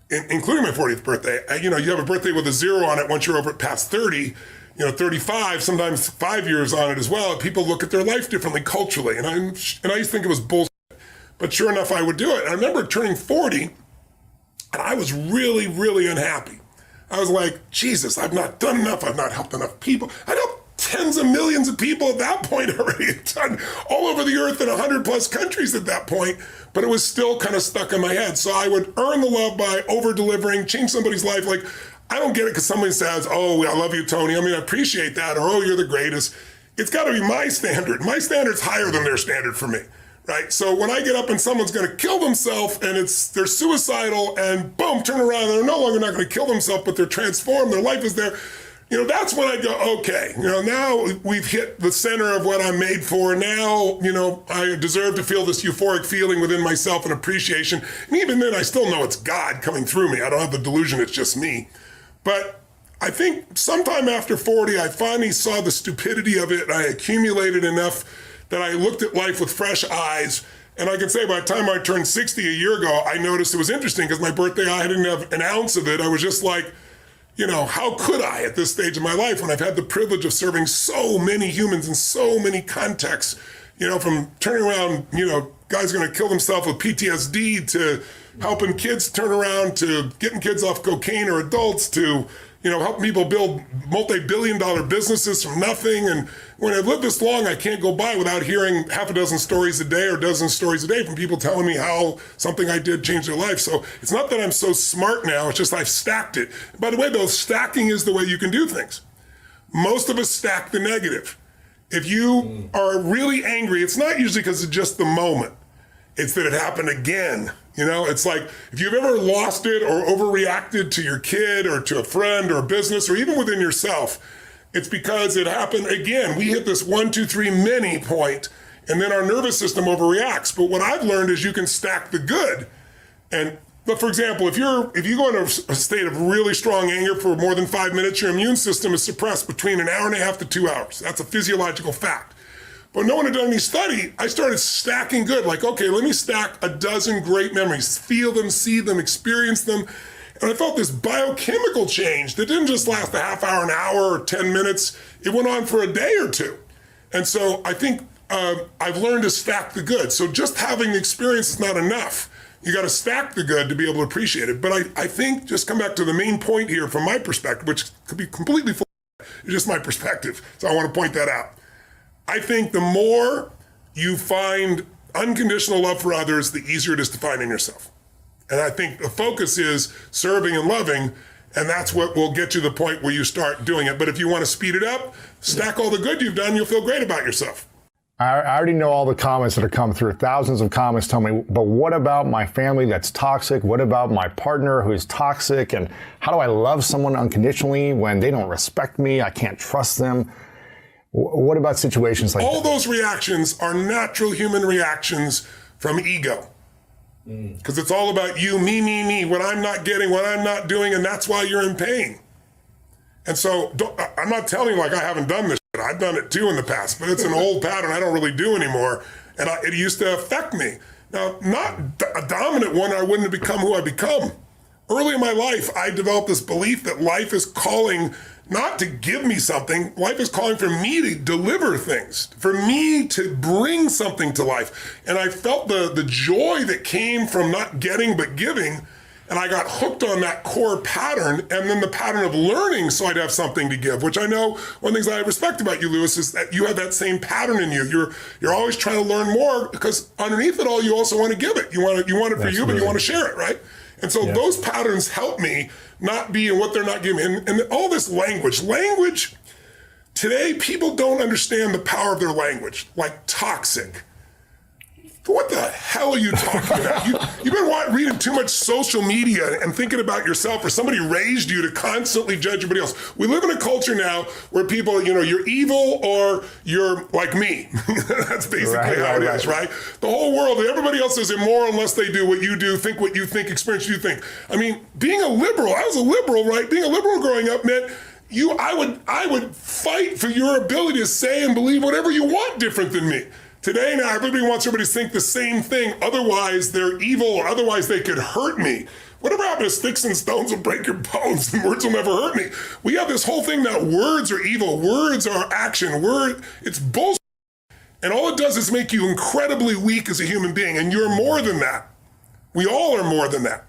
including my 40th birthday. You have a birthday with a 0 on it once you're over past 30, 35, sometimes 5 years on it as well. People look at their life differently culturally. And I used to think it was bullshit. But sure enough, I would do it. And I remember turning 40, and I was really, really unhappy. I was like, Jesus, I've not done enough. I've not helped enough people. I helped tens of millions of people at that point already, done all over the earth in 100 plus countries at that point, but it was still kind of stuck in my head. So I would earn the love by over delivering, change somebody's life. Like, I don't get it because somebody says, oh, I love you, Tony. I mean, I appreciate that. Or, oh, you're the greatest. It's got to be my standard. My standard's higher than their standard for me, right? So when I get up and someone's going to kill themselves and they're suicidal and boom, turn around and they're no longer not going to kill themselves, but they're transformed, their life is there. That's when I go, okay, now we've hit the center of what I'm made for. Now, I deserve to feel this euphoric feeling within myself and appreciation. And even then, I still know it's God coming through me. I don't have the delusion it's just me. But I think sometime after 40, I finally saw the stupidity of it. I accumulated enough that I looked at life with fresh eyes. And I can say by the time I turned 60 a year ago, I noticed it was interesting because my birthday, I didn't have an ounce of it. I was just like, how could I at this stage of my life when I've had the privilege of serving so many humans in so many contexts, from turning around, guys going to kill themselves with PTSD to helping kids turn around to getting kids off cocaine or adults to, helping people build multi-billion-dollar businesses from nothing. And when I've lived this long, I can't go by without hearing half a dozen stories a day or dozen stories a day from people telling me how something I did changed their life. So it's not that I'm so smart now, it's just I've stacked it. By the way, though, stacking is the way you can do things. Most of us stack the negative. If you are really angry, it's not usually because of just the moment. It's that it happened again. It's like if you've ever lost it or overreacted to your kid or to a friend or a business or even within yourself, it's because it happened again. We hit this 1, 2, 3 mini point, and then our nervous system overreacts. But what I've learned is you can stack the good. But for example, if you go into a state of really strong anger for more than 5 minutes, your immune system is suppressed between an hour and a half to 2 hours. That's a physiological fact. But no one had done any study. I started stacking good. Like, okay, let me stack a dozen great memories, feel them, see them, experience them. And I felt this biochemical change that didn't just last a half hour, an hour, or 10 minutes. It went on for a day or two. And so I think I've learned to stack the good. So just having the experience is not enough. You got to stack the good to be able to appreciate it. But I think, just come back to the main point here from my perspective, which could be completely full, it's just my perspective. So I want to point that out. I think the more you find unconditional love for others, the easier it is to find in yourself. And I think the focus is serving and loving, and that's what will get you to the point where you start doing it. But if you want to speed it up, stack all the good you've done, you'll feel great about yourself. I already know all the comments that have come through. Thousands of comments tell me, but what about my family that's toxic? What about my partner who's toxic? And how do I love someone unconditionally when they don't respect me? I can't trust them. What about situations like all those reactions are natural human reactions from ego. Because it's all about you, me, what I'm not getting, what I'm not doing, and that's why you're in pain. And so I'm not telling you like I haven't done this shit. I've done it too in the past, but it's an old pattern I don't really do anymore. And it used to affect me. Now, not a dominant one, I wouldn't have become who I become. Early in my life, I developed this belief that life is calling not to give me something, life is calling for me to deliver things, for me to bring something to life. And I felt the joy that came from not getting but giving, and I got hooked on that core pattern, and then the pattern of learning so I'd have something to give, which I know one of the things I respect about you, Lewis, is that you have that same pattern in you. You're always trying to learn more because underneath it all, you also want to give it. You want it for you, but you want to share it, right? And so those patterns help me not be in what they're not giving me. And all this language, today people don't understand the power of their language, like toxic. What the hell are you talking about? You've been reading too much social media and thinking about yourself, or somebody raised you to constantly judge everybody else. We live in a culture now where people, you're evil or you're like me. That's basically how it is, right? The whole world, everybody else is immoral unless they do what you do, think what you think, experience what you think. I mean, being a liberal, I was a liberal, right? Being a liberal growing up meant I would fight for your ability to say and believe whatever you want different than me. Today now, everybody wants everybody to think the same thing. Otherwise, they're evil, or otherwise they could hurt me. Whatever happened to sticks and stones will break your bones and words will never hurt me? We have this whole thing that words are evil. Words are action. It's bullshit. And all it does is make you incredibly weak as a human being. And you're more than that. We all are more than that.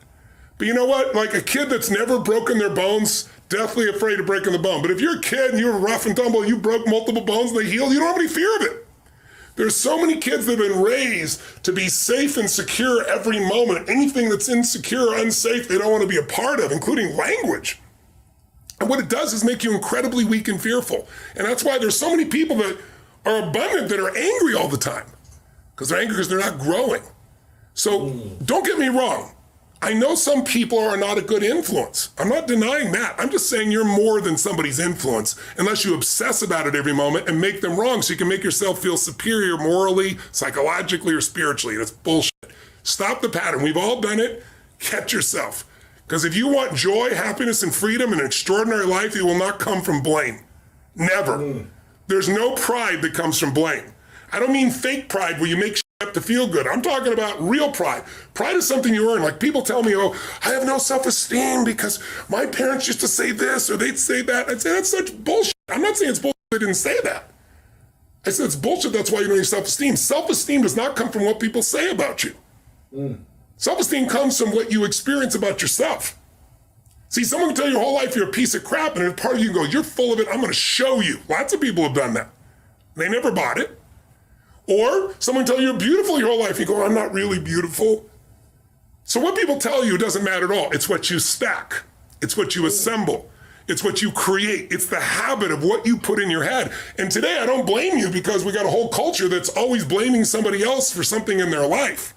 But you know what? Like a kid that's never broken their bones, deathly afraid of breaking the bone. But if you're a kid and you're rough and tumble, you broke multiple bones, they healed, you don't have any fear of it. There's so many kids that have been raised to be safe and secure every moment. Anything that's insecure or unsafe, they don't want to be a part of, including language. And what it does is make you incredibly weak and fearful. And that's why there's so many people that are abundant that are angry all the time. Because they're angry because they're not growing. So don't get me wrong. I know some people are not a good influence. I'm not denying that. I'm just saying you're more than somebody's influence unless you obsess about it every moment and make them wrong so you can make yourself feel superior morally, psychologically, or spiritually. That's bullshit. Stop the pattern. We've all done it. Catch yourself. Because if you want joy, happiness, and freedom and an extraordinary life, it will not come from blame. Never. There's no pride that comes from blame. I don't mean fake pride where you make up to feel good. I'm talking about real pride. Pride is something you earn. Like people tell me, oh, I have no self-esteem because my parents used to say this or they'd say that. I'd say that's such bullshit. I'm not saying it's bullshit they didn't say that. I said it's bullshit, that's why you don't have self-esteem. Self-esteem does not come from what people say about you. Self-esteem comes from what you experience about yourself. See, someone can tell you your whole life you're a piece of crap, and part of you can go, you're full of it, I'm going to show you. Lots of people have done that. They never bought it. Or someone tell you you're beautiful your whole life. You go, I'm not really beautiful. So what people tell you doesn't matter at all. It's what you stack. It's what you assemble. It's what you create. It's the habit of what you put in your head. And today I don't blame you because we got a whole culture that's always blaming somebody else for something in their life.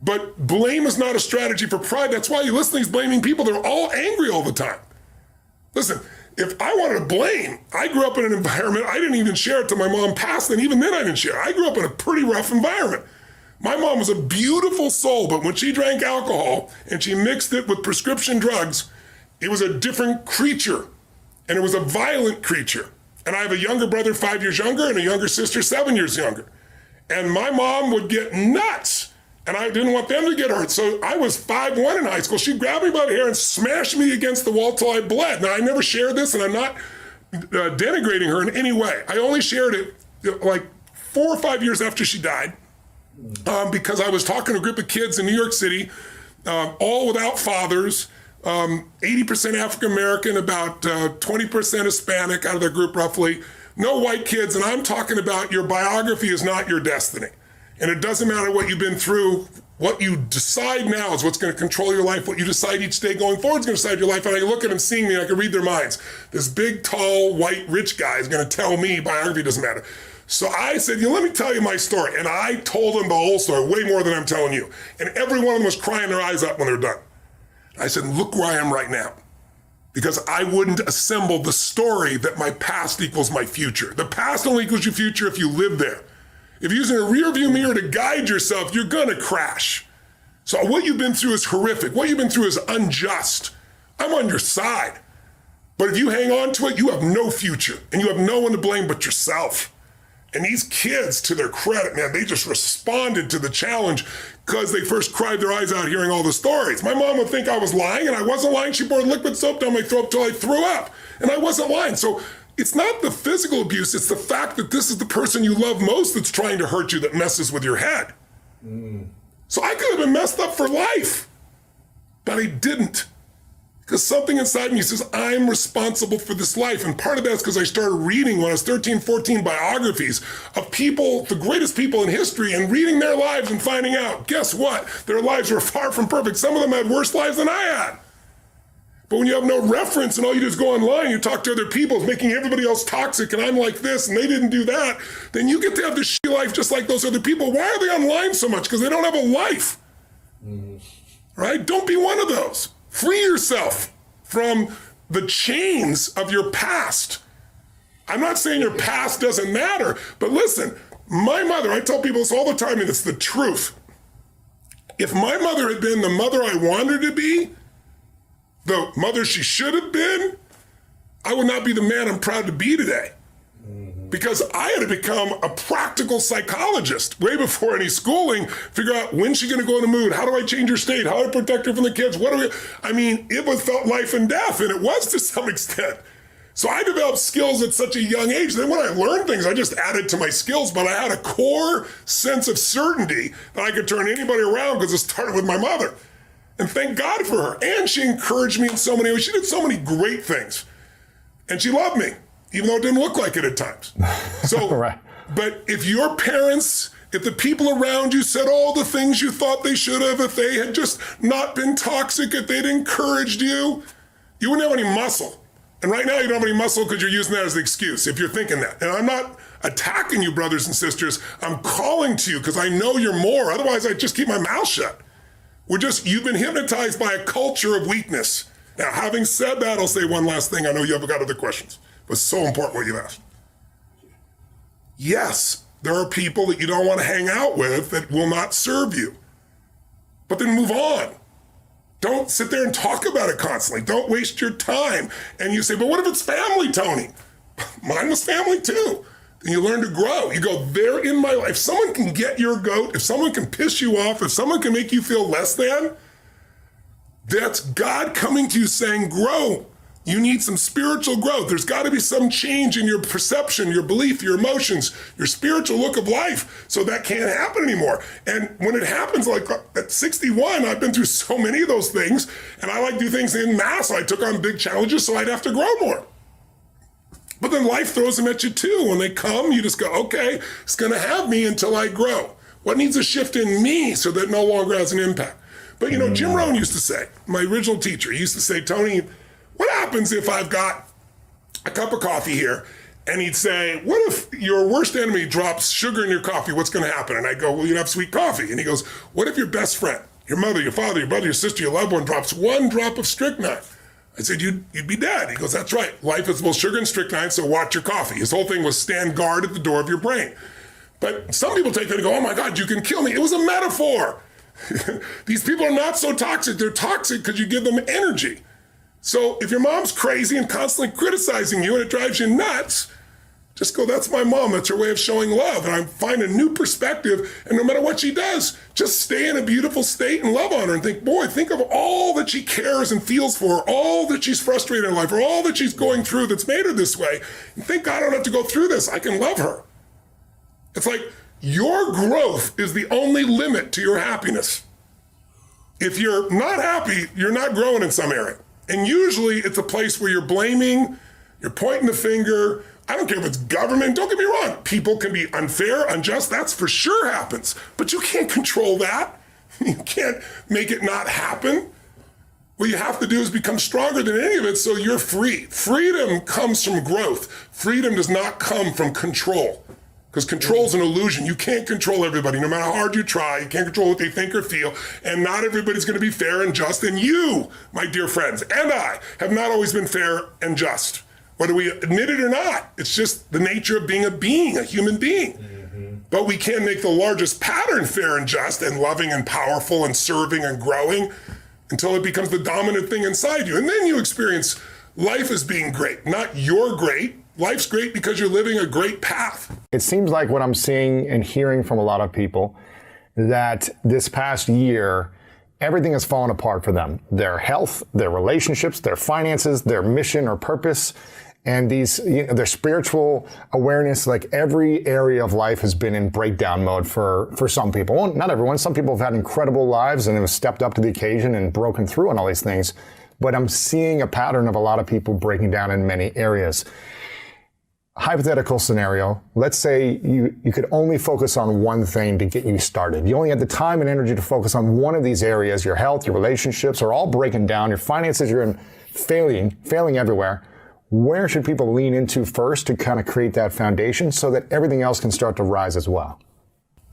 But blame is not a strategy for pride. That's why you listen to these blaming people. They're all angry all the time. Listen, if I wanted to blame, I grew up in an environment, I didn't even share it till my mom passed, and even then I didn't share. I grew up in a pretty rough environment. My mom was a beautiful soul, but when she drank alcohol and she mixed it with prescription drugs, it was a different creature, and it was a violent creature. And I have a younger brother 5 years younger and a younger sister 7 years younger. And my mom would get nuts, and I didn't want them to get hurt. So I was 5'1" in high school. She'd grab me by the hair and smash me against the wall till I bled. Now, I never shared this, and I'm not denigrating her in any way. I only shared it like 4 or 5 years after she died because I was talking to a group of kids in New York City, all without fathers, 80% African-American, about 20% Hispanic out of their group roughly, no white kids, and I'm talking about your biography is not your destiny. And it doesn't matter what you've been through. What you decide now is what's going to control your life. What you decide each day going forward is going to decide your life. And I can look at them seeing me, and I can read their minds. This big, tall, white, rich guy is going to tell me biography doesn't matter. So I said, let me tell you my story. And I told them the whole story, way more than I'm telling you. And every one of them was crying their eyes out when they're done. I said, look where I am right now. Because I wouldn't assemble the story that my past equals my future. The past only equals your future if you live there. If you're using a rear view mirror to guide yourself, you're gonna crash. So what you've been through is horrific. What you've been through is unjust. I'm on your side. But if you hang on to it, you have no future. And you have no one to blame but yourself. And these kids, to their credit, man, they just responded to the challenge because they first cried their eyes out hearing all the stories. My mom would think I was lying, and I wasn't lying. She poured liquid soap down my throat till I threw up. And I wasn't lying. So it's not the physical abuse, it's the fact that this is the person you love most that's trying to hurt you that messes with your head. So I could have been messed up for life, but I didn't. Because something inside me says, I'm responsible for this life. And part of that is because I started reading when I was 13, 14 biographies of people, the greatest people in history, and reading their lives and finding out, guess what? Their lives were far from perfect. Some of them had worse lives than I had. But when you have no reference and all you do is go online, you talk to other people, it's making everybody else toxic, and I'm like this, and they didn't do that, then you get to have this shitty life just like those other people. Why are they online so much? Because they don't have a life. Right? Don't be one of those. Free yourself from the chains of your past. I'm not saying your past doesn't matter, but listen, my mother, I tell people this all the time, and it's the truth. If my mother had been the mother I wanted her to be, the mother she should have been, I would not be the man I'm proud to be today. Because I had to become a practical psychologist way before any schooling, figure out when's she gonna go in the mood, how do I change her state, how do I protect her from the kids, it felt life and death, and it was to some extent. So I developed skills at such a young age. Then when I learned things, I just added to my skills, but I had a core sense of certainty that I could turn anybody around because it started with my mother. And thank God for her. And she encouraged me in so many ways. She did so many great things. And she loved me, even though it didn't look like it at times. So, Right. But if your parents, if the people around you said all the things you thought they should have, if they had just not been toxic, if they'd encouraged you, you wouldn't have any muscle. And right now you don't have any muscle because you're using that as the excuse, if you're thinking that. And I'm not attacking you, brothers and sisters. I'm calling to you because I know you're more. Otherwise, I'd just keep my mouth shut. You've been hypnotized by a culture of weakness. Now, having said that, I'll say one last thing. I know you haven't got other questions, but it's so important what you asked. Yes, there are people that you don't want to hang out with that will not serve you. But then move on. Don't sit there and talk about it constantly. Don't waste your time. And you say, but what if it's family, Tony? Mine was family too. Then you learn to grow. You go, they're in my life. If someone can get your goat, if someone can piss you off, if someone can make you feel less than, that's God coming to you saying, grow. You need some spiritual growth. There's got to be some change in your perception, your belief, your emotions, your spiritual look of life. So that can't happen anymore. And when it happens, like at 61, I've been through so many of those things, and I like to do things in mass. I took on big challenges, so I'd have to grow more. But then life throws them at you too. When they come, you just go, okay, it's going to have me until I grow. What needs a shift in me so that it no longer has an impact? But you know, Jim Rohn used to say, my original teacher, he used to say, Tony, what happens if I've got a cup of coffee here? And he'd say, what if your worst enemy drops sugar in your coffee? What's going to happen? And I go, well, you'd have sweet coffee. And he goes, what if your best friend, your mother, your father, your brother, your sister, your loved one drops one drop of strychnine? I said, you'd be dead. He goes, that's right. Life is both sugar and strychnine, so watch your coffee. His whole thing was stand guard at the door of your brain. But some people take that and go, oh my God, you can kill me. It was a metaphor. These people are not so toxic. They're toxic because you give them energy. So if your mom's crazy and constantly criticizing you and it drives you nuts, just go, that's my mom. That's her way of showing love. And I find a new perspective. And no matter what she does, just stay in a beautiful state and love on her and think, boy, think of all that she cares and feels for, all that she's frustrated in life, or all that she's going through that's made her this way. And think, God, I don't have to go through this. I can love her. It's like your growth is the only limit to your happiness. If you're not happy, you're not growing in some area. And usually it's a place where you're blaming, you're pointing the finger. I don't care if it's government, don't get me wrong. People can be unfair, unjust, that's for sure happens. But you can't control that. You can't make it not happen. What you have to do is become stronger than any of it so you're free. Freedom comes from growth. Freedom does not come from control. Because control is an illusion. You can't control everybody. No matter how hard you try, you can't control what they think or feel. And not everybody's going to be fair and just. And you, my dear friends, and I have not always been fair and just. Whether we admit it or not, it's just the nature of being, a human being. Mm-hmm. But we can make the largest pattern fair and just and loving and powerful and serving and growing until it becomes the dominant thing inside you. And then you experience life as being great, not you're great. Life's great because you're living a great path. It seems like what I'm seeing and hearing from a lot of people that this past year, everything has fallen apart for them. Their health, their relationships, their finances, their mission or purpose, and their spiritual awareness, like every area of life has been in breakdown mode for some people. Well, not everyone. Some people have had incredible lives and have stepped up to the occasion and broken through on all these things. But I'm seeing a pattern of a lot of people breaking down in many areas. Hypothetical scenario, let's say you could only focus on one thing to get you started. You only had the time and energy to focus on one of these areas. Your health, your relationships are all breaking down. Your finances, you're in failing everywhere. Where should people lean into first to kind of create that foundation so that everything else can start to rise as well?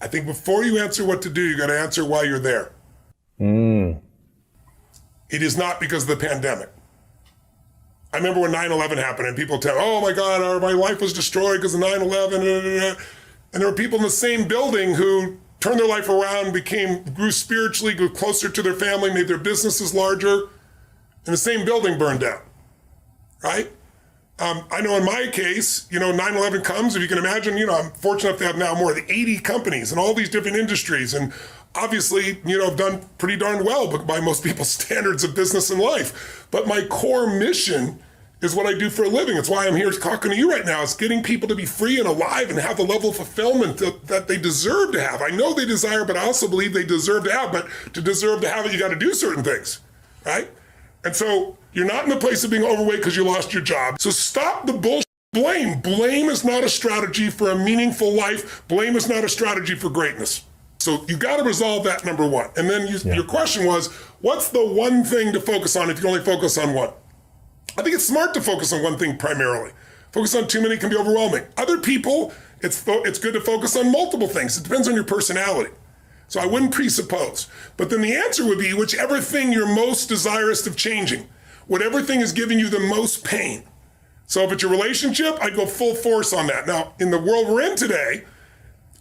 I think before you answer what to do, you got to answer why you're there. It is not because of the pandemic. I remember when 9/11 happened and people tell, oh my God, my life was destroyed because of 9/11. And there were people in the same building who turned their life around, grew spiritually, grew closer to their family, made their businesses larger, and the same building burned down, right? I know in my case, 9/11 comes, if you can imagine, I'm fortunate enough to have now more than 80 companies in all these different industries. And obviously, I've done pretty darn well by most people's standards of business and life. But my core mission is what I do for a living. It's why I'm here talking to you right now. It's getting people to be free and alive and have the level of fulfillment that they deserve to have. I know they desire, but I also believe they deserve to have. But to deserve to have it, you got to do certain things, right? And so you're not in the place of being overweight because you lost your job. So stop the bullshit. Blame. Blame is not a strategy for a meaningful life. Blame is not a strategy for greatness. So you got to resolve that, number one. And then your question was, what's the one thing to focus on if you can only focus on one? I think it's smart to focus on one thing primarily. Focus on too many can be overwhelming. Other people, it's good to focus on multiple things. It depends on your personality. So I wouldn't presuppose. But then the answer would be whichever thing you're most desirous of changing, whatever thing is giving you the most pain. So if it's your relationship, I'd go full force on that. Now, in the world we're in today,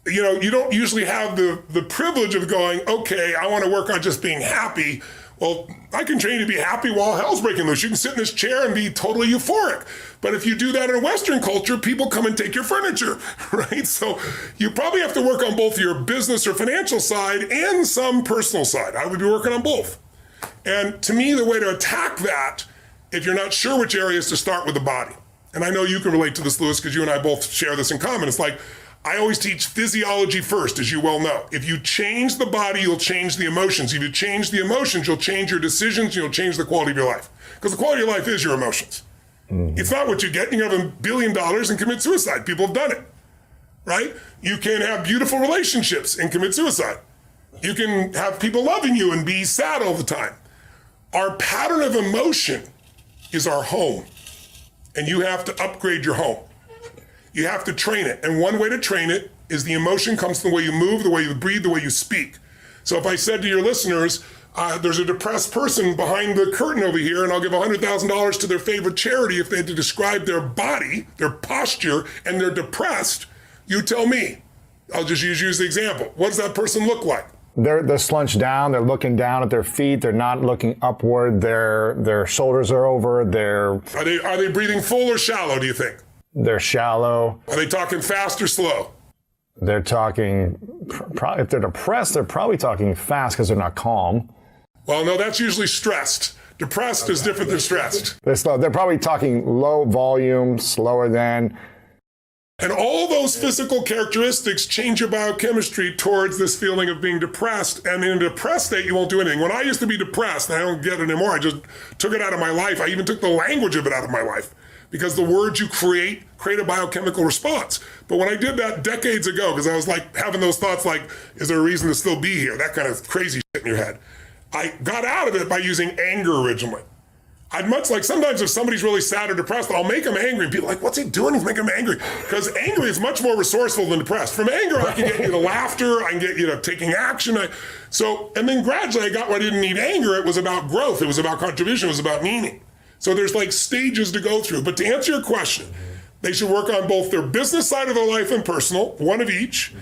you don't usually have the privilege of going, okay, I want to work on just being happy. Well, I can train you to be happy while hell's breaking loose. You can sit in this chair and be totally euphoric. But if you do that in a Western culture, people come and take your furniture, right? So you probably have to work on both your business or financial side and some personal side. I would be working on both. And to me, the way to attack that, if you're not sure which area, is to start with the body. And I know you can relate to this, Lewis, because you and I both share this in common. It's like, I always teach physiology first, as you well know. If you change the body, you'll change the emotions. If you change the emotions, you'll change your decisions, you'll change the quality of your life. Because the quality of your life is your emotions. It's not what you get. You can have $1 billion and commit suicide. People have done it, right? You can have beautiful relationships and commit suicide. You can have people loving you and be sad all the time. Our pattern of emotion is our home. And you have to upgrade your home. You have to train it. And one way to train it is the emotion comes from the way you move, the way you breathe, the way you speak. So if I said to your listeners, there's a depressed person behind the curtain over here, and I'll give $100,000 to their favorite charity if they had to describe their body, their posture, and they're depressed, you tell me. I'll just use the example. What does that person look like? They're slunched down. They're looking down at their feet. They're not looking upward. Their shoulders are over. Are they breathing full or shallow, do you think? They're shallow. Are they talking fast or slow? They're talking, if they're depressed, they're probably talking fast because they're not calm. Well, no, that's usually stressed. Depressed is different than stressed. They're slow. They're probably talking low volume, slower than. And all those physical characteristics change your biochemistry towards this feeling of being depressed. And in a depressed state, you won't do anything. When I used to be depressed, and I don't get it anymore, I just took it out of my life. I even took the language of it out of my life. Because the words you create a biochemical response. But when I did that decades ago, because I was like having those thoughts like, is there a reason to still be here? That kind of crazy shit in your head. I got out of it by using anger originally. I'd much like sometimes if somebody's really sad or depressed, I'll make them angry. And people are like, what's he doing? He's making them angry. Because angry is much more resourceful than depressed. From anger, I can get you to laughter. I can get you to taking action. And then gradually I got where I didn't need anger. It was about growth. It was about contribution. It was about meaning. So there's like stages to go through. But to answer your question, they should work on both their business side of their life and personal, one of each.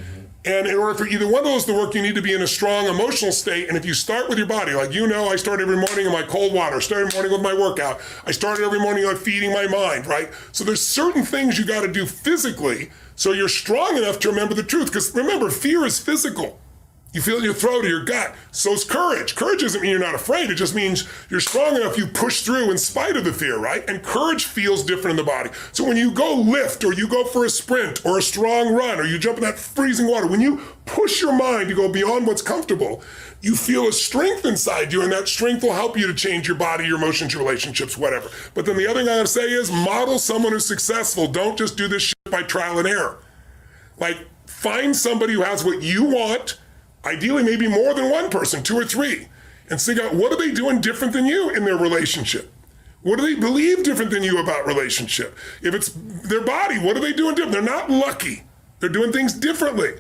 And in order for either one of those to work, you need to be in a strong emotional state. And if you start with your body, like I start every morning in my cold water, start every morning with my workout. I started every morning on feeding my mind, right? So there's certain things you got to do physically so you're strong enough to remember the truth. Because remember, fear is physical. You feel it in your throat or your gut. So is courage. Courage doesn't mean you're not afraid. It just means you're strong enough you push through in spite of the fear, right? And courage feels different in the body. So when you go lift or you go for a sprint or a strong run or you jump in that freezing water, when you push your mind to go beyond what's comfortable, you feel a strength inside you, and that strength will help you to change your body, your emotions, your relationships, whatever. But then the other thing I gotta say is model someone who's successful. Don't just do this shit by trial and error. Like, find somebody who has what you want. Ideally, maybe more than one person, 2 or 3, and figure out what are they doing different than you in their relationship? What do they believe different than you about relationship? If it's their body, what are they doing different? They're not lucky. They're doing things differently.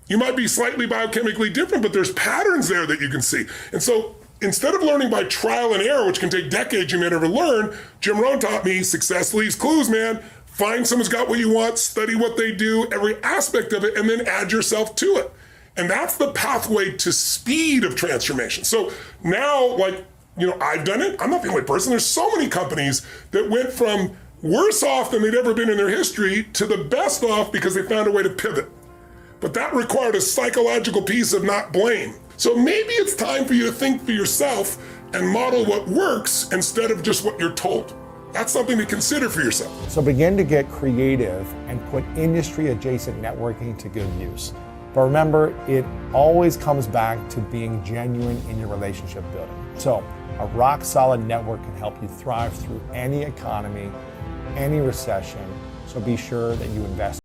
You might be slightly biochemically different, but there's patterns there that you can see. And so instead of learning by trial and error, which can take decades you may never learn, Jim Rohn taught me success leaves clues, man. Find someone's got what you want, study what they do, every aspect of it, and then add yourself to it. And that's the pathway to speed of transformation. So now, I've done it. I'm not the only person. There's so many companies that went from worse off than they'd ever been in their history to the best off because they found a way to pivot. But that required a psychological piece of not blame. So maybe it's time for you to think for yourself and model what works instead of just what you're told. That's something to consider for yourself. So begin to get creative and put industry adjacent networking to good use. But remember, it always comes back to being genuine in your relationship building. So a rock solid network can help you thrive through any economy, any recession. So be sure that you invest